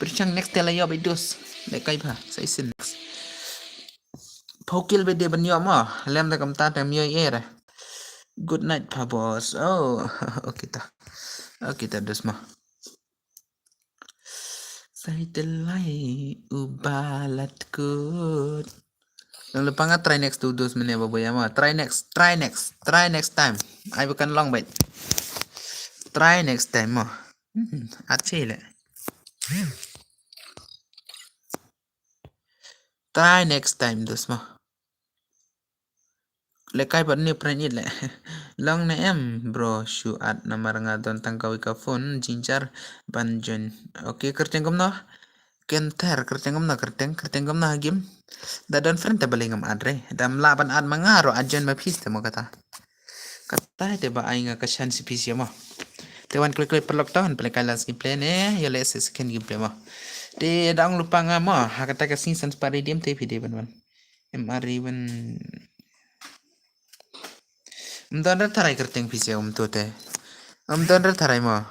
Perchang next tela yo bidus. Lekai ba, sai sin next. Pokil be de ban yo mo. Lem da kam ta tam yo era. Good night pa bos. Oh, okay ta. Okay ta dus mo. Sai telai ubalatku. Yang lupa nggak try next to dos menit baboy mo. Try next time. I bukan long bait. Try next time mo. Acele. Try next time dos mo. Lekai pat ni pren le. Long na em bro shu at namar nga don tangkawi ka phone jinjar banjon. Okay kerjeng kom no. Kenter kerjeng kom no kerjeng kom no hagim. Da don friend ta balingam adre. Dam laban ad mangaro ajon mapiste mo kata. Kata te ba ay nga kasyan si PC mo. Te wan klik perlok tahun pelai kalas gameplay ne ya les second gameplay mo. Te daang lupa nga mo hakata ka season pare dim te video ban. MR ban Mdonda tarai kerteng PC to te. Mdonda tarai mo.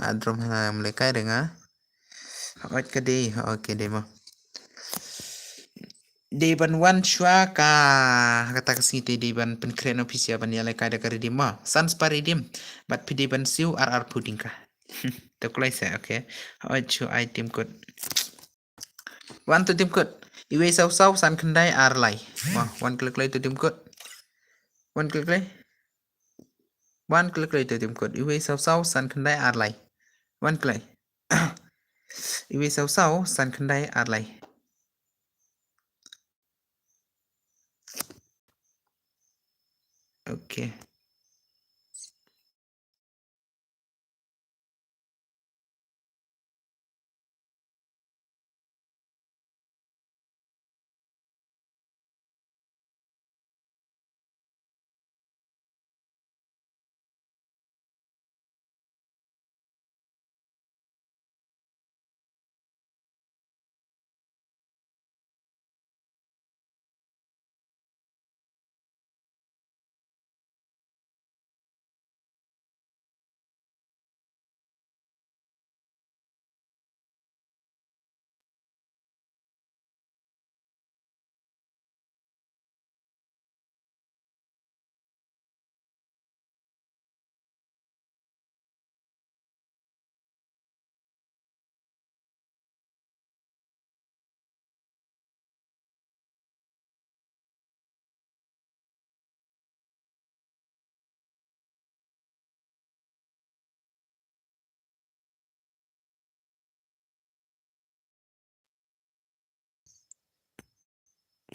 Adrom ha mulai kai denga. Ot ka de okay de mo. Deban wan shwa ka kata kasite deban pen kreno PC ban ya kai da kari dim mo. Sans pare dim bat pide ban siu RR pudding ka. Te kulai sa okay. Ot chu item code. One to tim code. Iwe sau san kendai ar lai. Wah, one klik lai to tim code. One klik lai to tim code. Iwe sau san kendai ar lai. One klik. Iwe sau san kendai ar lai. Okay.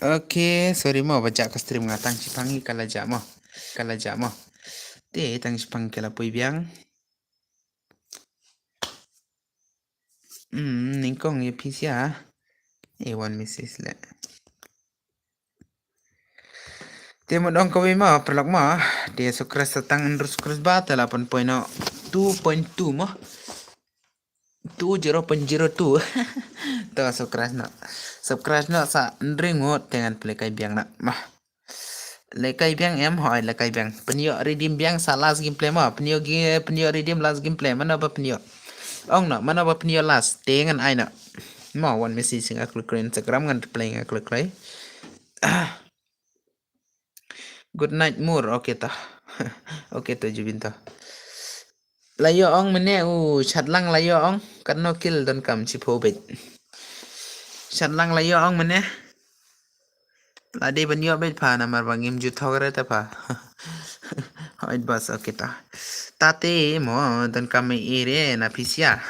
Okay, sorry mo baca ka stream ngatang cipangi kala jamo. Te tang cipang kala pui biang. Ningkong ye PC ya. One missis le. Te mo dong kawi mo perlok mo. Dia sukres tang endrus sukres ba 8.2.2 mo. 20.02 to subscribe no sa ndring mo dengan play kai biang na mah lekai biang em hỏi lekai biang penio redeem biang sa last gameplay mo penio redeem last gameplay mana ba penio ong no mana ba penio last dengan ai no mo one message sing aku klik Instagram ngan play aku klik good night mur okay ta okay to jubin ta layo ong mene chat lang layo ong kan no kill don kam si phobit chat lang layo ong mene lade banyo bet pa na mar bangim ju thogre ta pa hoit bas okay ta tate mo don kam ire na pisia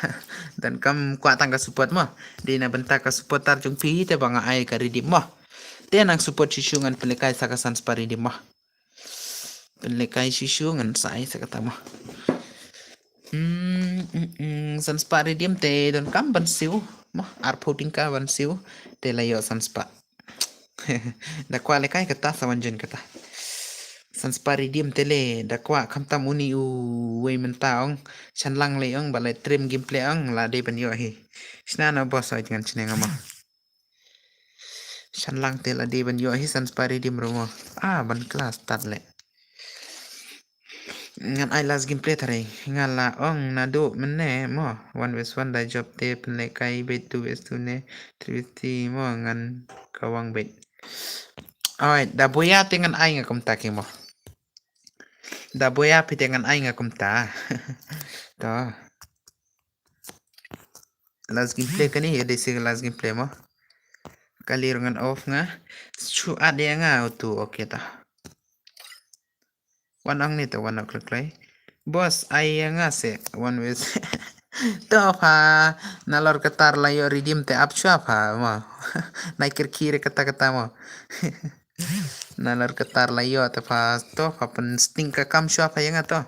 dan kam kwa tangga support mo di na benta ka support tar jung pi te banga ai ka redeem mo te nang support sisungan pelekai sakasan spari di mo pelekai sisungan sai sakata mo sanspa redeem te don kam ban siu mo ar voting ka ban siu te layo sanspa da kwa le kai kata sawanjen kata sanspa redeem tele da kwa kamta muni u wei mentaong chanlang le ong balai trim gameplay ong la de ban yo hi snana boss ai jangan chinenga ma chanlang te la de ban yo hi sanspa redeem romo ban class tat le Ngan ai last gameplay thare ngala ong na do menne mo 1 vs 1 da job te ple kai bet 2 vs 2 ne 3 vs 3 mo ngan kawang bet. Alright, da boya tengan ai ngakum ta ke mo. Da boya pi tengan ai ngakum ta. To. Last gameplay kani ya desi last gameplay mo. Kali ngan off nga. Chu ade nga tu okay ta. Wanang ni to wanang klik play. Bos ai nga se 1 vs to pa nalor ketar layo redeem te up chua pa mo. Naikir kiri kata-kata mo. Nalar ketar layo te pa to pa pen sting ka kam chua pa yang to.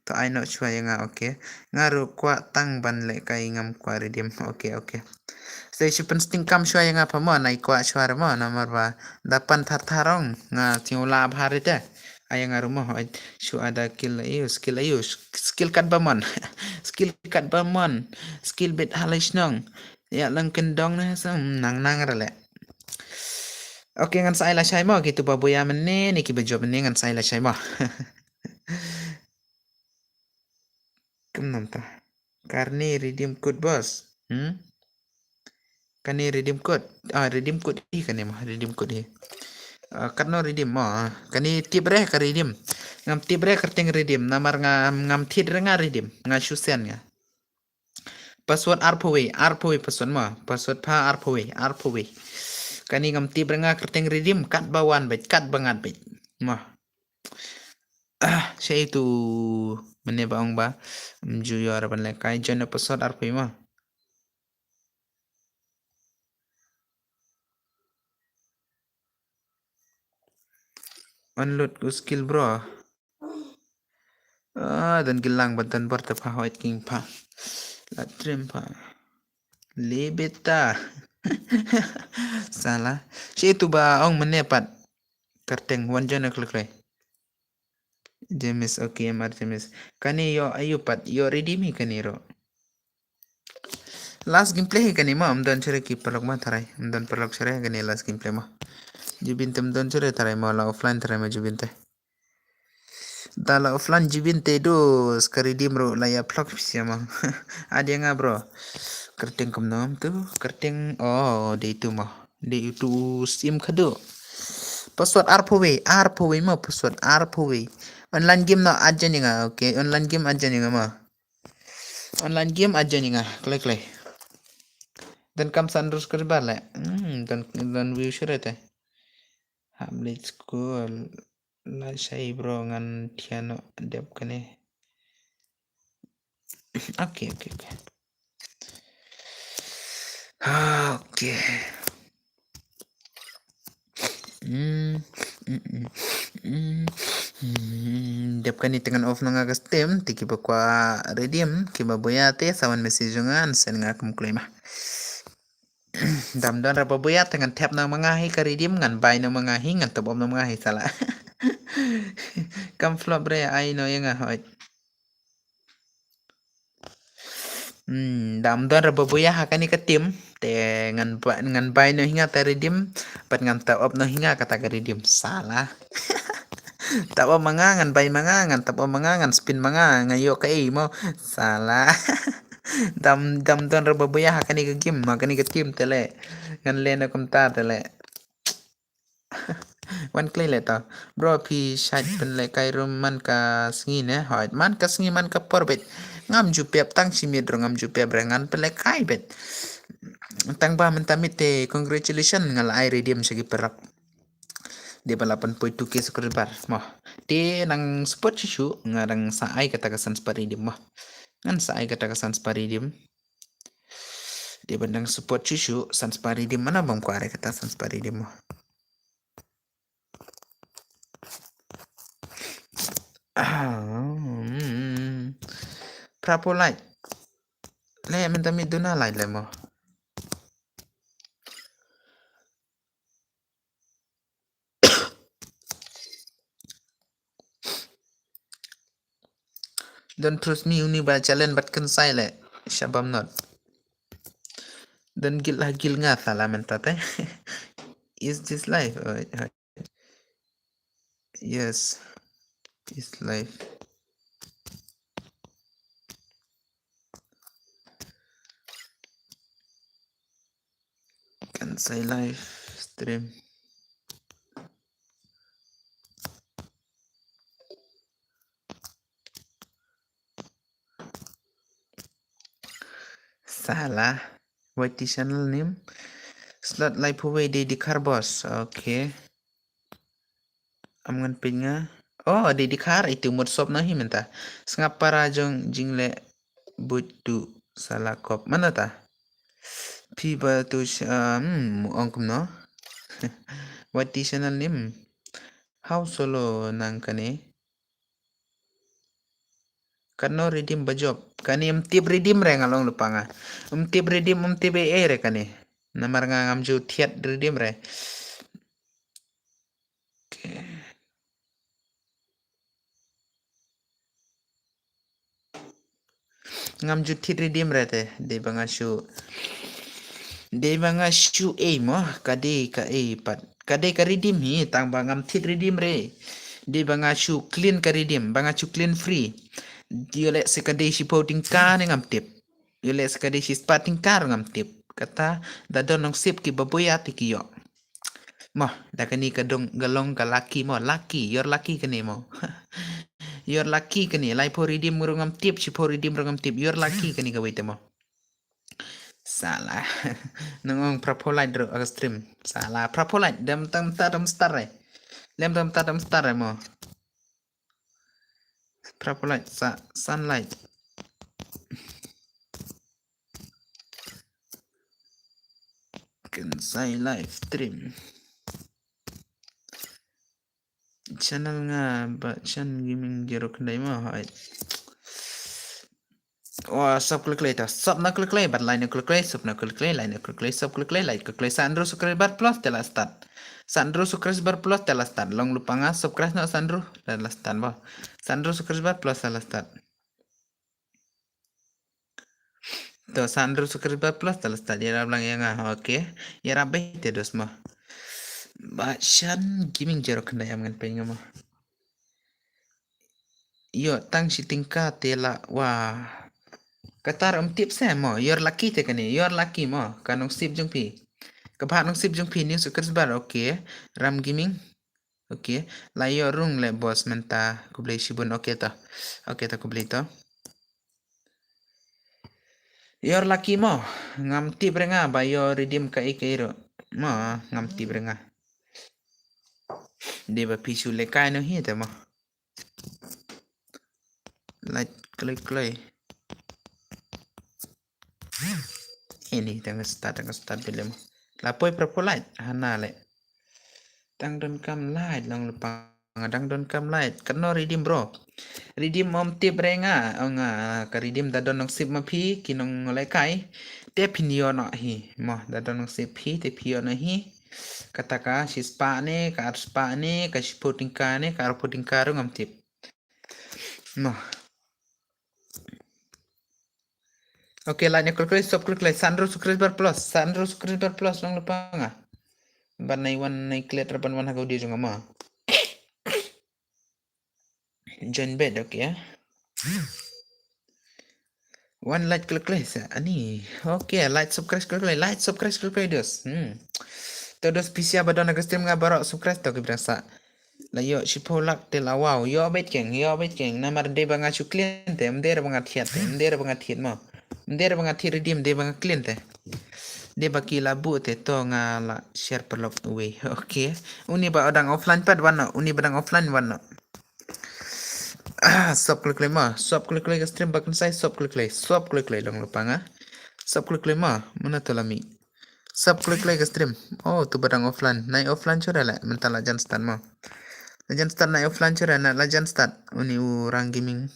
To I not sure yang okay. Ngaru kwa tang ban le kai ngam kwa redeem. Okay. Saya pen sting kam chua yang apa mo nai kwa chua mo nomor ba dapan tharong nga tiula bhare te. Ayang ngaru mo shu ada skill kat bamon. Skill kat bamon. Skill bit halish nong. Ya lang kendong na sang nang rale. Okay ngan sa ila shay mo gitu babuya men ni ki bejob ni ngan sa ila shay mo. Kem ta. Karni redeem code bos. Kani redeem code. Redeem code hi kani mo redeem code hi. Karno redeem mo. Kani tip re ka redeem. Ngam tip re kerting redeem namar ngam thid nga redeem nga shusen nga. Password arpaway password mo. Password pa arpaway. Kani ngam tip re nga kerting redeem kat bawan bet kat bangat bet. Mo. Siya itu menebaong ba juyo araban le kai jono password arpaway mo. Unload ko skill bro. Dan gilang badan bertapa white king pa. Latrim pa. Lebeta. Salah. Si itu ba ong menepat. Kerteng wanjana klik. James okay mar James. Kani yo ayupat yo ready mi kani ro. Last gameplay kani mo amdan chere ki perlok ma tharai. Amdan perlok chere kani last gameplay mo. Jubin tem don chere tharai mo la offline tharai mo jubin te. Dala offline jubin te do skaridim ro la ya plok siama. Ada nga bro. Kerting nom tu kerting di itu mah di itu sim kado password arpaway mah password arpaway online game na aja nih nga okay online game aja nih nga mah online game aja nih nga klik dan kam sandus kerbar le dan view syurete hamlet school la shay bro ngan tiano dep kane okay. Okay. Dep kani tengan off nang agas tem tiki bakwa redeem kiba boyate sawan message ngan sen nga kum klima. Dam don rapa boyat tengan tap nang mangahi ka redeem ngan bay nang mangahi ngan tobom nang mangahi sala. Kam flop bre ai no yang hoit. Dam don rapa boya hakani ka tim te ngan bay no hinga ta redeem pat ngan ta op no hinga kata ka redeem salah. Tapo mangangan bay mangangan tapo mangangan spin mangangan ngayo kay mo salah. dam don rababaya kani ka game kani ka team tele ngan lena kumta tele. One clay leta bro pi side pen le kay rum man ka singi ne hoit man ka singi man ka porbet ngam jupep tang simidro ngam jupep rengan pen le kay bet tang ba mentamit te congratulations ngal ay redeem segi perak di 8.2k subscriber mo di nang support sisu ngarang saay katagasan sparidim mo ngan saay katagasan sparidim di bandang support sisu sans sparidim mana bang kuare kata sans sparidim mo prapo light le mentamit duna light le mo don't trust me uni ba challenge bat kan sai le shabam not dan gil nga sala mentate is this life yes is life Kan saya live stream. Salah. YT channel name. Slot live huwei di Carbos. Oke. Amngan pinga. Oh, di kar itu mod sop nahi menta. Sengapa jong jingle butu salah kop. Mana ta? Piba tu ongkum no. YT channel name. How solo nang kane? Kano redeem bajob. Kani tip redeem re ngalong lupanga. Tip redeem tip re kani. Namar ngam ju thiat redeem re. Ngam ju thiat redeem re te. De banga shu mo kade ka pat. Kade ka redeem hi tang bangam thiat redeem re. De banga shu clean ka redeem. Banga shu clean free. Dia lek sekade si voting ka ngam tip. Dia lek sekade si starting car ngam tip. Kata dadon nong sip ki baboya tikiyo. Mo, dah kini kadung galong ka laki mo, laki, you're lucky kini mo. You're lucky kini, lai po redeem ngam tip, si po redeem ngam tip, you're lucky kini ka wait mo. Salah. Nangong prapolite dro aga stream. Salah, prapolite dam tam star eh. Lem tam star eh mo. Prapolite sunlight. Kan saya live stream. Channel nga ba chan gaming jero kendai mo hai. Oh, sub klik ta. Sub na klik bat line klik sub na klik line klik sub klik like klik Sandro subscriber plus tela start. Sandro subscriber plus tela start. Long lupa nga subscribe na Sandro tela start ba. Sandro subscriber plus tela start. To Sandro subscriber plus tela start. Ya bilang ya nga. Oke. Ya rabe te dos mah. Bacan gaming jero kendai amangan pengen mah. Yo tang si tingkat tela wah. Katar tip saya mo, you're lucky te kani, you're lucky mo, kanong sip jong pi. Kapat nong sip jong pi ni subscriber, okay. Ram gaming, okay. Layo rung le boss menta kublay shibun, okay to. Okay to kublay to. You're lucky mo, ngam tip renga ba yo redeem ka ikairo. Mo, ngam tip renga. Di ba pisu le kay no hita mo. Like click play. Ini tengah start film. Lapoi prapolite hana le. Tang don kam light long lupa ngadang don kam light kano redeem bro. Redeem tip renga nga ka redeem da don sip ma phi kinong lekai te pinio no hi mo da don sip phi te pio no hi kata ka si spa ne ka supporting ka ne ka reporting ka ngam tip. Mo Oke, like klik subscribe Sandro subscriber plus long lupa nga. Ban nai wan nai klet rapan wan hagau dia juga ma. Join bed okay ya. One like klik ani. Oke, like subscribe dos. Todos pisia badon aga stream nga barok subscribe to berasa. La yo shipolak te la wow yo bet keng namar de banga chu cliente mder banga thiat mo. Mder banga thi redeem de banga cliente. De baki la bu te to nga la share perlok away. Oke. Uni ba odang offline pad wana, uni badang offline wana. Stop klik ma, stop klik stream bakun saya stop klik dong lupa nga. Stop klik ma, mana tu lami. Stop klik stream. Oh, tu badang offline. Naik offline cura lah, mental lajan start mo. Lajan start naik offline cura nak lajan start. Uni orang gaming.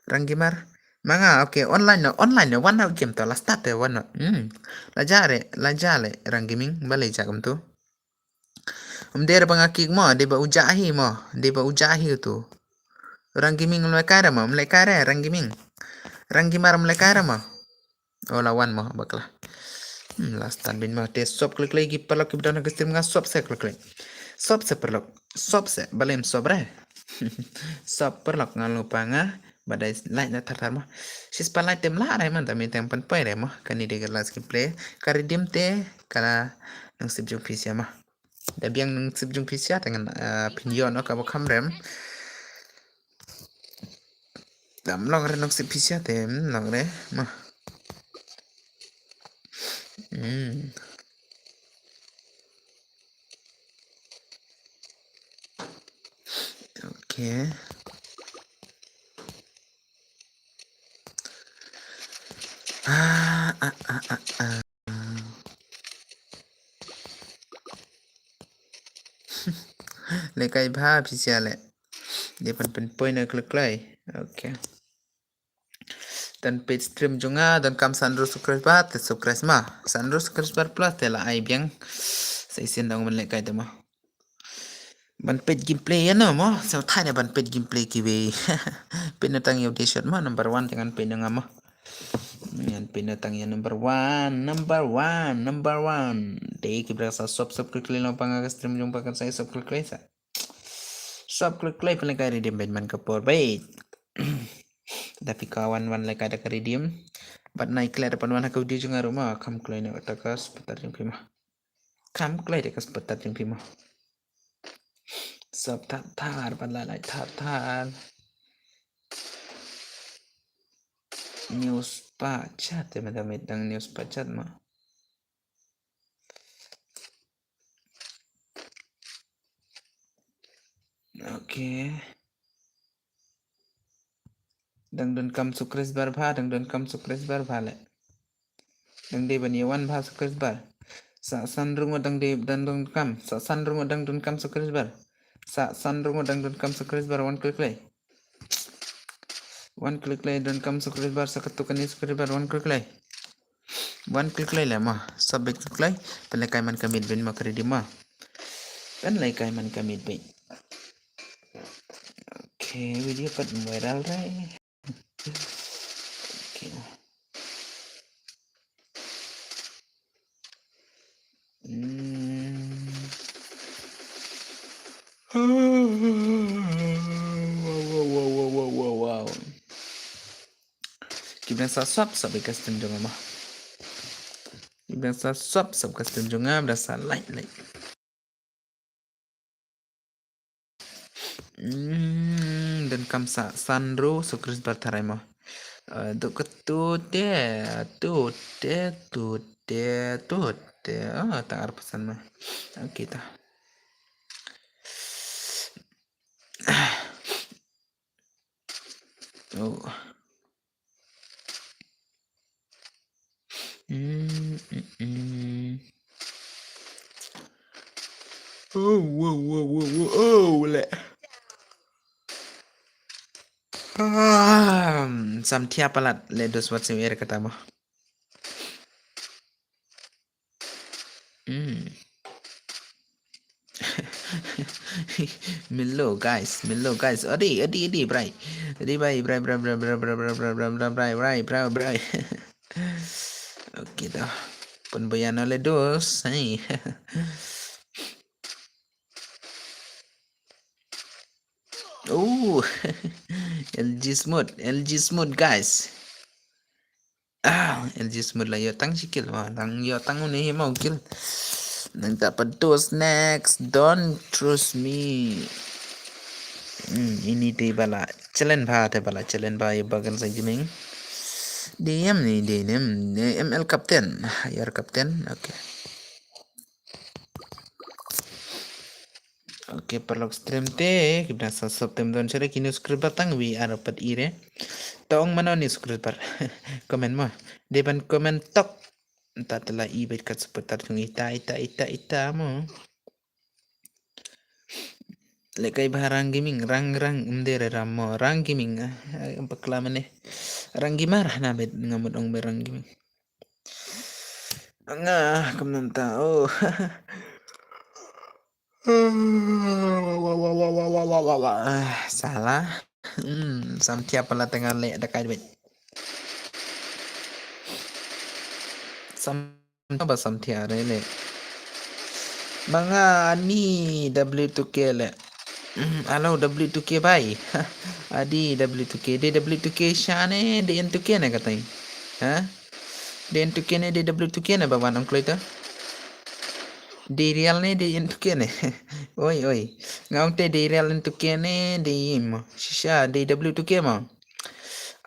Orang gamer. Manga okay online no one game to la start one. Lajare orang gaming balai jagam tu. Der bangakik mo, de ba ujahi tu. Orang gaming melekara orang gaming. Orang gamer melekara mo. Oh lawan mo bakla. Last time bin mo te stop klik lagi perlok kita nak stream ngas stop se klik. Stop se perlok. Stop se balem sobre. Stop perlok ngan lupa nga badai light na tar mah sis palai tem la rai man tami tem pan pai rai mah kani de galas ki play kari dim te kala nang sip jung pisia mah da biang nang sip jung pisia dengan pinyon ka ba kham rem dam long re nang sip pisia tem long re mah okay le kai bha pisia le de pan pen poi na klek klai okay dan page stream junga dan kam sandro subscribe ba te subscribe ma sandro subscribe plus te la ai biang sai sen dong men le kai te ma ban page gameplay ya no mo so thai ne ban page gameplay ki we pin tang yo t-shirt ma number 1 dengan pin nga ma yan pin tang ya number 1 number 1 de ki berasa subscribe klik lang pang stream jung pakan saya subscribe sa subscribe paling kai redeem man kapor baik tapi kawan wan like ada redeem bat naik kle depan wan kau di junga rumah kam kle ne takas petar jung pima kam kle de kas petar jung pima sub thar ban la lai thar news pacat ya madam medang news pacat mah okay dang don kam sukres bar bha dang don kam sukres bar bha le dang de ban yawan bha sukres bar sa san rungo dang de dan don kam sa san rungo dang don kam sukres bar sa san rungo dang don kam sukres bar wan klik lay one click lay don kam sukres bar sa ketukan ni sukres bar one click lay lah mah sabit click lay pen kai man kamit ben ma kredi mah kan lay kai man kamit ben okay video pat viral rai okay wow kita sub custom juga mah kita sub custom juga berasa like dan kam sandro sukris bertarai mah duk ketut tak ada pesan mah kita oh le samtia palat le dos wat sim er kata mah Milo guys adi bray oke dah penbayan oleh dos LG smooth guys LG smooth lah yo tang sikil mah tang yo tang ni mau kill nang tak pedus next don't trust me ini di bala challenge ba bagan sa gaming DM ni DM ML captain ayar captain okay perlu stream te kita subscribe don chere kini subscribe batang wi arapat ire tong mana ni subscribe komen mah depan komen tok entah telah ibet kat seputar tung ita mo lekai barang gaming rang umdere ramo rang gaming peklaman rang gimana na bet ngamut ong berang gaming kemen tahu salah samtia pala tengah le dekat bet apa samtia le mga ni W2K le Alo W2K भाई Adi W2K dia W2K Syah ni dia yang 2K ni katanya ha dia yang 2K ni dia W2K ni bawaan ongklo itu di real ni dia yang 2K ni oi ngau te di real yang 2K ni di mo shisha di W2K mo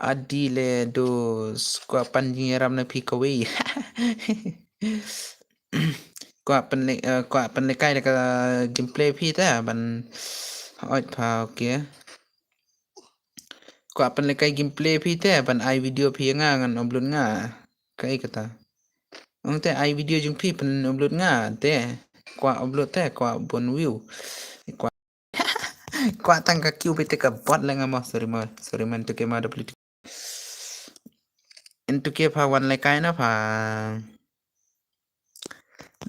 Adi le dos kwa panjiram na pikawi kwa penlekai ka gameplay phi ta ban oi phao kia kwa penlekai gameplay phi ta ban ai video phi nga ngan upload nga kai kata ong te ai video jung phi pen upload nga te kwa upload te kwa bon view kwa kwa tang ka kiu pete ka bot la nga mo sorry man to ke ma w into ke pha wan lekai na pha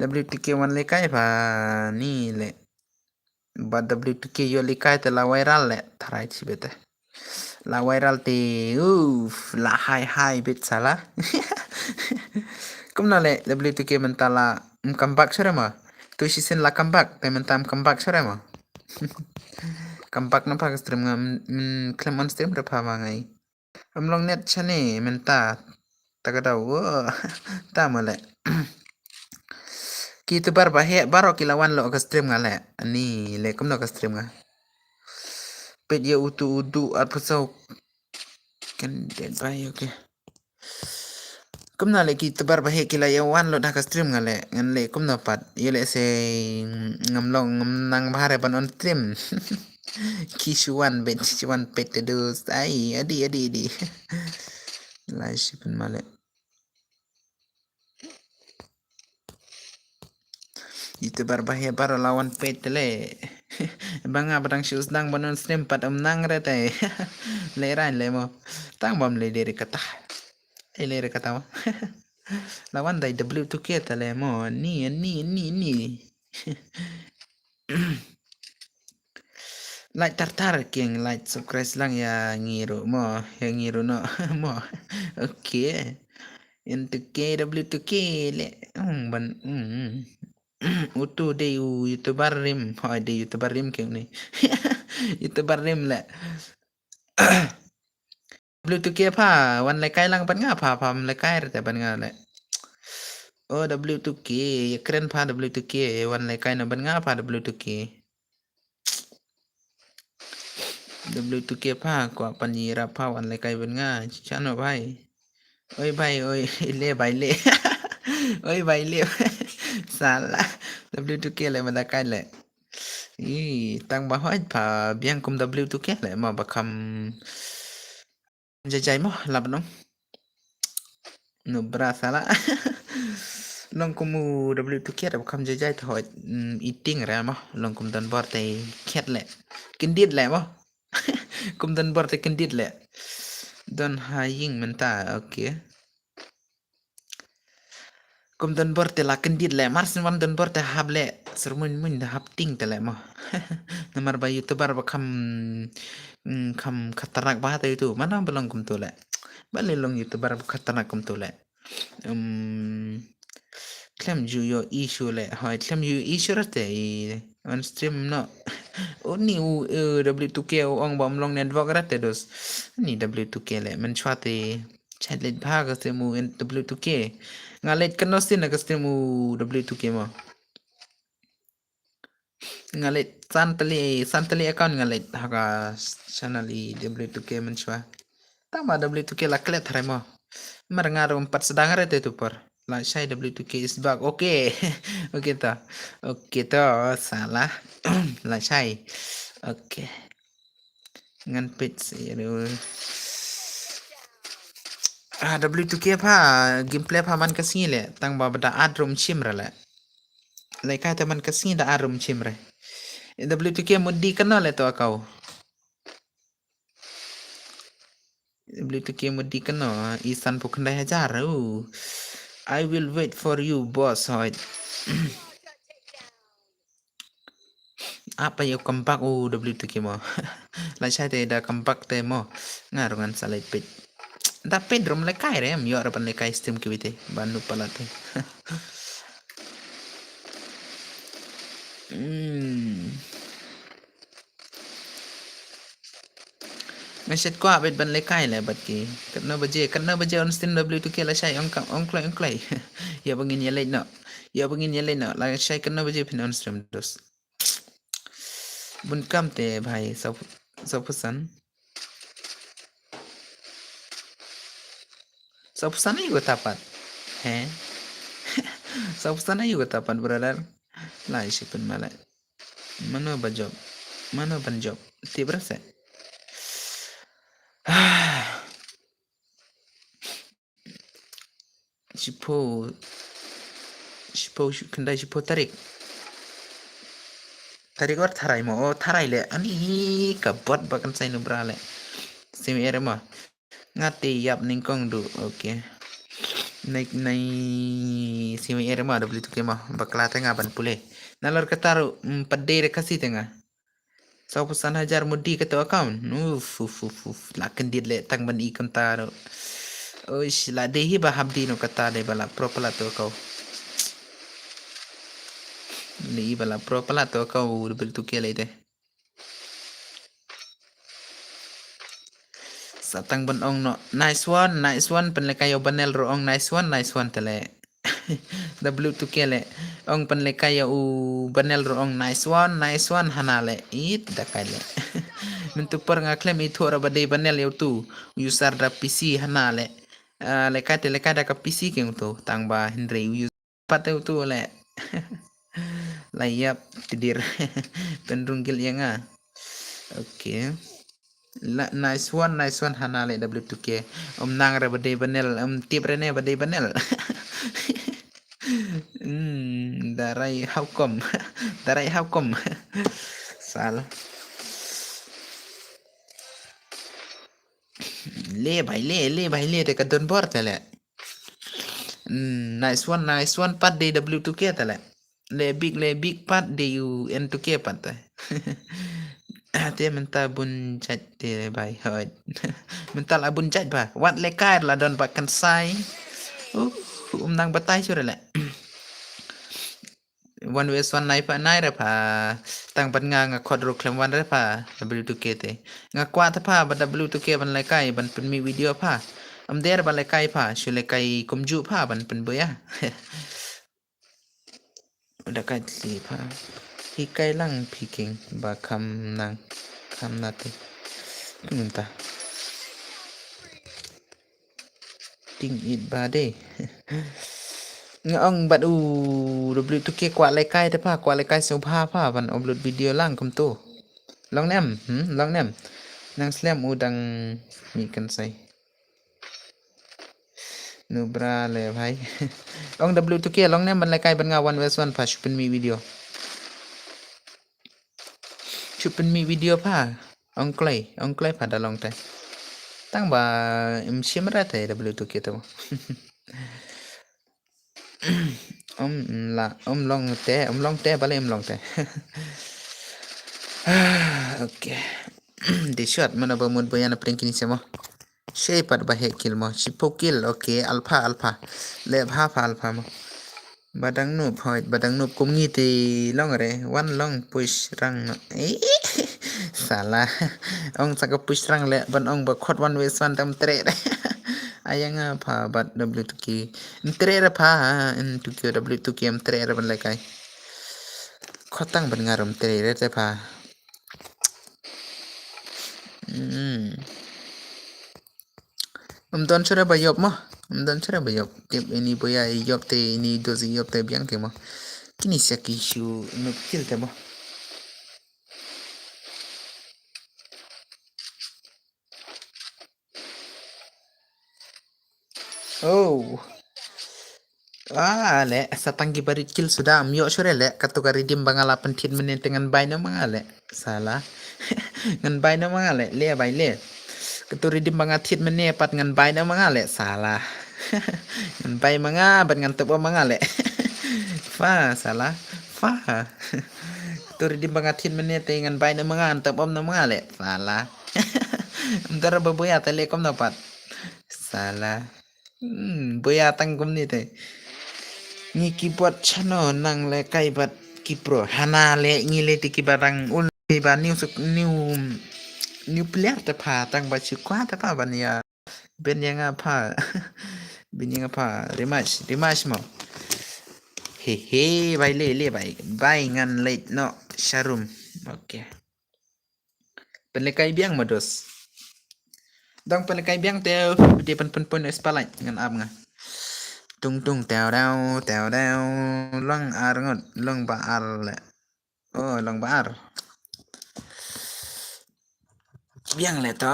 WTK1 lekai pha ni le ba WTK yo lekai te la viral le tharai chi bete la viral te la hai bit salah kum na le WTK mentala comeback sore ma tu season la comeback te mentam comeback sore ma comeback na pa stream ngam claim on stream re pha ma ngai amlong net chane menta tagada wo ta male kita barbahe baro kilawan lo ka stream ngale ani le kum no ka stream nga pet ya utu at pasau kan dead bye okay kum na le kita barbahe kila ya wan lo ka stream ngale ngan le kum no pat yele se ngam long ngam nang bahare ban on stream kisuan bet kisuan pet terus ai adi la shipen male itu barbahe baro lawan pet le banga badang shoes dang banon stream pat nang rete le ran le mo tang bom le dere kata le kata mo lawan dai W2K tale mo ni like tartar king like subscribe lang ya ngiru mo ya ngiru no mo okay into KW2K le ban utu de youtuber rim hoy de youtuber rim king ni youtuber rim le W2K pha wan le kai lang ban nga pha pham le kai te ban nga le oh W2K ya keren pha W2K wan le kai na ban nga pha W2K W2K pha kwa panira pha wan le kai ban nga chano bhai oi le bhai le oi bhai le salah W2K le ban kai le tăng ba hết pha biang kum W2K le ma bakam jajai mo lab no no berasa lah long kumu W2K da bakam jajai thoi eating ra mo long kum dan bor te khet le kindit le mo kum dan bor te kindit le don ha ying menta okay kum dan bor te la kindit le marsin wan dan bor te hable sermun da hap ting te le mo namar ba youtuber bakam kam khatarak ba te itu mana belong kum tu le bale long youtuber khatarak kum tu le claim you your issue le hai claim you issue rate on stream no oni W2K ong bom long network rate dos ni W2K le man chwate chatlet bhaga se mu W2K ngalet kanosin na kastem mu W2K mo ngalet santali account ngalet haga channel i W2K man chwa tama W2K la klet hare mo marangar 4 sedang rate tu por like saya W2K is back okay okay to salah like saya okay ngan pit W2K pha gameplay pha man kasi le tang ba bada adrum chim ra le like ka ta man kasi da adrum chim re W2K mudi kana le to kau W2K mudi kana isan pukandai hajar I will wait for you boss hoy apa yo kompak W2K mo la sai te da kompak te mo ngarungan salai pit da pedrom le kai re yo ra pan le kai stream ke bite banu palate Message ko abit ban lekay le bat ki. Katna baje on stin W2K la shay on clay. Ya bangin ya late no. Ya bangin ya late no. La shay katna baje pin on stream dos. Bun kam te bhai सब पसंद नहीं होता pan हैं सब नहीं होता pan brother lah isi pun malah mana banjob tibra se sipo kendai sipo tarik or tharai mo oh tharai le ani kabot bakan sai nubra le simi ere mo ngati yap ningkong du okay naik simi ere mo ada beli tuke mo bakla tengah ban pule nalor kataru padde kasih tengah 100,000 mudi ke tu account la kendit le tang ban i kantaro oish la dehi ba habdi no kata de bala pro pala tu kau ni bala pro pala tu kau bel tu ke le de satang ban ong no nice one pen le kayo banel ro ong nice one tele W2K le ong pen le kayo u banel ro ong nice one hanale it dakale mintu per ngaklem itu ora bade banel yo tu user da PC hanale le kada ka PC ke tu tang ba hindre use pate tu le layap tidir pendunggil yang okay nice one hanale W2K nang ra bade banel tip rene bade banel darai how come salah le भाई ले te kadon bor tele nice one pat de W2K tele le big pat de u N2K pat te menta bun chat te bai hoi mental abun chat ba wat le kair la don ba kan sai nang batai sure le one way one nai pa nai ra pa tang ban nga khod ro klem wan ra pa W2K te nga kwa ta pa ba W2K ban le kai ban pen mi video pa am der ba le kai pa shu le kai kum ju pa ban pen bu ya udah kai li pa hi kai lang picking ba kam na te minta ting it ba de ngong bat u W2K kwa le kai te pa kwa le kai so pa ban upload video lang kum tu long nem nang slam udang mi kan sai nubra le bhai ong W2K long nem ban le kai ban nga 1vs1 pa chupin mi video pa ong clay pa da long te tang ba im shimra te W2K to om long te bale om long te okay di shot mana ba mod bayana prank ini semua Shepat bahek kill mo sipo kill okay alpha le alpha mo badang noob kum ngi ti long re one long push rang no salah ong saka push rang le ban ong ba khot one way san tam tre ayang apa bat W2K tre ra pha N2K W2K am tre ra ban le kai khotang ban ngaram tre re te pha don chura bayop mo don chura bayop tip ini boya yop te ini dozi yop te biang ke mo kini saki shu no kill te mo oh le satanggi barit kill sudah amyo sure le katukari dim bangala pentit menen dengan baina mangale salah ngan baina mangale le bai le keturi di mga tit mene pat ngan bay na mga le salah ngan bay mga bat ngan tebo mga le fa salah fa keturi di mga tit mene te ngan bay na mga tebo na mga le salah ndara babuya telekom na pat salah buya tangkum ni te ni keyboard chano nang le kai bat kipro hana le ngile ti kibarang ul ba new nuklear te pha tang ba chi kwa te pha ban ya ben yang apa ben yang apa rematch mo hehe bai le bai ngan late no sharum okay pelekai biang mados dong pelekai biang te dia pen espalai ngan ab nga tung tung tèo đao lăng ar ngot lăng ba ar le oh lăng ba ar biang le to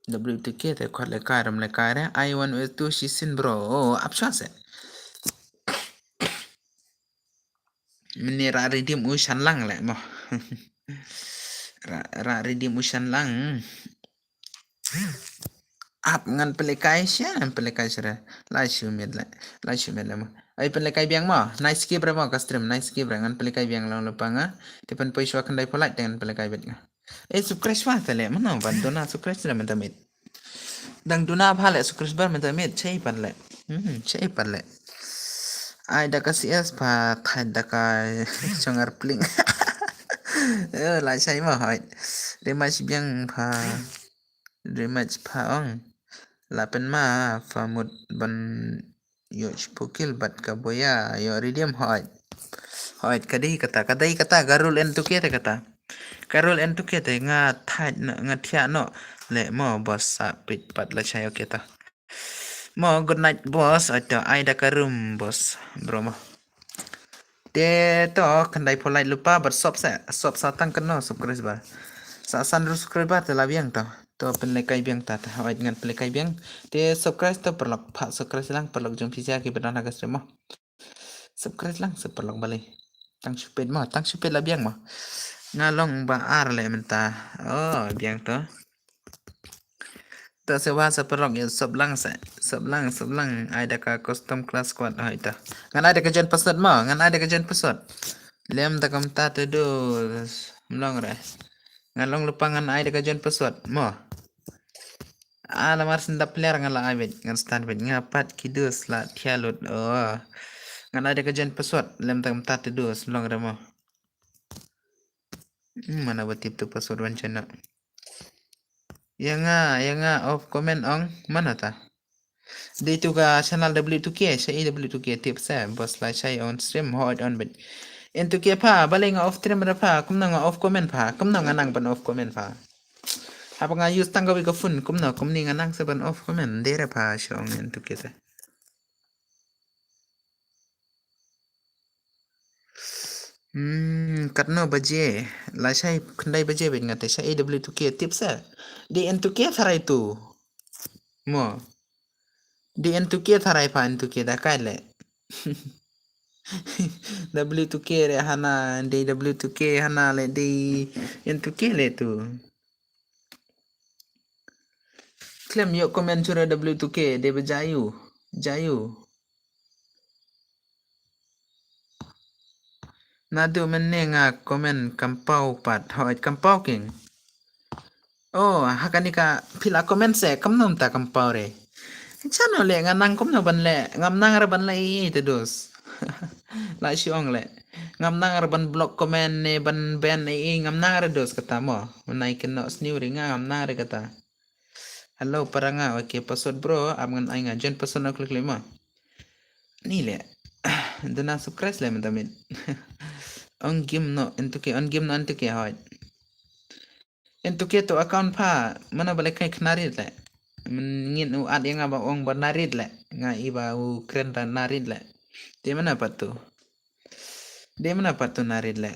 WTK te kwat le kai ram le kai re I1 with 2 shisin bro oh apsha se mini ra redim ushan lang le mo ra redim ushan lang ap ngan pelekai sia pelekai sira lai shu med le mo ai pelekai biang mo nice skip re mo ka stream nice skip re ngan pelekai biang long lepanga te pen poiswa kan dai polite dengan pelekai bet nga subscribe wa tele mana bandona subscribe sira men tamit dang duna phale subscribe bar men tamit chei panle chei panle ai da ka cs pa thai da ka chongar pling lai sai mo hai de ma si biang pha de ma pha ong la pen ma fa mut ban yo spokil bat ka boya yo ridiam hai kadai kata garul en tu ke kata Karol en tuke te nga thai nga thia no le mo boss sa pit pat la chayo kita mo good night boss ato ai da karum boss bro mo te to kandai polai lupa ber sop sa tang keno subscriber sa san subscriber te la biang to pen le kai biang ta hawai ngan pen le kai biang te subscribe to perlok pha subscribe lang perlok jom pisia ki bedana ka mo subscribe lang seperlok balik tang supet la biang mo ngalong ba ar le menta oh biang to sewa seperlok ya seblang ada ka custom class squad ha ita ngan ada ka jen pesot mo ngan ada ka jen pesot lem ta kam ta te do mlong re ngalong lupangan ada ka jen pesot mo lamar senda player ngala abet ngan stand bet ngapat kidus la thialut oh ngan ada ka jen pesot lem ta kam ta te do mlong re mo mana batip tu pesot wancana yang off comment ong mana ta di tu ka channel W2K saya W2K tips saya bos lah saya on stream hot on bet en tu ke pa baleng off stream ra pa kum na off comment pa kum na nganang ban off comment pa apa nga use tangga wi ka fun kum na kum ni nganang sa ban off comment de ra pa shong en tu ke ta katno baje la sai khandai baje bet ngate saya W2K tips sa di en tu ke tharai tu mo di en tu ke tharai pa en tu ke da kai le W2K re hana di W2K hana le di N2K le tu claim yo komen cura W2K de bejayu jayu nadu menenga komen kampau pat hoit kampau king oh hakanika pila komen se kamnom ta kampau re chano le nganang komno ban le ngamnang ra ban le te dos la siong le ngamnang ra ban block comment ne ban ban ngamnang ra dos kata mo menai kena sniu ringa ngamnang ra kata hello paranga okay password bro amngan ainga jen password na klik lima ni le dana subscribe le mentamit on game no entuke hoy entuke to account pha mana bale kai knarit le ngin u ad yang ba ong banarit le nga iba u kren ta narit le de mana patu narit le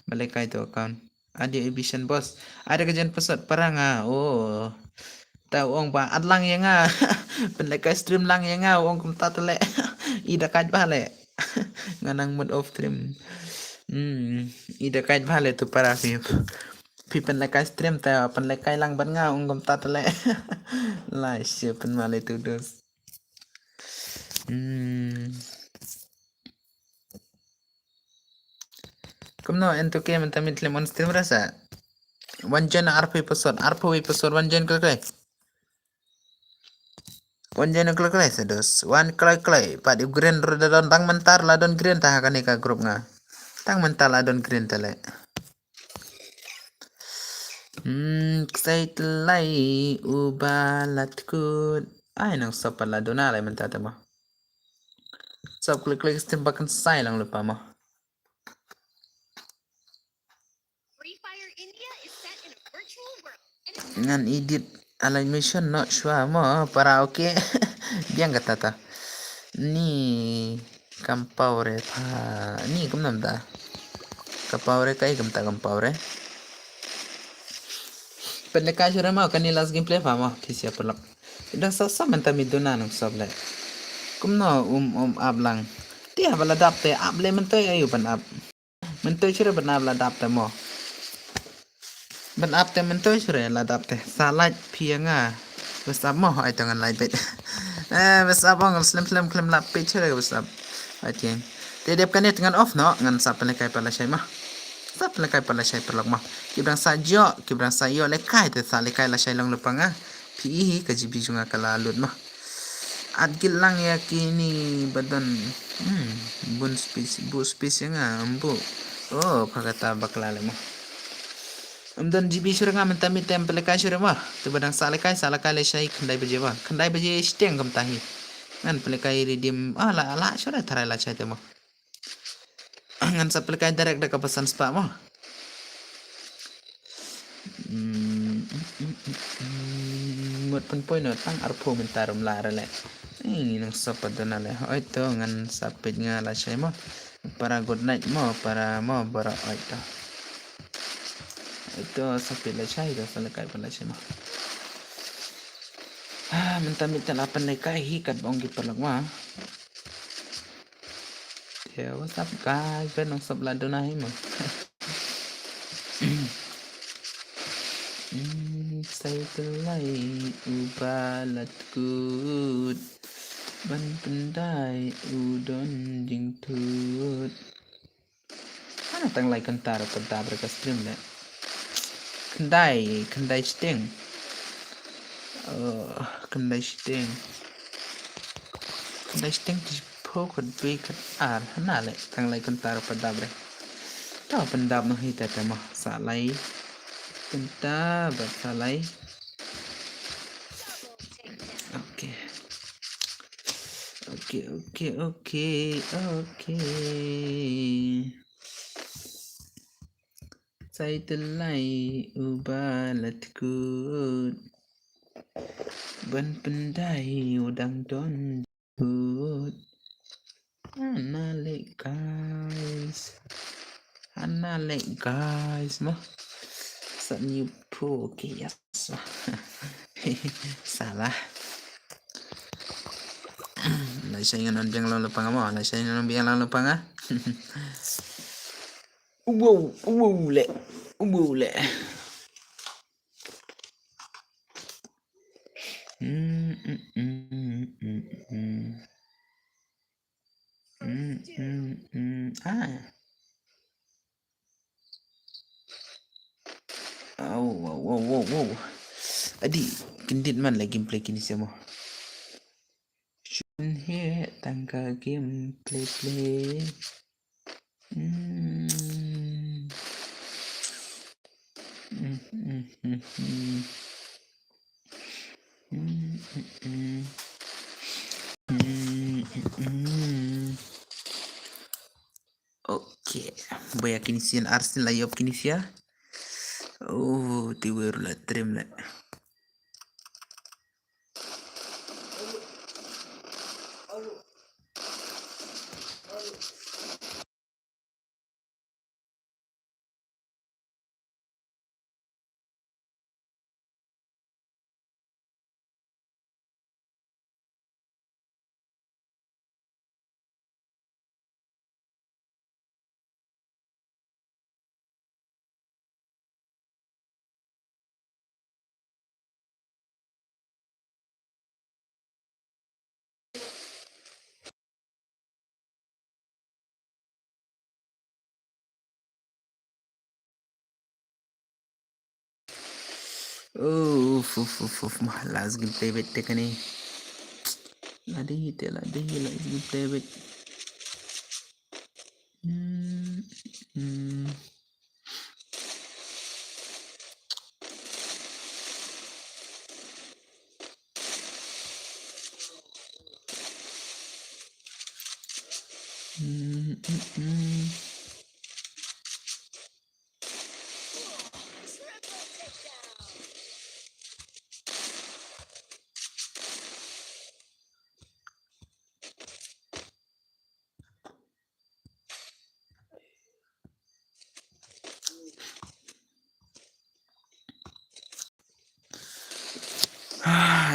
bale kai to account adi ebition boss ada kejen pesat paranga oh tau ong ba adlang yang pen le kai stream lang yang ong kum ta le ida kaj bale nganang mode off stream ida kaj bale tu para pi pen le kai stream ta pen le kai lang ban nga ong kum ta le la she pen male tu dos kumno ento ke men tamit le mon stream rasa wanjan arpo episode wanjan kle Wanjana kelai sedos wan kelai pada green rodon tang mentar ladon green tah kan ka grup nga tang mentar ladon green tele Kaitlay ubalatku. Ay, nang sa pala doon na man tata mo. So, klik-klik tembakan say lang lupa mo. Ngan edit alay mission no shwa mo para okay. Biang kata ta. Ni kampaure pa ni kumnam da. Kapaure kai kumta kampaure. Pendekan syura mo kanilas gameplay pa mo kisya pelak. Dah sa menta miduna nang soble. Kumno ablang. Dia bala dapte able mentoy ayu ban ab. Mentoy syura ban abla dapte mo. Ban apte mentoy syura la dapte. Salat pianga. Besab mo ay tangan lai bet. Besab ang slim klem lap pit syura besab. I think. Dedep kanet ngan off no ngan sapen kai pala syai mah. Sapen kai pala syai perlak mah. Kibrang sayo le kai te sale kai la syai lang lupanga. Pi kajibi junga kala lut mah. Adgil lang ya kini badan bun space nga ambu. Oh pakata baklale mo. Amdan jibi syura nga mentami temple kai syura mah. Tu badang salakai le syai khandai baje ba. Khandai baje steng kam tahi. Ngan pelekai redeem ala syura tarai la syai temo. Ngan sa pelekai direct dak pesan spa mo. Mut pun poin no tang arpo mentarum lara le. Nang sapad na le. Oi to ngan sapit nga la syai mo. Para good night mo para mo bara oi to. Ito sapit la syai to sa lekai pala syai mo. Mentamit talapan na kai hikat bong gipalag mo. Yeah, what's up guys? Benong sablado na mo. Say telai ubalat kut ban pendai udon jing tut. Mana tang lai kentar berkas stream le. Kendai sting. Kendai sting di pokot bikat ar hana le tang lai kentar dabre. Tau pendab no hita tema sa lai Tenta bersalai. Oke. Saya telai ubalatku ban pendai udang don put. Anale guys mah. New pro okay yes. Salah. Lai saya nganon biang lang lepang mo. Lai saya nganon biang lang lepang ah. Wow le. Wow. Adi, kendit man lagi gameplay kini siya mo. Shun here, tangka gameplay. Oke, banyak kini sian Arsenal layop kini siya. Oh, tiwir la trim la. Malas gameplay bet tekani. Ladi gameplay bet.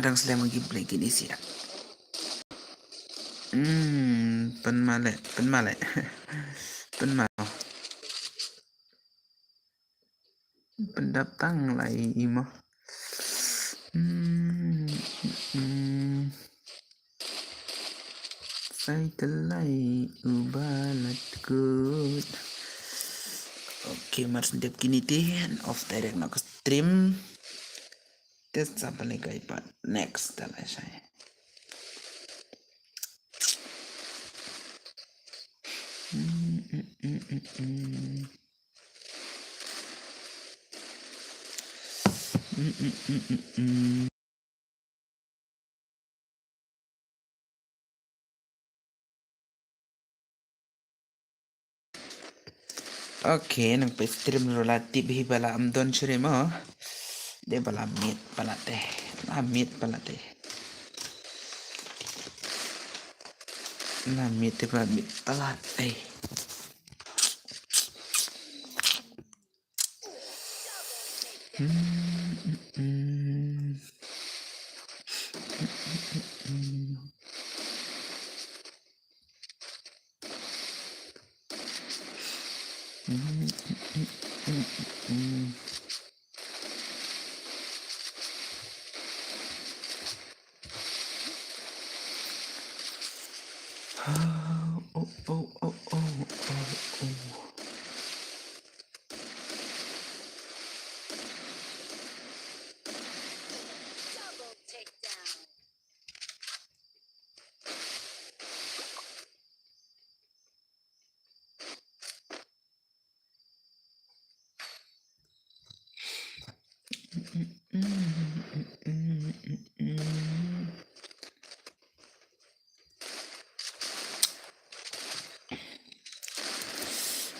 Đang sedang meng-gameplay gini sih ya. Penmale. Penmale. Pendatang lai imo. Saya telai ubalat good. Oke, mars setiap kini tihan off direct nak stream. Tes apa lagi iPad next dalam saya. Oke, nang pe stream relatif hi bala amdon chure mo. De bala mit bala teh. Amit bala teh. Amit te bala mit bala teh.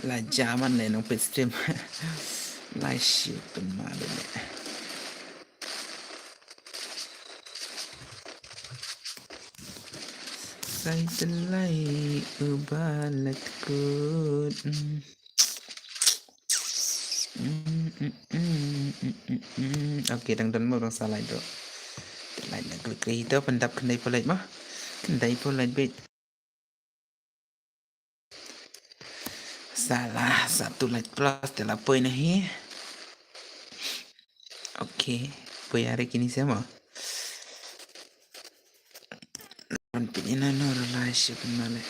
Lah zaman le nang pe stream. Lai shoot penmale le. Saya telai ubalat good. Oke, dang mo dang salah itu. Lain nak klik itu pendap kendai polite mah. Kendai polite bit. Salah satu light plus telah poin nahi. Oke, poin hari kini sama. Pinina normal sih penmale.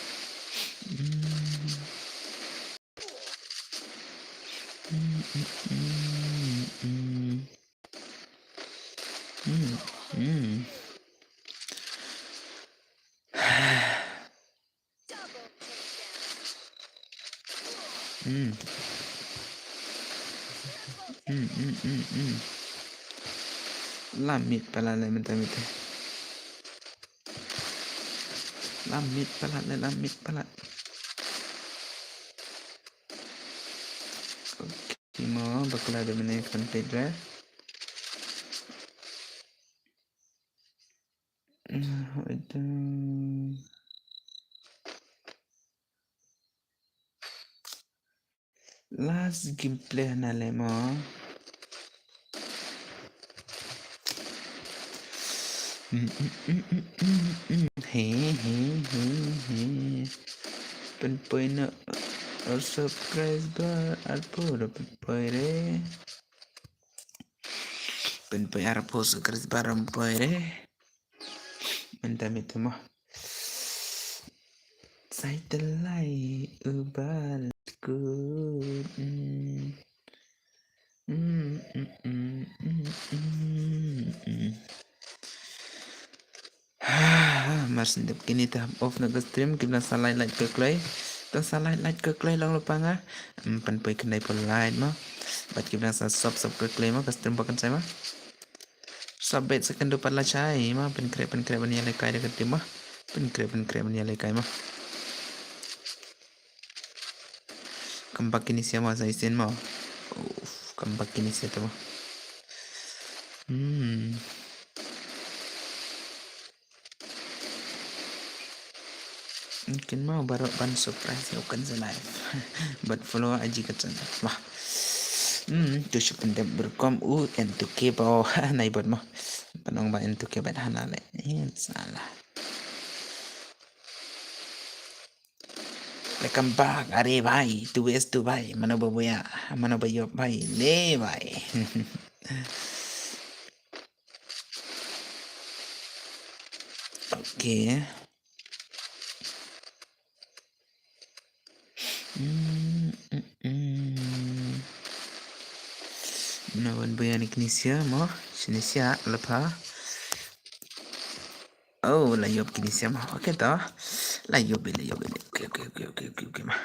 Lamit pala le menta. Lamit pala. Oke, mau bakal ada menaikkan pedra. Itu last gameplay na lemo. Hey. Penpoy na subscriber alpuro penpoy re. Penpoy arpo subscriber penpoy re. Mendam itu mah. Saya telai ubal good. Mas ndep kini tahap off naga stream kita salah light ke klay. Dan salah light ke klay lang lupa nga. Penpoy kendai pol light mah. Bat kita sa sub ke klay mah ke stream pakan saya mah. Sabet second dapat lah cai mah penkrep menialai kai dekat tim mah. Penkrep menialai kai mah. Kampak ini siapa sa isin mo? Kampak ini siya mo. Mungkin mau baru ban surprise kan sa live. But follow aja ka sana. Wah. Tu siya pandang berkom and to keep naibot mo. Panong ba and to keep hanale. Salah. Welcome back. अरे भाई तू वेस तू भाई मनो बबुया मनो भैया भाई ले भाई okay Nawan bayan Indonesia mo Indonesia lepa oh layop Indonesia mo oke toh layop oke mah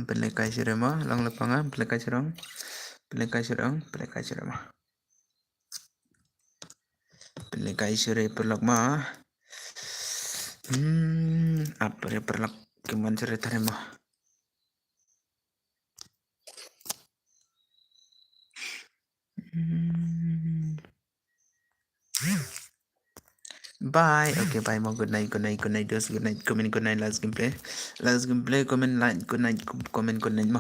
Pelekai sirama lang lapangan pelekai sirang pelekai sire perlak mah apa ya perlak keman sire tarema Bye. Okay, bye mo. Good night. Dos. Good night. Comment good night. Last gameplay. Comment like. Good night. Comment good night mo.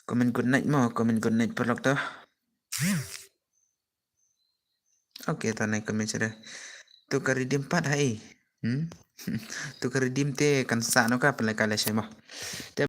Comment good night mo. Comment good night perlak to. Okay, tanay comment sire. Tu karidim pat hai. Tu karidim te kan sa no ka pala kala siya mo.